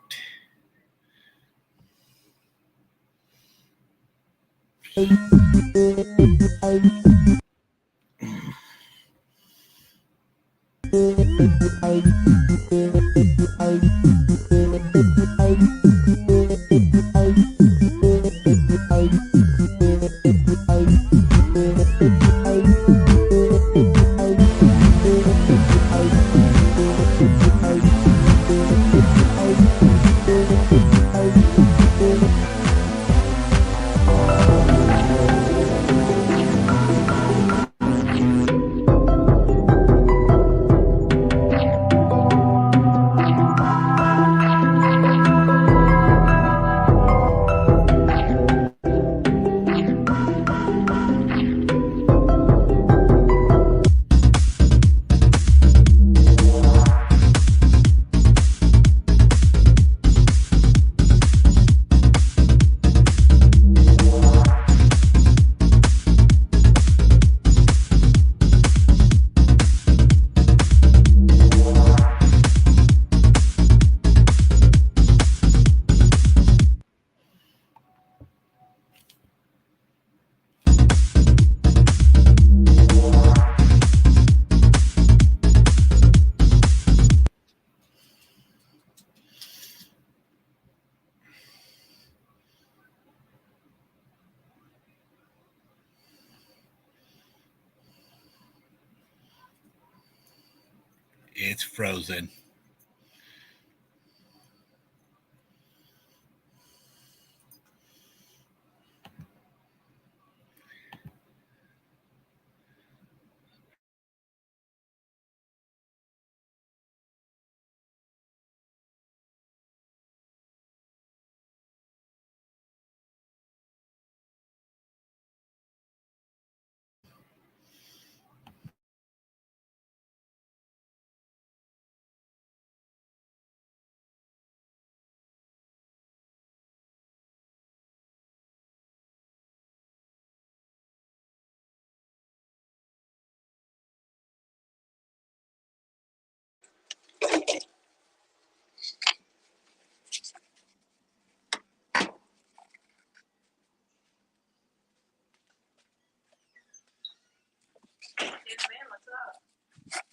Speaker 1: It's frozen.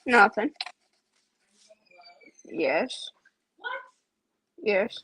Speaker 3: Nothing. Yes. Yes.